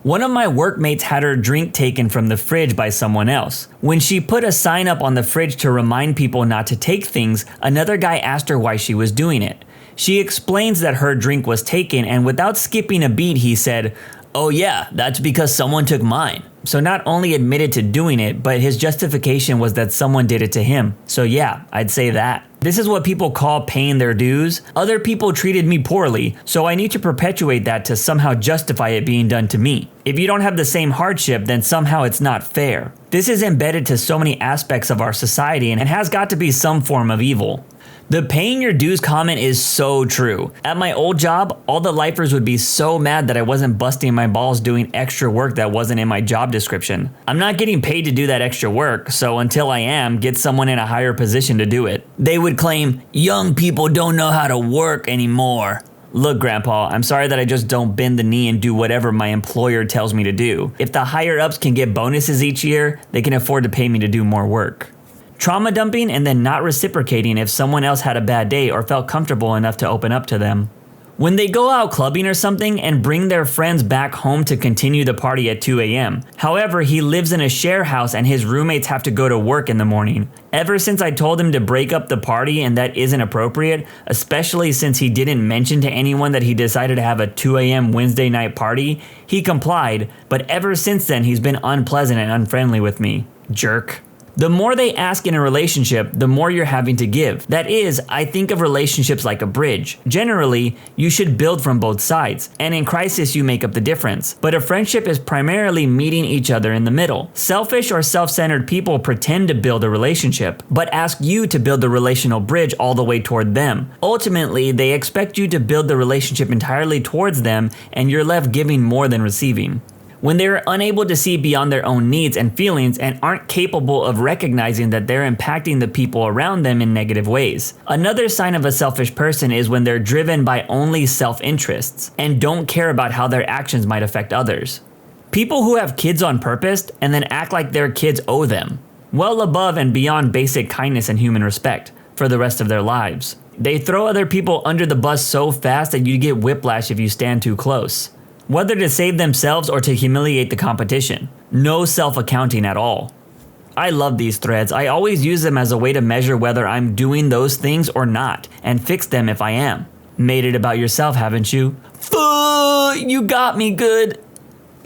One of my workmates had her drink taken from the fridge by someone else. When she put a sign up on the fridge to remind people not to take things, another guy asked her why she was doing it. She explains that her drink was taken, and without skipping a beat, he said, "Oh yeah, that's because someone took mine." So not only admitted to doing it, but his justification was that someone did it to him. So yeah, I'd say that. This is what people call paying their dues. Other people treated me poorly, so I need to perpetuate that to somehow justify it being done to me. If you don't have the same hardship, then somehow it's not fair. This is embedded to so many aspects of our society and has got to be some form of evil. The paying your dues comment is so true. At my old job, all the lifers would be so mad that I wasn't busting my balls doing extra work that wasn't in my job description. I'm not getting paid to do that extra work, so until I am, get someone in a higher position to do it. They would claim, young people don't know how to work anymore. Look, Grandpa, I'm sorry that I just don't bend the knee and do whatever my employer tells me to do. If the higher ups can get bonuses each year, they can afford to pay me to do more work. Trauma dumping and then not reciprocating if someone else had a bad day or felt comfortable enough to open up to them. When they go out clubbing or something and bring their friends back home to continue the party at 2 a.m. However, he lives in a share house and his roommates have to go to work in the morning. Ever since I told him to break up the party and that isn't appropriate, especially since he didn't mention to anyone that he decided to have a 2 a.m. Wednesday night party, he complied, but ever since then he's been unpleasant and unfriendly with me. Jerk. The more they ask in a relationship, the more you're having to give. That is, I think of relationships like a bridge. Generally, you should build from both sides, and in crisis you make up the difference. But a friendship is primarily meeting each other in the middle. Selfish or self-centered people pretend to build a relationship, but ask you to build the relational bridge all the way toward them. Ultimately, they expect you to build the relationship entirely towards them, and you're left giving more than receiving. When they are unable to see beyond their own needs and feelings and aren't capable of recognizing that they're impacting the people around them in negative ways. Another sign of a selfish person is when they're driven by only self-interests and don't care about how their actions might affect others. People who have kids on purpose and then act like their kids owe them, well above and beyond basic kindness and human respect, for the rest of their lives. They throw other people under the bus so fast that you get whiplash if you stand too close. Whether to save themselves or to humiliate the competition. No self-accounting at all. I love these threads. I always use them as a way to measure whether I'm doing those things or not, and fix them if I am. Made it about yourself, haven't you? You got me good.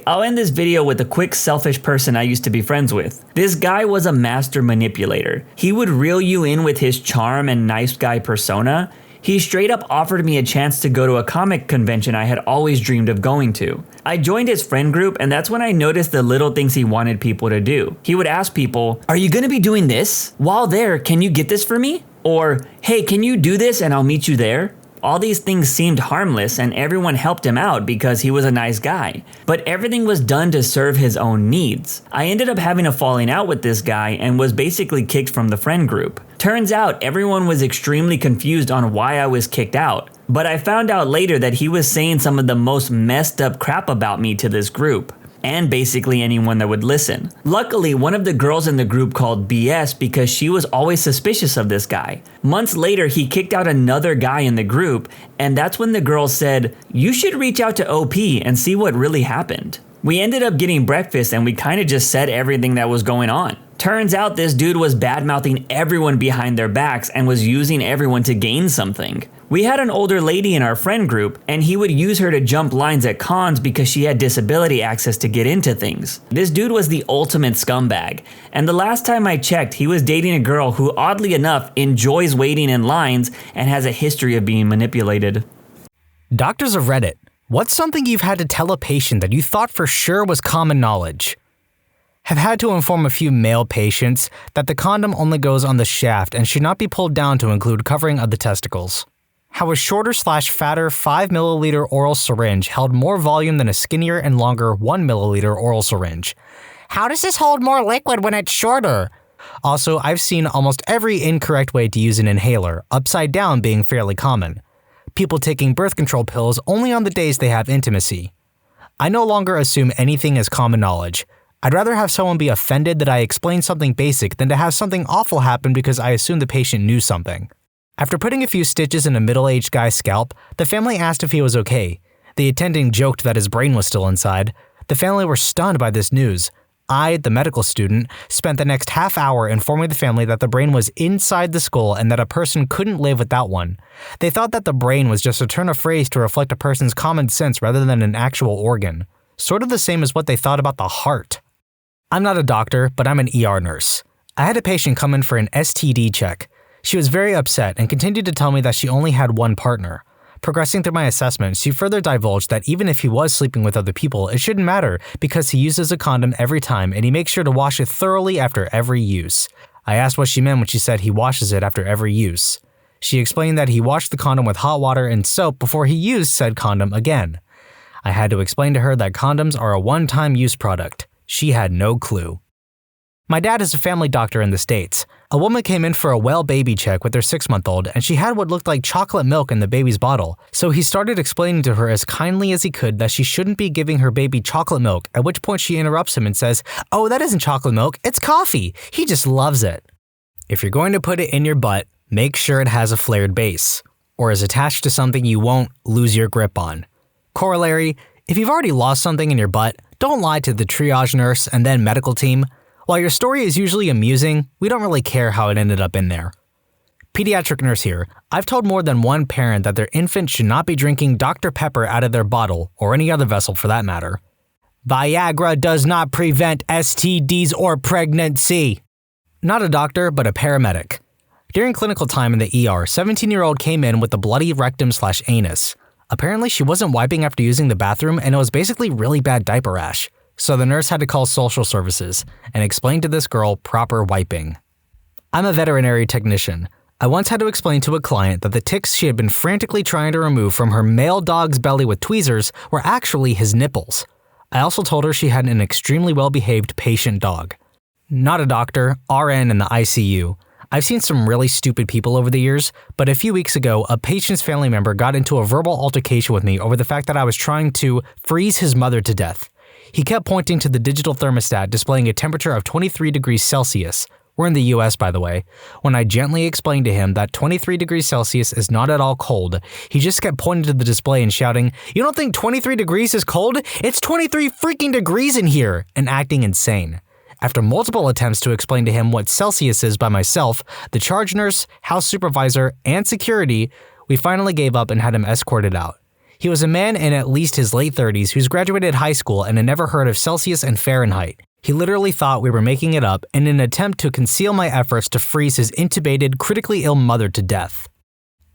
I'll end this video with a quick selfish person I used to be friends with. This guy was a master manipulator. He would reel you in with his charm and nice guy persona. He straight up offered me a chance to go to a comic convention I had always dreamed of going to. I joined his friend group, and that's when I noticed the little things he wanted people to do. He would ask people, "Are you gonna be doing this? While there, can you get this for me?" Or, "Hey, can you do this and I'll meet you there?" All these things seemed harmless and everyone helped him out because he was a nice guy. But everything was done to serve his own needs. I ended up having a falling out with this guy and was basically kicked from the friend group. Turns out everyone was extremely confused on why I was kicked out. But I found out later that he was saying some of the most messed up crap about me to this group. And basically anyone that would listen. Luckily, one of the girls in the group called BS because she was always suspicious of this guy. Months later, he kicked out another guy in the group, and that's when the girl said, "You should reach out to OP and see what really happened." We ended up getting breakfast and we kinda just said everything that was going on. Turns out this dude was bad-mouthing everyone behind their backs and was using everyone to gain something. We had an older lady in our friend group, and he would use her to jump lines at cons because she had disability access to get into things. This dude was the ultimate scumbag, and the last time I checked, he was dating a girl who, oddly enough, enjoys waiting in lines and has a history of being manipulated.
Doctors of Reddit, what's something you've had to tell a patient that you thought for sure was common knowledge? Have had to inform a few male patients that the condom only goes on the shaft and should not be pulled down to include covering of the testicles. How a shorter/fatter 5ml oral syringe held more volume than a skinnier and longer 1ml oral syringe. How does this hold more liquid when it's shorter? Also, I've seen almost every incorrect way to use an inhaler, upside down being fairly common. People taking birth control pills only on the days they have intimacy. I no longer assume anything as common knowledge. I'd rather have someone be offended that I explained something basic than to have something awful happen because I assumed the patient knew something. After putting a few stitches in a middle-aged guy's scalp, the family asked if he was okay. The attending joked that his brain was still inside. The family were stunned by this news. I, the medical student, spent the next half hour informing the family that the brain was inside the skull and that a person couldn't live without one. They thought that the brain was just a turn of phrase to reflect a person's common sense rather than an actual organ. Sort of the same as what they thought about the heart. I'm not a doctor, but I'm an ER nurse. I had a patient come in for an STD check. She was very upset and continued to tell me that she only had one partner. Progressing through my assessment, she further divulged that even if he was sleeping with other people, it shouldn't matter because he uses a condom every time and he makes sure to wash it thoroughly after every use. I asked what she meant when she said he washes it after every use. She explained that he washed the condom with hot water and soap before he used said condom again. I had to explain to her that condoms are a one-time use product. She had no clue. My dad is a family doctor in the States. A woman came in for a well baby check with their 6-month-old and she had what looked like chocolate milk in the baby's bottle. So he started explaining to her as kindly as he could that she shouldn't be giving her baby chocolate milk, at which point she interrupts him and says, "Oh, that isn't chocolate milk, it's coffee. He just loves it." If you're going to put it in your butt, make sure it has a flared base. or is attached to something you won't lose your grip on. Corollary, if you've already lost something in your butt, don't lie to the triage nurse and then medical team. While your story is usually amusing, we don't really care how it ended up in there. Pediatric nurse here. I've told more than one parent that their infant should not be drinking Dr. Pepper out of their bottle, or any other vessel for that matter. Viagra does not prevent STDs or pregnancy. Not a doctor, but a paramedic. During clinical time in the ER, 17-year-old came in with a bloody rectum/anus. Apparently she wasn't wiping after using the bathroom and it was basically really bad diaper rash. So the nurse had to call social services and explain to this girl proper wiping. I'm a veterinary technician. I once had to explain to a client that the ticks she had been frantically trying to remove from her male dog's belly with tweezers were actually his nipples. I also told her she had an extremely well-behaved patient dog. Not a doctor, RN in the ICU. I've seen some really stupid people over the years, but a few weeks ago, a patient's family member got into a verbal altercation with me over the fact that I was trying to freeze his mother to death. He kept pointing to the digital thermostat displaying a temperature of 23 degrees Celsius. We're in the US, by the way. When I gently explained to him that 23 degrees Celsius is not at all cold, he just kept pointing to the display and shouting, "You don't think 23 degrees is cold? It's 23 freaking degrees in here!" and acting insane. After multiple attempts to explain to him what Celsius is by myself, the charge nurse, house supervisor, and security, we finally gave up and had him escorted out. He was a man in at least his late 30s who's graduated high school and had never heard of Celsius and Fahrenheit. He literally thought we were making it up in an attempt to conceal my efforts to freeze his intubated, critically ill mother to death.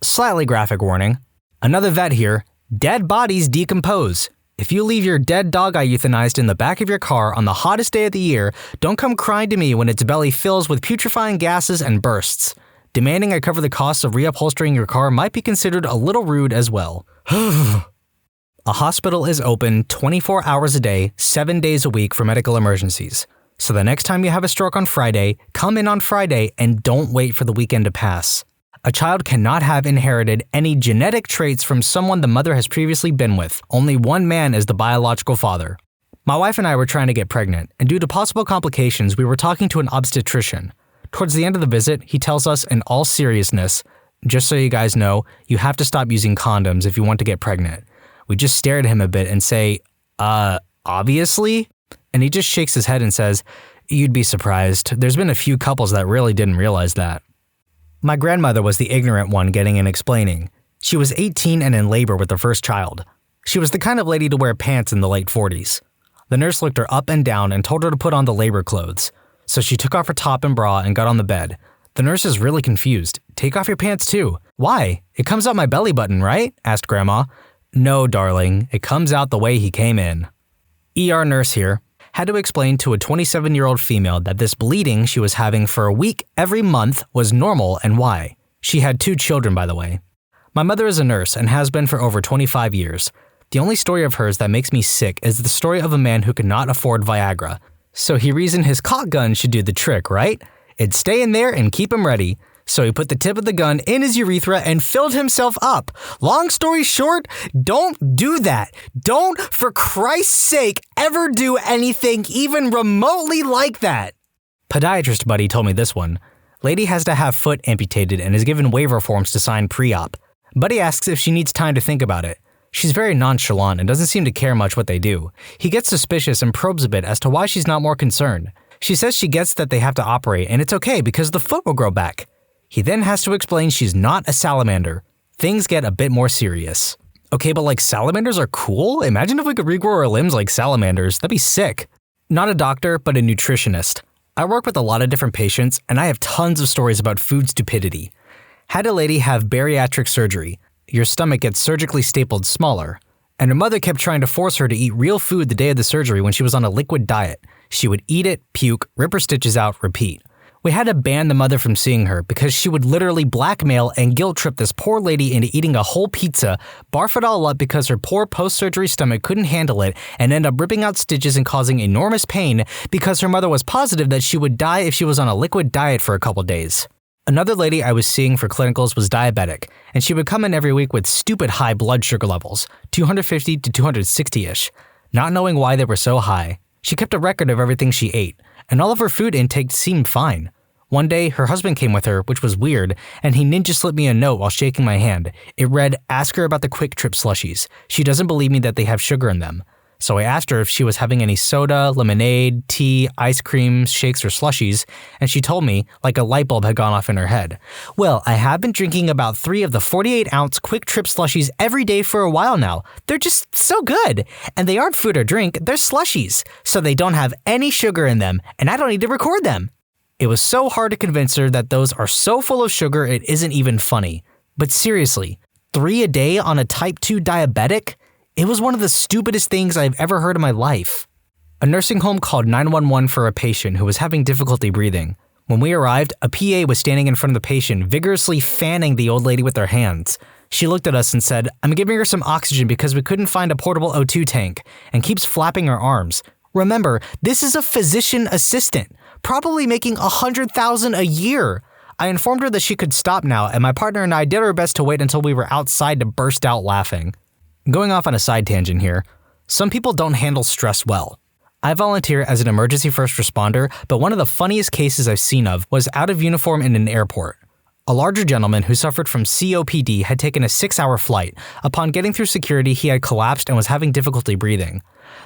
Slightly graphic warning. Another vet here. Dead bodies decompose. If you leave your dead dog I euthanized in the back of your car on the hottest day of the year, don't come crying to me when its belly fills with putrefying gases and bursts. Demanding I cover the costs of reupholstering your car might be considered a little rude as well. A hospital is open 24 hours a day, 7 days a week for medical emergencies. So the next time you have a stroke on Friday, come in on Friday and don't wait for the weekend to pass. A child cannot have inherited any genetic traits from someone the mother has previously been with. Only one man is the biological father. My wife and I were trying to get pregnant, and due to possible complications, we were talking to an obstetrician. Towards the end of the visit, he tells us in all seriousness, "Just so you guys know, you have to stop using condoms if you want to get pregnant." We just stare at him a bit and say, obviously? And he just shakes his head and says, "You'd be surprised. There's been a few couples that really didn't realize that." My grandmother was the ignorant one getting and explaining. She was 18 and in labor with her first child. She was the kind of lady to wear pants in the late 40s. The nurse looked her up and down and told her to put on the labor clothes. So she took off her top and bra and got on the bed. The nurse is really confused. "Take off your pants too." "Why? It comes out my belly button, right?" asked Grandma. "No, darling, it comes out the way he came in." ER nurse here had to explain to a 27-year-old female that this bleeding she was having for a week every month was normal and why. She had 2 children, by the way. My mother is a nurse and has been for over 25 years. The only story of hers that makes me sick is the story of a man who could not afford Viagra. So he reasoned his cock gun should do the trick, right? It'd stay in there and keep him ready. So he put the tip of the gun in his urethra and filled himself up. Long story short, don't do that. Don't, for Christ's sake, ever do anything even remotely like that. Podiatrist buddy told me this one. Lady has to have foot amputated and is given waiver forms to sign pre-op. Buddy asks if she needs time to think about it. She's very nonchalant and doesn't seem to care much what they do. He gets suspicious and probes a bit as to why she's not more concerned. She says she gets that they have to operate and it's okay because the foot will grow back. He then has to explain she's not a salamander. Things get a bit more serious. Okay, but like salamanders are cool? Imagine if we could regrow our limbs like salamanders. That'd be sick. Not a doctor, but a nutritionist. I work with a lot of different patients, and I have tons of stories about food stupidity. Had a lady have bariatric surgery. Your stomach gets surgically stapled smaller. And her mother kept trying to force her to eat real food the day of the surgery when she was on a liquid diet. She would eat it, puke, rip her stitches out, repeat. We had to ban the mother from seeing her because she would literally blackmail and guilt trip this poor lady into eating a whole pizza, barf it all up because her poor post-surgery stomach couldn't handle it, and end up ripping out stitches and causing enormous pain because her mother was positive that she would die if she was on a liquid diet for a couple days. Another lady I was seeing for clinicals was diabetic, and she would come in every week with stupid high blood sugar levels, 250 to 260-ish. Not knowing why they were so high, she kept a record of everything she ate, and all of her food intake seemed fine. One day, her husband came with her, which was weird, and he ninja slipped me a note while shaking my hand. It read, "Ask her about the Quick Trip slushies. She doesn't believe me that they have sugar in them." So I asked her if she was having any soda, lemonade, tea, ice cream, shakes, or slushies, and she told me, like a light bulb had gone off in her head. "Well, I have been drinking about 3 of the 48-ounce Quick Trip slushies every day for a while now. They're just so good. And they aren't food or drink, they're slushies. So they don't have any sugar in them, and I don't need to record them." It was so hard to convince her that those are so full of sugar it isn't even funny. But seriously, 3 a day on a type 2 diabetic? It was one of the stupidest things I've ever heard in my life. A nursing home called 911 for a patient who was having difficulty breathing. When we arrived, a PA was standing in front of the patient, vigorously fanning the old lady with her hands. She looked at us and said, "I'm giving her some oxygen because we couldn't find a portable O2 tank," and keeps flapping her arms. Remember, this is a physician assistant, probably making $100,000 a year. I informed her that she could stop now, and my partner and I did our best to wait until we were outside to burst out laughing. Going off on a side tangent here, some people don't handle stress well. I volunteer as an emergency first responder, but one of the funniest cases I've seen of was out of uniform in an airport. A larger gentleman who suffered from COPD had taken a 6-hour flight. Upon getting through security, he had collapsed and was having difficulty breathing.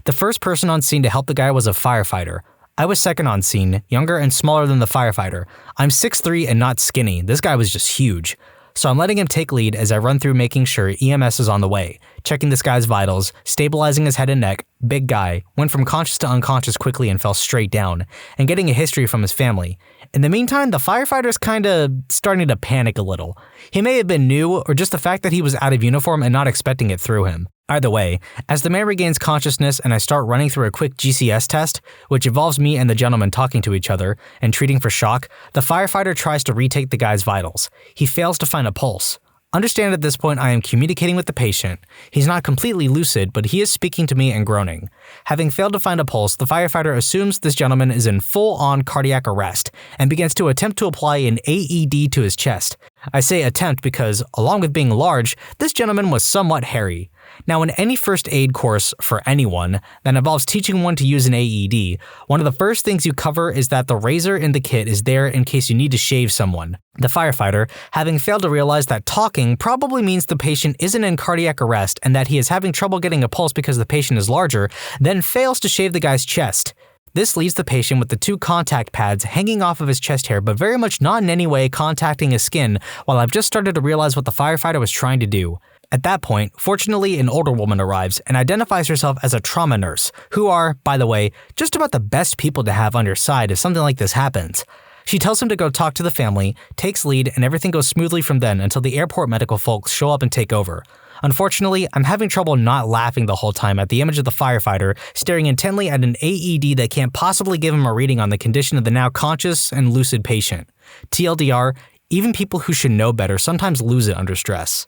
The first person on scene to help the guy was a firefighter. I was second on scene, younger and smaller than the firefighter. I'm 6'3" and not skinny. This guy was just huge. So I'm letting him take lead as I run through making sure EMS is on the way, checking this guy's vitals, stabilizing his head and neck, big guy, went from conscious to unconscious quickly and fell straight down, and getting a history from his family. In the meantime, the firefighter's kinda starting to panic a little. He may have been new, or just the fact that he was out of uniform and not expecting it threw him. Either way, as the man regains consciousness and I start running through a quick GCS test, which involves me and the gentleman talking to each other and treating for shock, the firefighter tries to retake the guy's vitals. He fails to find a pulse. Understand at this point I am communicating with the patient. He's not completely lucid, but he is speaking to me and groaning. Having failed to find a pulse, the firefighter assumes this gentleman is in full-on cardiac arrest and begins to attempt to apply an AED to his chest. I say attempt because, along with being large, this gentleman was somewhat hairy. Now, in any first aid course for anyone that involves teaching one to use an AED, one of the first things you cover is that the razor in the kit is there in case you need to shave someone. The firefighter, having failed to realize that talking probably means the patient isn't in cardiac arrest and that he is having trouble getting a pulse because the patient is larger, then fails to shave the guy's chest. This leaves the patient with the 2 contact pads hanging off of his chest hair but very much not in any way contacting his skin, while I've just started to realize what the firefighter was trying to do. At that point, fortunately, an older woman arrives and identifies herself as a trauma nurse, who are, by the way, just about the best people to have on your side if something like this happens. She tells him to go talk to the family, takes lead, and everything goes smoothly from then until the airport medical folks show up and take over. Unfortunately, I'm having trouble not laughing the whole time at the image of the firefighter staring intently at an AED that can't possibly give him a reading on the condition of the now conscious and lucid patient. TLDR, even people who should know better sometimes lose it under stress.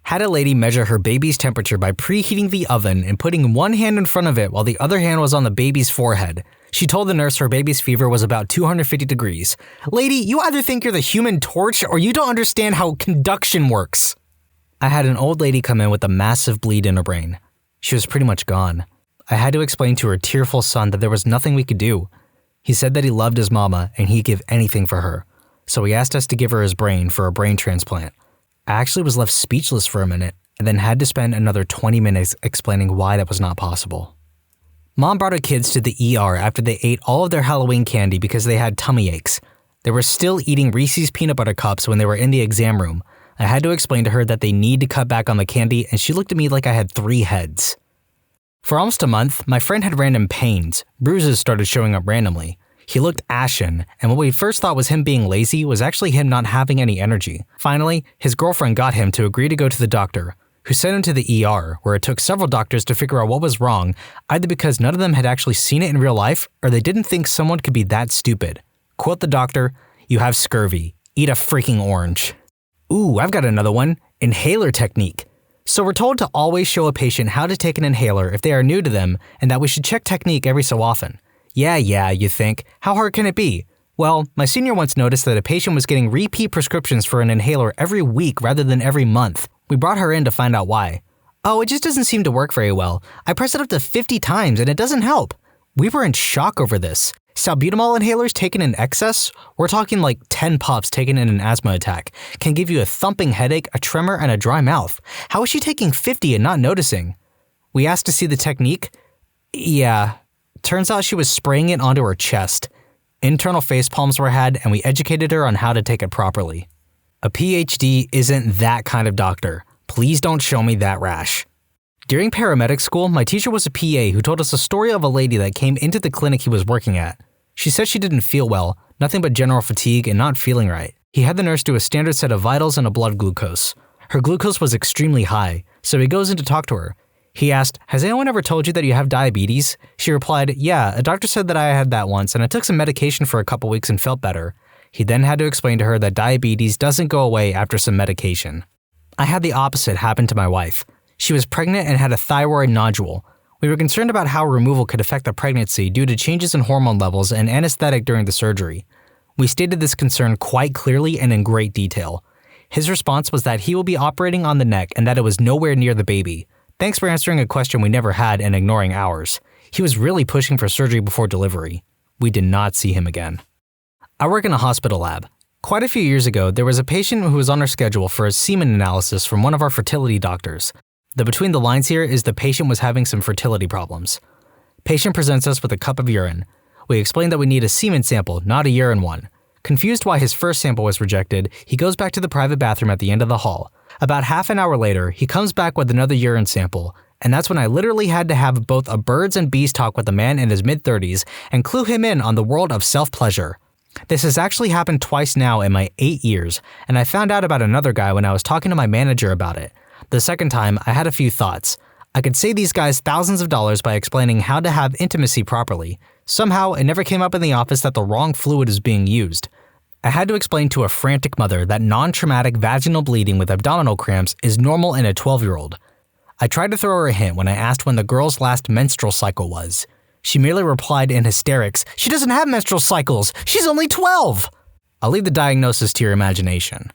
Had a lady measure her baby's temperature by preheating the oven and putting one hand in front of it while the other hand was on the baby's forehead. She told the nurse her baby's fever was about 250 degrees. Lady, you either think you're the Human Torch or you don't understand how conduction works. I had an old lady come in with a massive bleed in her brain. She was pretty much gone. I had to explain to her tearful son that there was nothing we could do. He said that he loved his mama and he'd give anything for her. So he asked us to give her his brain for a brain transplant. I actually was left speechless for a minute and then had to spend another 20 minutes explaining why that was not possible. Mom brought her kids to the ER after they ate all of their Halloween candy because they had tummy aches. They were still eating Reese's peanut butter cups when they were in the exam room. I had to explain to her that they need to cut back on the candy, and she looked at me like I had 3 heads. For almost a month, my friend had random pains. Bruises started showing up randomly. He looked ashen, and what we first thought was him being lazy was actually him not having any energy. Finally, his girlfriend got him to agree to go to the doctor, who sent him to the ER, where it took several doctors to figure out what was wrong, either because none of them had actually seen it in real life, or they didn't think someone could be that stupid. Quote the doctor, "You have scurvy. Eat a freaking orange." Ooh, I've got another one. Inhaler technique. So we're told to always show a patient how to take an inhaler if they are new to them, and that we should check technique every so often. Yeah, you think. How hard can it be? Well, my senior once noticed that a patient was getting repeat prescriptions for an inhaler every week rather than every month. We brought her in to find out why. Oh, it just doesn't seem to work very well. I press it up to 50 times and it doesn't help. We were in shock over this. Salbutamol inhalers taken in excess, we're talking like 10 puffs taken in an asthma attack, can give you a thumping headache, a tremor, and a dry mouth. How is she taking 50 and not noticing? We asked to see the technique. Yeah, turns out she was spraying it onto her chest. Internal face palms were had, and we educated her on how to take it properly. A PhD isn't that kind of doctor. Please don't show me that rash. During paramedic school, my teacher was a PA who told us a story of a lady that came into the clinic he was working at. She said she didn't feel well, nothing but general fatigue and not feeling right. He had the nurse do a standard set of vitals and a blood glucose. Her glucose was extremely high, so he goes in to talk to her. He asked, "Has anyone ever told you that you have diabetes?" She replied, "Yeah, a doctor said that I had that once and I took some medication for a couple weeks and felt better." He then had to explain to her that diabetes doesn't go away after some medication. I had the opposite happen to my wife. She was pregnant and had a thyroid nodule. We were concerned about how removal could affect the pregnancy due to changes in hormone levels and anesthetic during the surgery. We stated this concern quite clearly and in great detail. His response was that he will be operating on the neck and that it was nowhere near the baby. Thanks for answering a question we never had and ignoring ours. He was really pushing for surgery before delivery. We did not see him again. I work in a hospital lab. Quite a few years ago, there was a patient who was on our schedule for a semen analysis from one of our fertility doctors. The between the lines here is the patient was having some fertility problems. Patient presents us with a cup of urine. We explain that we need a semen sample, not a urine one. Confused why his first sample was rejected, he goes back to the private bathroom at the end of the hall. About half an hour later, he comes back with another urine sample, and that's when I literally had to have both a birds and bees talk with a man in his mid-30s and clue him in on the world of self-pleasure. This has actually happened twice now in my 8 years, and I found out about another guy when I was talking to my manager about it. The second time, I had a few thoughts. I could save these guys thousands of dollars by explaining how to have intimacy properly. Somehow, it never came up in the office that the wrong fluid is being used. I had to explain to a frantic mother that non-traumatic vaginal bleeding with abdominal cramps is normal in a 12-year-old. I tried to throw her a hint when I asked when the girl's last menstrual cycle was. She merely replied in hysterics, "She doesn't have menstrual cycles! She's only 12! I'll leave the diagnosis to your imagination.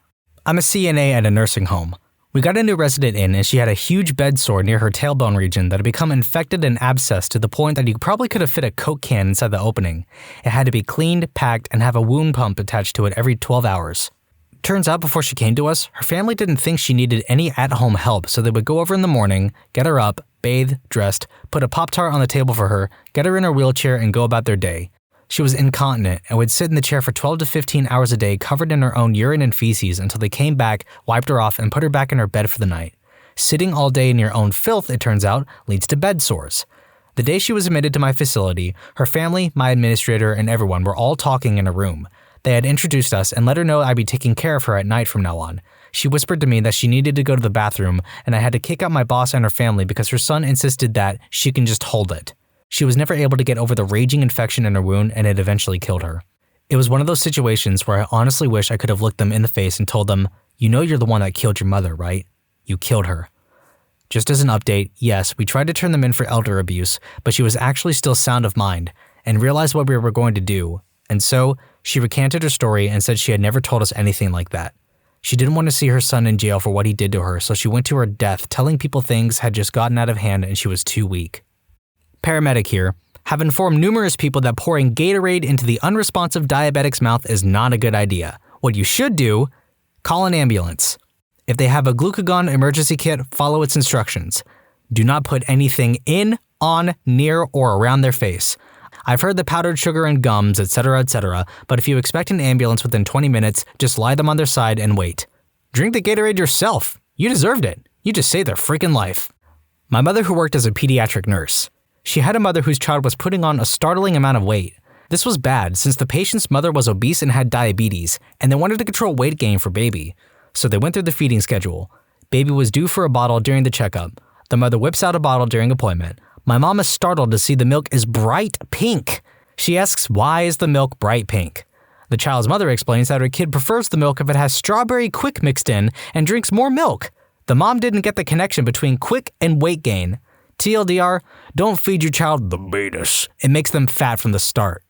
I'm a CNA at a nursing home. We got a new resident in and she had a huge bed sore near her tailbone region that had become infected and abscessed to the point that you probably could have fit a Coke can inside the opening. It had to be cleaned, packed, and have a wound pump attached to it every 12 hours. Turns out before she came to us, her family didn't think she needed any at-home help, so they would go over in the morning, get her up, bathe, dressed, put a Pop-Tart on the table for her, get her in her wheelchair, and go about their day. She was incontinent and would sit in the chair for 12 to 15 hours a day covered in her own urine and feces until they came back, wiped her off, and put her back in her bed for the night. Sitting all day in your own filth, it turns out, leads to bed sores. The day she was admitted to my facility, her family, my administrator, and everyone were all talking in a room. They had introduced us and let her know I'd be taking care of her at night from now on. She whispered to me that she needed to go to the bathroom, and I had to kick out my boss and her family because her son insisted that she can just hold it. She was never able to get over the raging infection in her wound, and it eventually killed her. It was one of those situations where I honestly wish I could have looked them in the face and told them, "You know you're the one that killed your mother, right? You killed her." Just as an update, yes, we tried to turn them in for elder abuse, but she was actually still sound of mind and realized what we were going to do. And so, she recanted her story and said she had never told us anything like that. She didn't want to see her son in jail for what he did to her, so she went to her death telling people things had just gotten out of hand and she was too weak. Paramedic here. Have informed numerous people that pouring Gatorade into the unresponsive diabetic's mouth is not a good idea. What you should do, call an ambulance. If they have a glucagon emergency kit, follow its instructions. Do not put anything in, on, near, or around their face. I've heard the powdered sugar and gums, etc., but if you expect an ambulance within 20 minutes, just lie them on their side and wait. Drink the Gatorade yourself. You deserved it. You just saved their freaking life. My mother who worked as a pediatric nurse. She had a mother whose child was putting on a startling amount of weight. This was bad since the patient's mother was obese and had diabetes, and they wanted to control weight gain for baby. So they went through the feeding schedule. Baby was due for a bottle during the checkup. The mother whips out a bottle during appointment. My mom is startled to see the milk is bright pink. She asks, why is the milk bright pink? The child's mother explains that her kid prefers the milk if it has strawberry quick mixed in and drinks more milk. The mom didn't get the connection between quick and weight gain. TLDR, don't feed your child the betas. It makes them fat from the start.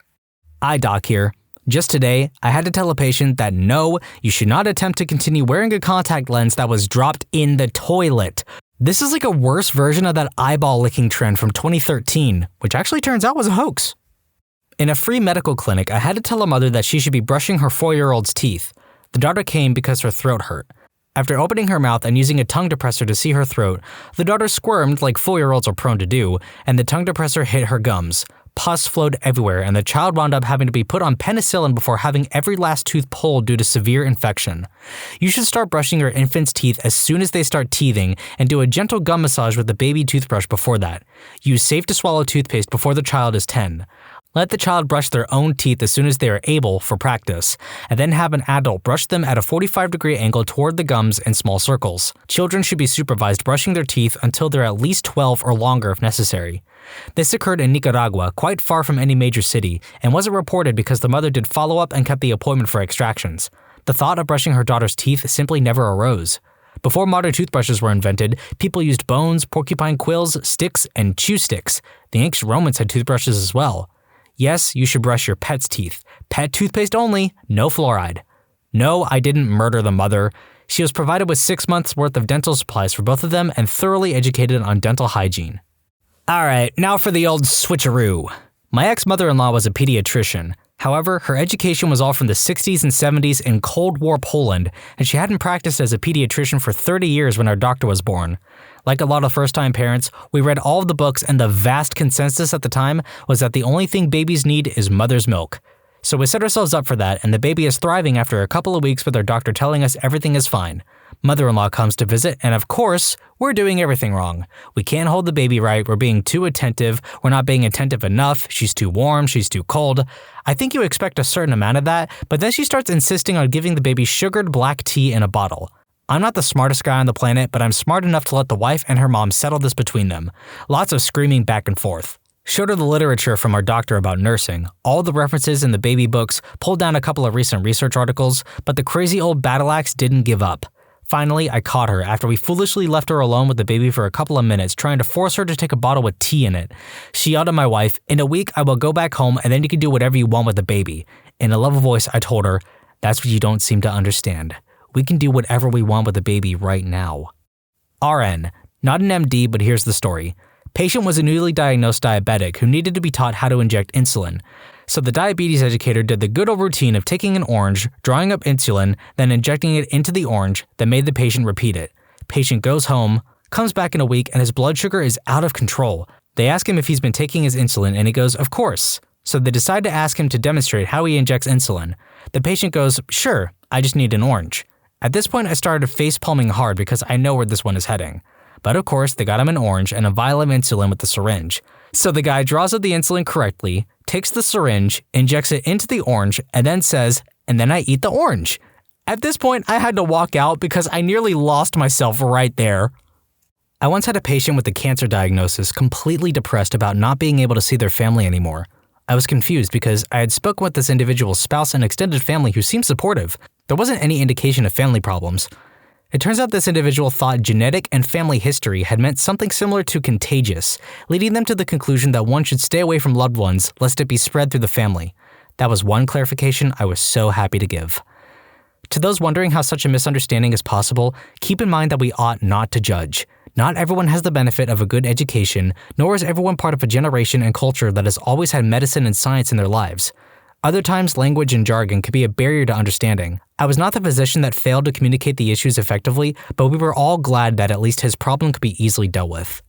IDOC here. Just today, I had to tell a patient that no, you should not attempt to continue wearing a contact lens that was dropped in the toilet. This is like a worse version of that eyeball licking trend from 2013, which actually turns out was a hoax. In a free medical clinic, I had to tell a mother that she should be brushing her 4-year-old's teeth. The daughter came because her throat hurt. After opening her mouth and using a tongue depressor to see her throat, the daughter squirmed like 4-year-olds are prone to do, and the tongue depressor hit her gums. Pus flowed everywhere, and the child wound up having to be put on penicillin before having every last tooth pulled due to severe infection. You should start brushing your infant's teeth as soon as they start teething, and do a gentle gum massage with the baby toothbrush before that. Use safe-to-swallow toothpaste before the child is 10. Let the child brush their own teeth as soon as they are able for practice, and then have an adult brush them at a 45-degree angle toward the gums in small circles. Children should be supervised brushing their teeth until they're at least 12 or longer if necessary. This occurred in Nicaragua, quite far from any major city, and wasn't reported because the mother did follow-up and kept the appointment for extractions. The thought of brushing her daughter's teeth simply never arose. Before modern toothbrushes were invented, people used bones, porcupine quills, sticks, and chew sticks. The ancient Romans had toothbrushes as well. Yes, you should brush your pet's teeth. Pet toothpaste only, no fluoride. No, I didn't murder the mother. She was provided with 6 months' worth of dental supplies for both of them and thoroughly educated on dental hygiene. Alright, now for the old switcheroo. My ex-mother-in-law was a pediatrician. However, her education was all from the 60s and 70s in Cold War Poland, and she hadn't practiced as a pediatrician for 30 years when our doctor was born. Like a lot of first-time parents, we read all of the books, and the vast consensus at the time was that the only thing babies need is mother's milk. So we set ourselves up for that, and the baby is thriving after a couple of weeks with our doctor telling us everything is fine. Mother-in-law comes to visit, and of course, we're doing everything wrong. We can't hold the baby right, we're being too attentive, we're not being attentive enough, she's too warm, she's too cold. I think you expect a certain amount of that, but then she starts insisting on giving the baby sugared black tea in a bottle. I'm not the smartest guy on the planet, but I'm smart enough to let the wife and her mom settle this between them. Lots of screaming back and forth. Showed her the literature from our doctor about nursing, all the references in the baby books, pulled down a couple of recent research articles, but the crazy old battle axe didn't give up. Finally, I caught her after we foolishly left her alone with the baby for a couple of minutes, trying to force her to take a bottle with tea in it. She yelled at my wife, "In a week, I will go back home and then you can do whatever you want with the baby." In a level voice, I told her, "That's what you don't seem to understand. We can do whatever we want with the baby right now." RN. Not an MD, but here's the story. Patient was a newly diagnosed diabetic who needed to be taught how to inject insulin. So the diabetes educator did the good old routine of taking an orange, drawing up insulin, then injecting it into the orange, then made the patient repeat it. Patient goes home, comes back in a week, and his blood sugar is out of control. They ask him if he's been taking his insulin, and he goes, "Of course." So they decide to ask him to demonstrate how he injects insulin. The patient goes, "Sure, I just need an orange." At this point, I started face-palming hard because I know where this one is heading. But of course, they got him an orange and a vial of insulin with the syringe. So the guy draws up the insulin correctly, takes the syringe, injects it into the orange, and then says, "And then I eat the orange." At this point, I had to walk out because I nearly lost myself right there. I once had a patient with a cancer diagnosis completely depressed about not being able to see their family anymore. I was confused because I had spoken with this individual's spouse and extended family who seemed supportive. There wasn't any indication of family problems. It turns out this individual thought genetic and family history had meant something similar to contagious, leading them to the conclusion that one should stay away from loved ones lest it be spread through the family. That was one clarification I was so happy to give. To those wondering how such a misunderstanding is possible, keep in mind that we ought not to judge. Not everyone has the benefit of a good education, nor is everyone part of a generation and culture that has always had medicine and science in their lives. Other times, language and jargon can be a barrier to understanding. I was not the physician that failed to communicate the issues effectively, but we were all glad that at least his problem could be easily dealt with.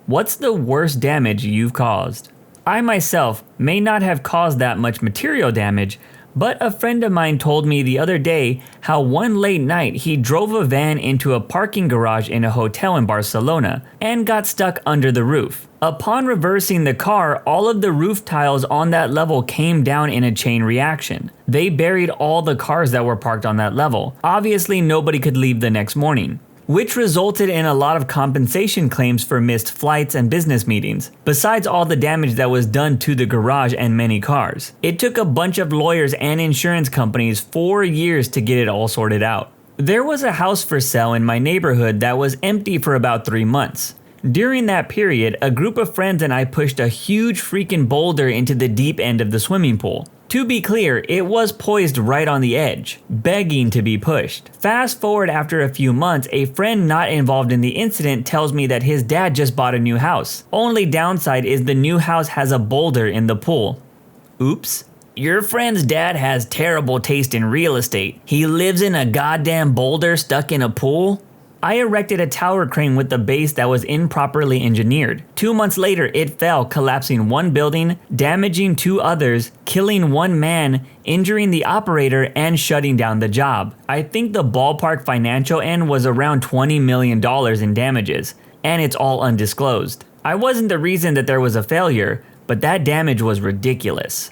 What's the worst damage you've caused? I myself may not have caused that much material damage, but a friend of mine told me the other day how one late night he drove a van into a parking garage in a hotel in Barcelona and got stuck under the roof. Upon reversing the car, all of the roof tiles on that level came down in a chain reaction. They buried all the cars that were parked on that level. Obviously, nobody could leave the next morning, which resulted in a lot of compensation claims for missed flights and business meetings, besides all the damage that was done to the garage and many cars. It took a bunch of lawyers and insurance companies 4 years to get it all sorted out. There was a house for sale in my neighborhood that was empty for about 3 months. During that period, a group of friends and I pushed a huge freaking boulder into the deep end of the swimming pool. To be clear, it was poised right on the edge, begging to be pushed. Fast forward after a few months, a friend not involved in the incident tells me that his dad just bought a new house. Only downside is the new house has a boulder in the pool. Oops. Your friend's dad has terrible taste in real estate. He lives in a goddamn boulder stuck in a pool? I erected a tower crane with the base that was improperly engineered. 2 months later, it fell, collapsing one building, damaging 2 others, killing 1 man, injuring the operator, and shutting down the job. I think the ballpark financial end was around $20 million in damages, and it's all undisclosed. I wasn't the reason that there was a failure, but that damage was ridiculous.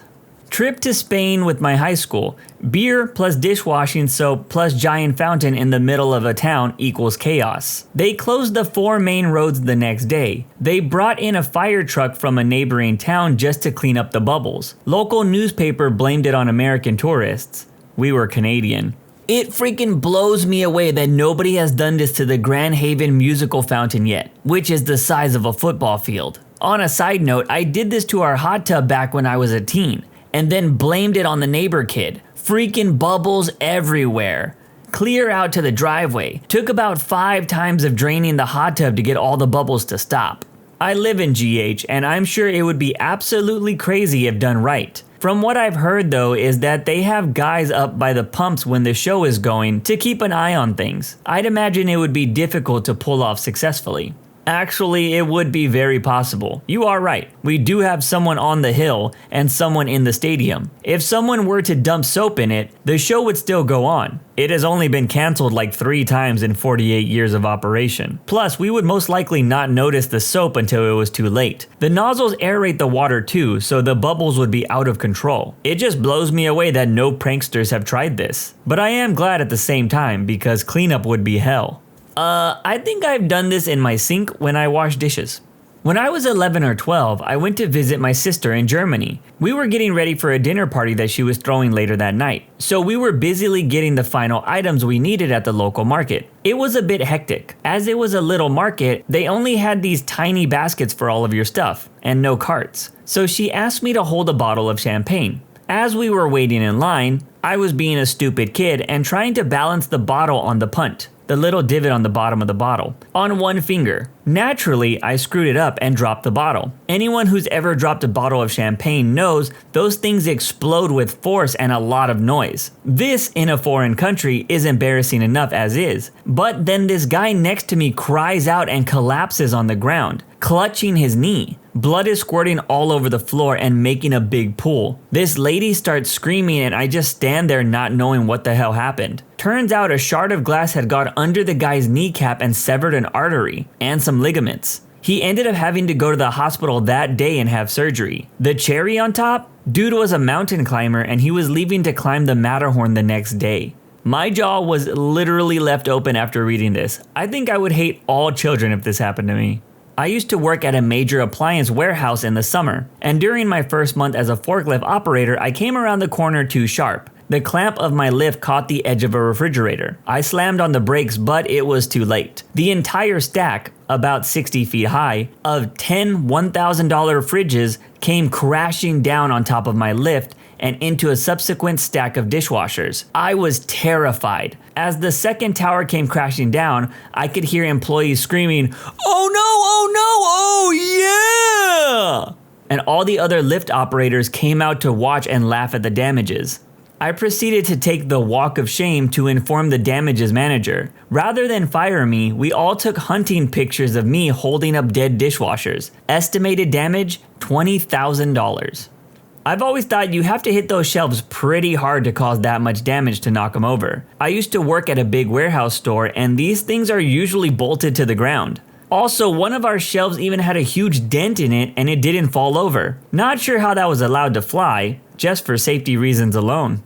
Trip to Spain with my high school. Beer plus dishwashing soap plus giant fountain in the middle of a town equals chaos. They closed the 4 main roads the next day. They brought in a fire truck from a neighboring town just to clean up the bubbles. Local newspaper blamed it on American tourists. We were Canadian. It freaking blows me away that nobody has done this to the Grand Haven musical fountain yet, which is the size of a football field. On a side note, I did this to our hot tub back when I was a teen, and then blamed it on the neighbor kid. Freaking bubbles everywhere. Clear out to the driveway. Took about 5 times of draining the hot tub to get all the bubbles to stop. I live in GH, and I'm sure it would be absolutely crazy if done right. From what I've heard though is that they have guys up by the pumps when the show is going to keep an eye on things. I'd imagine it would be difficult to pull off successfully. Actually, it would be very possible. You are right. We do have someone on the hill and someone in the stadium. If someone were to dump soap in it, the show would still go on. It has only been canceled like 3 times in 48 years of operation. Plus, we would most likely not notice the soap until it was too late. The nozzles aerate the water too, so the bubbles would be out of control. It just blows me away that no pranksters have tried this. But I am glad at the same time because cleanup would be hell. I think I've done this in my sink when I wash dishes. When I was 11 or 12, I went to visit my sister in Germany. We were getting ready for a dinner party that she was throwing later that night. So we were busily getting the final items we needed at the local market. It was a bit hectic. As it was a little market, they only had these tiny baskets for all of your stuff, and no carts. So she asked me to hold a bottle of champagne. As we were waiting in line, I was being a stupid kid and trying to balance the bottle on the punt, the little divot on the bottom of the bottle, on one finger. Naturally, I screwed it up and dropped the bottle. Anyone who's ever dropped a bottle of champagne knows those things explode with force and a lot of noise. This, in a foreign country, is embarrassing enough as is. But then this guy next to me cries out and collapses on the ground, clutching his knee. Blood is squirting all over the floor and making a big pool. This lady starts screaming and I just stand there not knowing what the hell happened. Turns out a shard of glass had got under the guy's kneecap and severed an artery and some ligaments. He ended up having to go to the hospital that day and have surgery. The cherry on top? Dude was a mountain climber and he was leaving to climb the Matterhorn the next day. My jaw was literally left open after reading this. I think I would hate all children if this happened to me. I used to work at a major appliance warehouse in the summer, and during my first month as a forklift operator, I came around the corner too sharp. The clamp of my lift caught the edge of a refrigerator. I slammed on the brakes, but it was too late. The entire stack, about 60 feet high, of 10 $1,000 fridges came crashing down on top of my lift and into a subsequent stack of dishwashers. I was terrified. As the second tower came crashing down, I could hear employees screaming, "Oh no, oh no, oh yeah!" And all the other lift operators came out to watch and laugh at the damages. I proceeded to take the walk of shame to inform the damages manager. Rather than fire me, we all took hunting pictures of me holding up dead dishwashers. Estimated damage, $20,000. I've always thought you have to hit those shelves pretty hard to cause that much damage to knock them over. I used to work at a big warehouse store and these things are usually bolted to the ground. Also, one of our shelves even had a huge dent in it and it didn't fall over. Not sure how that was allowed to fly, just for safety reasons alone.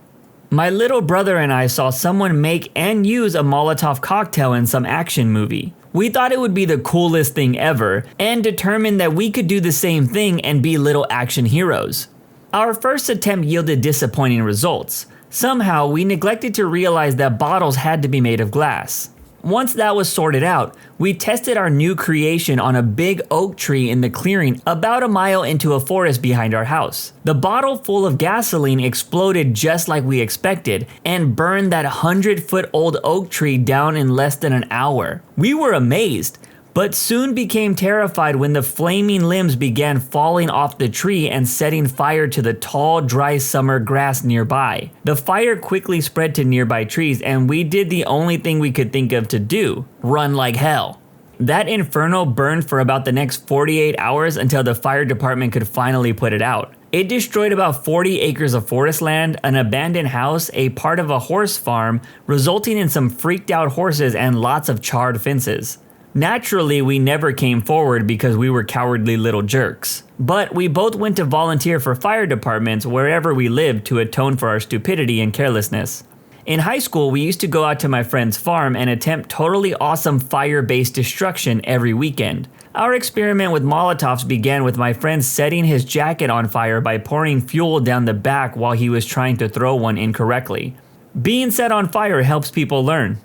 My little brother and I saw someone make and use a Molotov cocktail in some action movie. We thought it would be the coolest thing ever and determined that we could do the same thing and be little action heroes. Our first attempt yielded disappointing results. Somehow, we neglected to realize that bottles had to be made of glass. Once that was sorted out, we tested our new creation on a big oak tree in the clearing about a mile into a forest behind our house. The bottle full of gasoline exploded just like we expected and burned that 100-foot-old oak tree down in less than an hour. We were amazed, but soon became terrified when the flaming limbs began falling off the tree and setting fire to the tall, dry summer grass nearby. The fire quickly spread to nearby trees, and we did the only thing we could think of to do: run like hell. That inferno burned for about the next 48 hours until the fire department could finally put it out. It destroyed about 40 acres of forest land, an abandoned house, a part of a horse farm, resulting in some freaked out horses and lots of charred fences. Naturally, we never came forward because we were cowardly little jerks. But we both went to volunteer for fire departments wherever we lived to atone for our stupidity and carelessness. In high school, we used to go out to my friend's farm and attempt totally awesome fire-based destruction every weekend. Our experiment with Molotovs began with my friend setting his jacket on fire by pouring fuel down the back while he was trying to throw one incorrectly. Being set on fire helps people learn.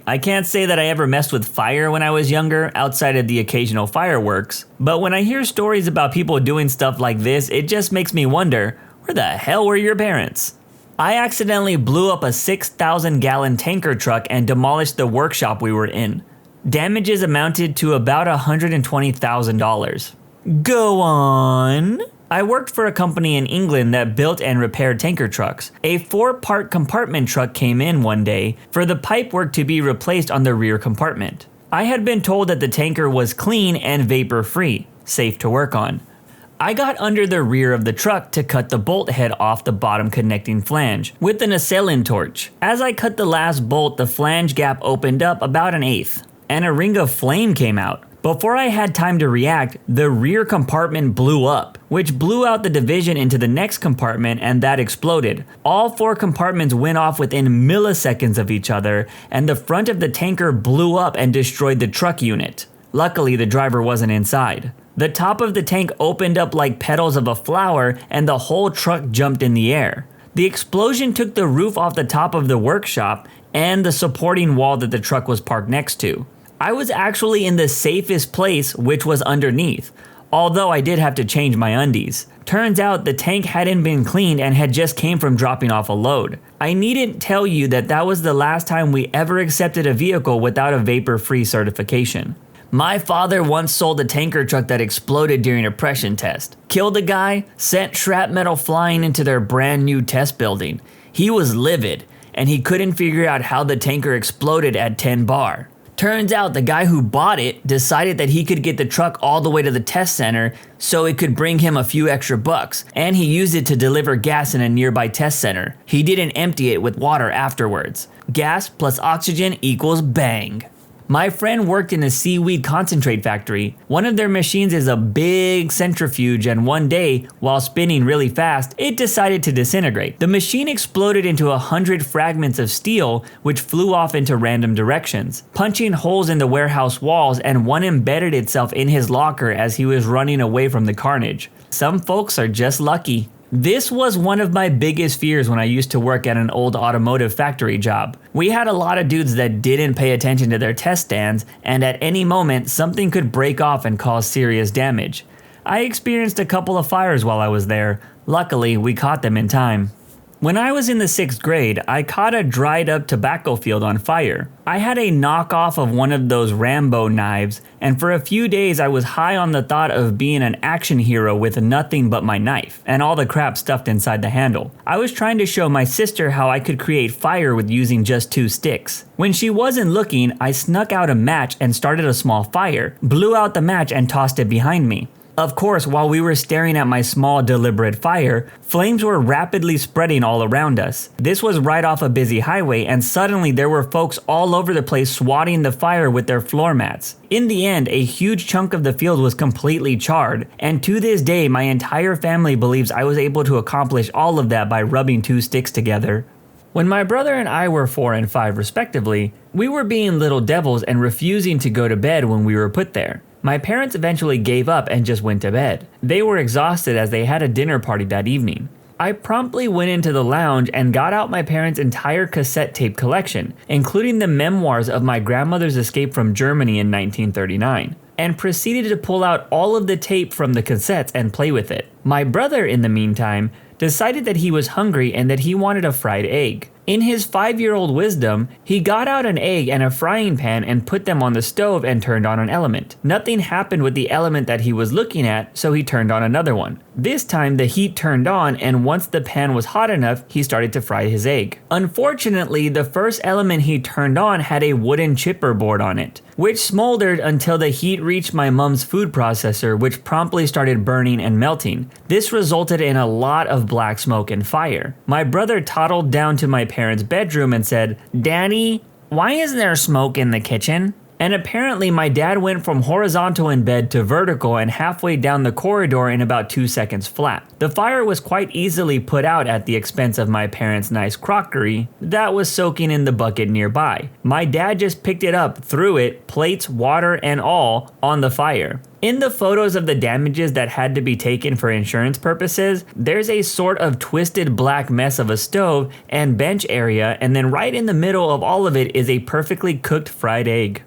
I can't say that I ever messed with fire when I was younger, outside of the occasional fireworks, but when I hear stories about people doing stuff like this, it just makes me wonder, where the hell were your parents? I accidentally blew up a 6,000-gallon tanker truck and demolished the workshop we were in. Damages amounted to about $120,000. Go on. I worked for a company in England that built and repaired tanker trucks. A 4-part compartment truck came in one day for the pipework to be replaced on the rear compartment. I had been told that the tanker was clean and vapor-free, safe to work on. I got under the rear of the truck to cut the bolt head off the bottom connecting flange with an acetylene torch. As I cut the last bolt, the flange gap opened up about an eighth, and a ring of flame came out. Before I had time to react, the rear compartment blew up, which blew out the division into the next compartment, and that exploded. All 4 compartments went off within milliseconds of each other, and the front of the tanker blew up and destroyed the truck unit. Luckily, the driver wasn't inside. The top of the tank opened up like petals of a flower, and the whole truck jumped in the air. The explosion took the roof off the top of the workshop and the supporting wall that the truck was parked next to. I was actually in the safest place, which was underneath, although I did have to change my undies. Turns out the tank hadn't been cleaned and had just came from dropping off a load. I needn't tell you that that was the last time we ever accepted a vehicle without a vapor-free certification. My father once sold a tanker truck that exploded during a pressure test, killed a guy, sent shrapnel flying into their brand new test building. He was livid, and he couldn't figure out how the tanker exploded at 10 bar. Turns out the guy who bought it decided that he could get the truck all the way to the test center so it could bring him a few extra bucks, and he used it to deliver gas in a nearby test center. He didn't empty it with water afterwards. Gas plus oxygen equals bang. My friend worked in a seaweed concentrate factory. One of their machines is a big centrifuge, and one day, while spinning really fast, it decided to disintegrate. The machine exploded into 100 fragments of steel, which flew off into random directions, punching holes in the warehouse walls, and one embedded itself in his locker as he was running away from the carnage. Some folks are just lucky. This was one of my biggest fears when I used to work at an old automotive factory job. We had a lot of dudes that didn't pay attention to their test stands, and at any moment, something could break off and cause serious damage. I experienced a couple of fires while I was there. Luckily, we caught them in time. When I was in the 6th grade, I caught a dried up tobacco field on fire. I had a knockoff of one of those Rambo knives, and for a few days I was high on the thought of being an action hero with nothing but my knife, and all the crap stuffed inside the handle. I was trying to show my sister how I could create fire with using just 2 sticks. When she wasn't looking, I snuck out a match and started a small fire, blew out the match and tossed it behind me. Of course, while we were staring at my small, deliberate fire, flames were rapidly spreading all around us. This was right off a busy highway, and suddenly there were folks all over the place swatting the fire with their floor mats. In the end, a huge chunk of the field was completely charred, and to this day, my entire family believes I was able to accomplish all of that by rubbing 2 sticks together. When my brother and I were 4 and 5 respectively, we were being little devils and refusing to go to bed when we were put there. My parents eventually gave up and just went to bed. They were exhausted as they had a dinner party that evening. I promptly went into the lounge and got out my parents' entire cassette tape collection, including the memoirs of my grandmother's escape from Germany in 1939, and proceeded to pull out all of the tape from the cassettes and play with it. My brother, in the meantime, decided that he was hungry and that he wanted a fried egg. In his 5-year-old wisdom, he got out an egg and a frying pan and put them on the stove and turned on an element. Nothing happened with the element that he was looking at, so he turned on another one. This time the heat turned on, and once the pan was hot enough, he started to fry his egg. Unfortunately, the first element he turned on had a wooden chipper board on it, which smoldered until the heat reached my mom's food processor, which promptly started burning and melting. This resulted in a lot of black smoke and fire. My brother toddled down to my parents' bedroom and said, "Daddy, why is there smoke in the kitchen?" And apparently my dad went from horizontal in bed to vertical and halfway down the corridor in about 2 seconds flat. The fire was quite easily put out at the expense of my parents' nice crockery that was soaking in the bucket nearby. My dad just picked it up, threw it, plates, water, and all, on the fire. In the photos of the damages that had to be taken for insurance purposes, there's a sort of twisted black mess of a stove and bench area, and then right in the middle of all of it is a perfectly cooked fried egg.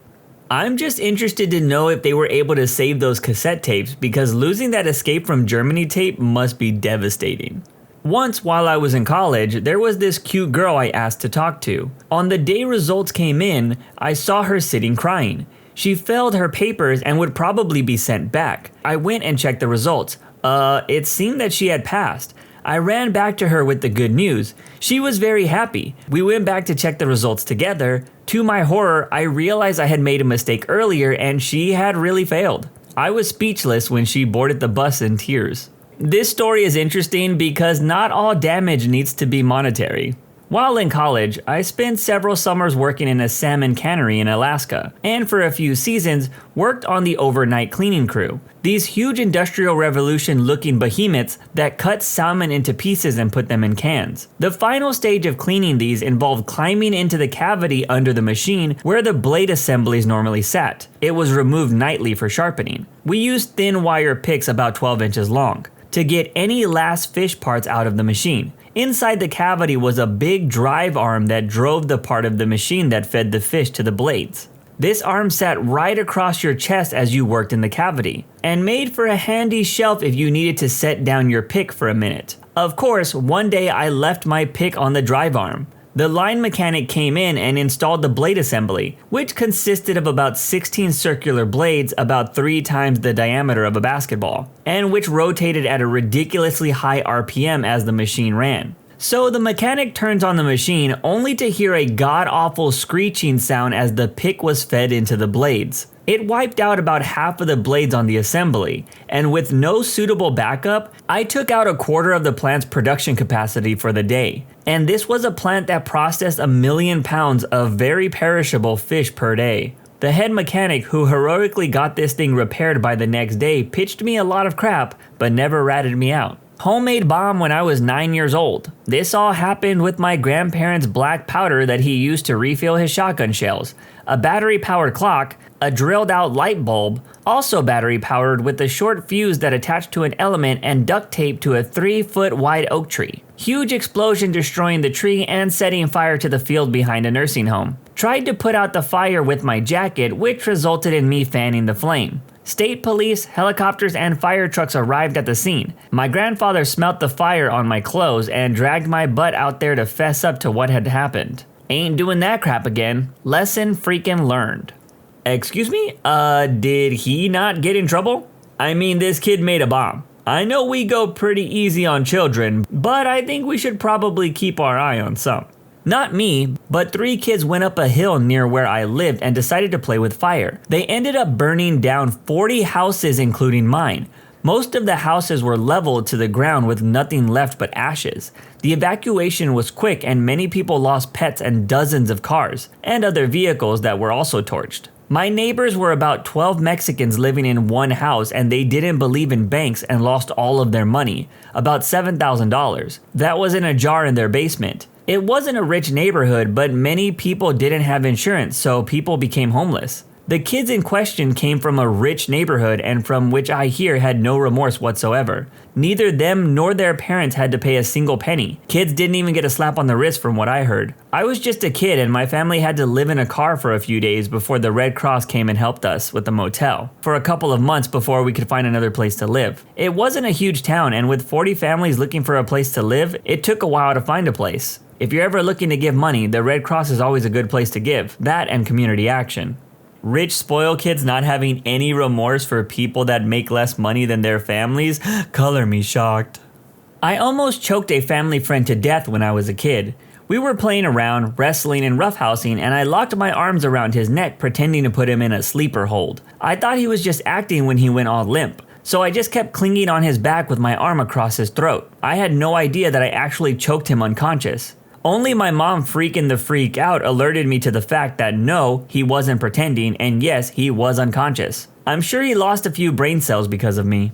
I'm just interested to know if they were able to save those cassette tapes, because losing that Escape from Germany tape must be devastating. Once, while I was in college, there was this cute girl I asked to talk to. On the day results came in, I saw her sitting crying. She failed her papers and would probably be sent back. I went and checked the results. It seemed that she had passed. I ran back to her with the good news. She was very happy. We went back to check the results together. To my horror, I realized I had made a mistake earlier and she had really failed. I was speechless when she boarded the bus in tears. This story is interesting because not all damage needs to be monetary. While in college, I spent several summers working in a salmon cannery in Alaska, and for a few seasons, worked on the overnight cleaning crew. These huge industrial revolution looking behemoths that cut salmon into pieces and put them in cans. The final stage of cleaning these involved climbing into the cavity under the machine where the blade assemblies normally sat. It was removed nightly for sharpening. We used thin wire picks about 12 inches long to get any last fish parts out of the machine. Inside the cavity was a big drive arm that drove the part of the machine that fed the fish to the blades. This arm sat right across your chest as you worked in the cavity, and made for a handy shelf if you needed to set down your pick for a minute. Of course, one day I left my pick on the drive arm. The line mechanic came in and installed the blade assembly, which consisted of about 16 circular blades about 3 times the diameter of a basketball, and which rotated at a ridiculously high RPM as the machine ran. So the mechanic turns on the machine only to hear a god-awful screeching sound as the pick was fed into the blades. It wiped out about half of the blades on the assembly, and with no suitable backup, I took out a quarter of the plant's production capacity for the day. And this was a plant that processed 1 million pounds of very perishable fish per day. The head mechanic, who heroically got this thing repaired by the next day, pitched me a lot of crap, but never ratted me out. Homemade bomb when I was 9 years old. This all happened with my grandparents' black powder that he used to refill his shotgun shells, a battery-powered clock, a drilled-out light bulb, also battery-powered with a short fuse that attached to an element and duct taped to a 3-foot-wide oak tree. Huge explosion destroying the tree and setting fire to the field behind a nursing home. Tried to put out the fire with my jacket, which resulted in me fanning the flame. State police, helicopters, and fire trucks arrived at the scene. My grandfather smelt the fire on my clothes and dragged my butt out there to fess up to what had happened. Ain't doing that crap again. Lesson freaking learned. Excuse me? Did he not get in trouble? I mean, this kid made a bomb. I know we go pretty easy on children, but I think we should probably keep our eye on some. Not me, but 3 kids went up a hill near where I lived and decided to play with fire. They ended up burning down 40 houses, including mine. Most of the houses were leveled to the ground with nothing left but ashes. The evacuation was quick and many people lost pets and dozens of cars, and other vehicles that were also torched. My neighbors were about 12 Mexicans living in one house, and they didn't believe in banks and lost all of their money, about $7,000. That was in a jar in their basement. It wasn't a rich neighborhood, but many people didn't have insurance, so people became homeless. The kids in question came from a rich neighborhood and from which I hear had no remorse whatsoever. Neither them nor their parents had to pay a single penny. Kids didn't even get a slap on the wrist from what I heard. I was just a kid and my family had to live in a car for a few days before the Red Cross came and helped us with the motel for a couple of months before we could find another place to live. It wasn't a huge town, and with 40 families looking for a place to live, it took a while to find a place. If you're ever looking to give money, the Red Cross is always a good place to give. That and community action. Rich spoiled kids not having any remorse for people that make less money than their families? Color me shocked. I almost choked a family friend to death when I was a kid. We were playing around, wrestling and roughhousing, and I locked my arms around his neck pretending to put him in a sleeper hold. I thought he was just acting when he went all limp, so I just kept clinging on his back with my arm across his throat. I had no idea that I actually choked him unconscious. Only my mom freaking the freak out alerted me to the fact that no, he wasn't pretending, and yes, he was unconscious. I'm sure he lost a few brain cells because of me.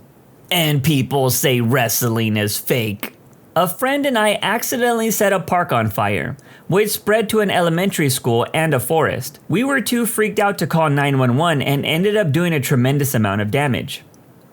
And people say wrestling is fake. A friend and I accidentally set a park on fire, which spread to an elementary school and a forest. We were too freaked out to call 911 and ended up doing a tremendous amount of damage.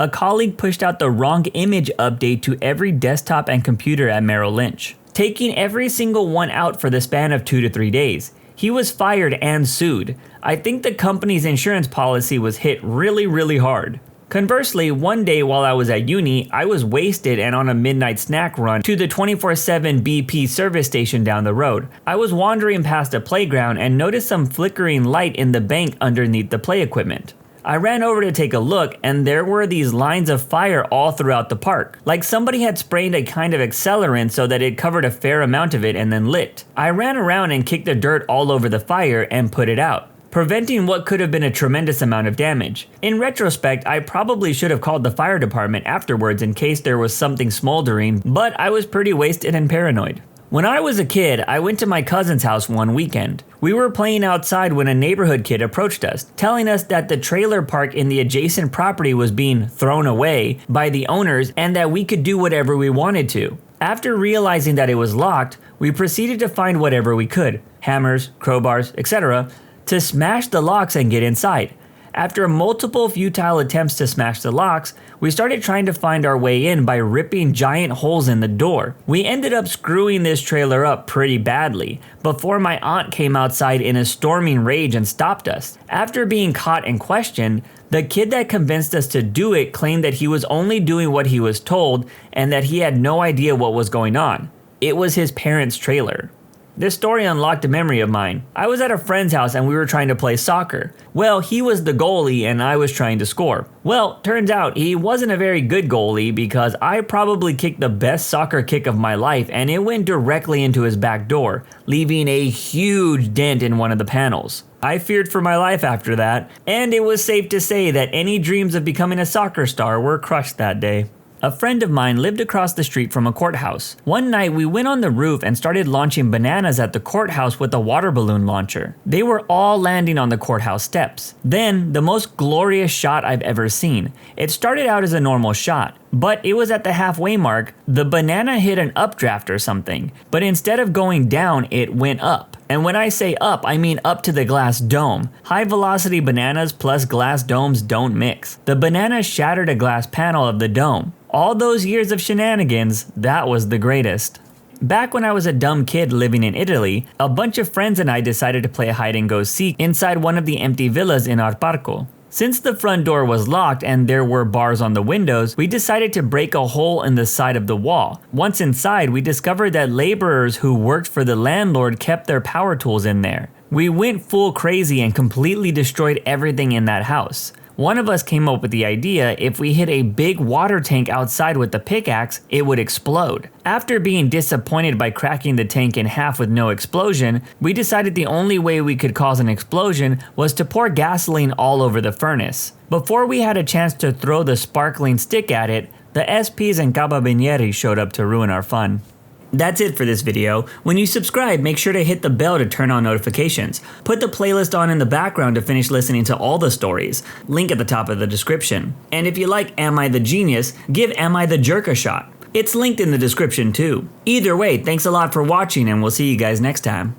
A colleague pushed out the wrong image update to every desktop and computer at Merrill Lynch, taking every single one out for the span of 2 to 3 days. He was fired and sued. I think the company's insurance policy was hit really hard. Conversely, one day while I was at uni, I was wasted and on a midnight snack run to the 24/7 BP service station down the road. I was wandering past a playground and noticed some flickering light in the bank underneath the play equipment. I ran over to take a look, and there were these lines of fire all throughout the park, like somebody had sprayed a kind of accelerant so that it covered a fair amount of it and then lit. I ran around and kicked the dirt all over the fire and put it out, preventing what could have been a tremendous amount of damage. In retrospect, I probably should have called the fire department afterwards in case there was something smoldering, but I was pretty wasted and paranoid. When I was a kid, I went to my cousin's house one weekend. We were playing outside when a neighborhood kid approached us, telling us that the trailer park in the adjacent property was being thrown away by the owners and that we could do whatever we wanted to. After realizing that it was locked, we proceeded to find whatever we could, hammers, crowbars, etc., to smash the locks and get inside. After multiple futile attempts to smash the locks, we started trying to find our way in by ripping giant holes in the door. We ended up screwing this trailer up pretty badly before my aunt came outside in a storming rage and stopped us. After being caught and questioned, the kid that convinced us to do it claimed that he was only doing what he was told and that he had no idea what was going on. It was his parents' trailer. This story unlocked a memory of mine. I was at a friend's house and we were trying to play soccer. Well, he was the goalie and I was trying to score. Well, turns out he wasn't a very good goalie because I probably kicked the best soccer kick of my life and it went directly into his back door, leaving a huge dent in one of the panels. I feared for my life after that, and it was safe to say that any dreams of becoming a soccer star were crushed that day. A friend of mine lived across the street from a courthouse. One night we went on the roof and started launching bananas at the courthouse with a water balloon launcher. They were all landing on the courthouse steps. Then, the most glorious shot I've ever seen. It started out as a normal shot, but it was at the halfway mark, the banana hit an updraft or something, but instead of going down, it went up. And when I say up, I mean up to the glass dome. High velocity bananas plus glass domes don't mix. The banana shattered a glass panel of the dome. All those years of shenanigans, that was the greatest. Back when I was a dumb kid living in Italy, a bunch of friends and I decided to play hide and go seek inside one of the empty villas in our parco. Since the front door was locked and there were bars on the windows, we decided to break a hole in the side of the wall. Once inside, we discovered that laborers who worked for the landlord kept their power tools in there. We went full crazy and completely destroyed everything in that house. One of us came up with the idea if we hit a big water tank outside with the pickaxe, it would explode. After being disappointed by cracking the tank in half with no explosion, we decided the only way we could cause an explosion was to pour gasoline all over the furnace. Before we had a chance to throw the sparkling stick at it, the SPs and carabinieri showed up to ruin our fun. That's it for this video. When you subscribe, make sure to hit the bell to turn on notifications. Put the playlist on in the background to finish listening to all the stories. Link at the top of the description. And if you like Am I the Genius, give Am I the Jerk a shot. It's linked in the description too. Either way, thanks a lot for watching and we'll see you guys next time.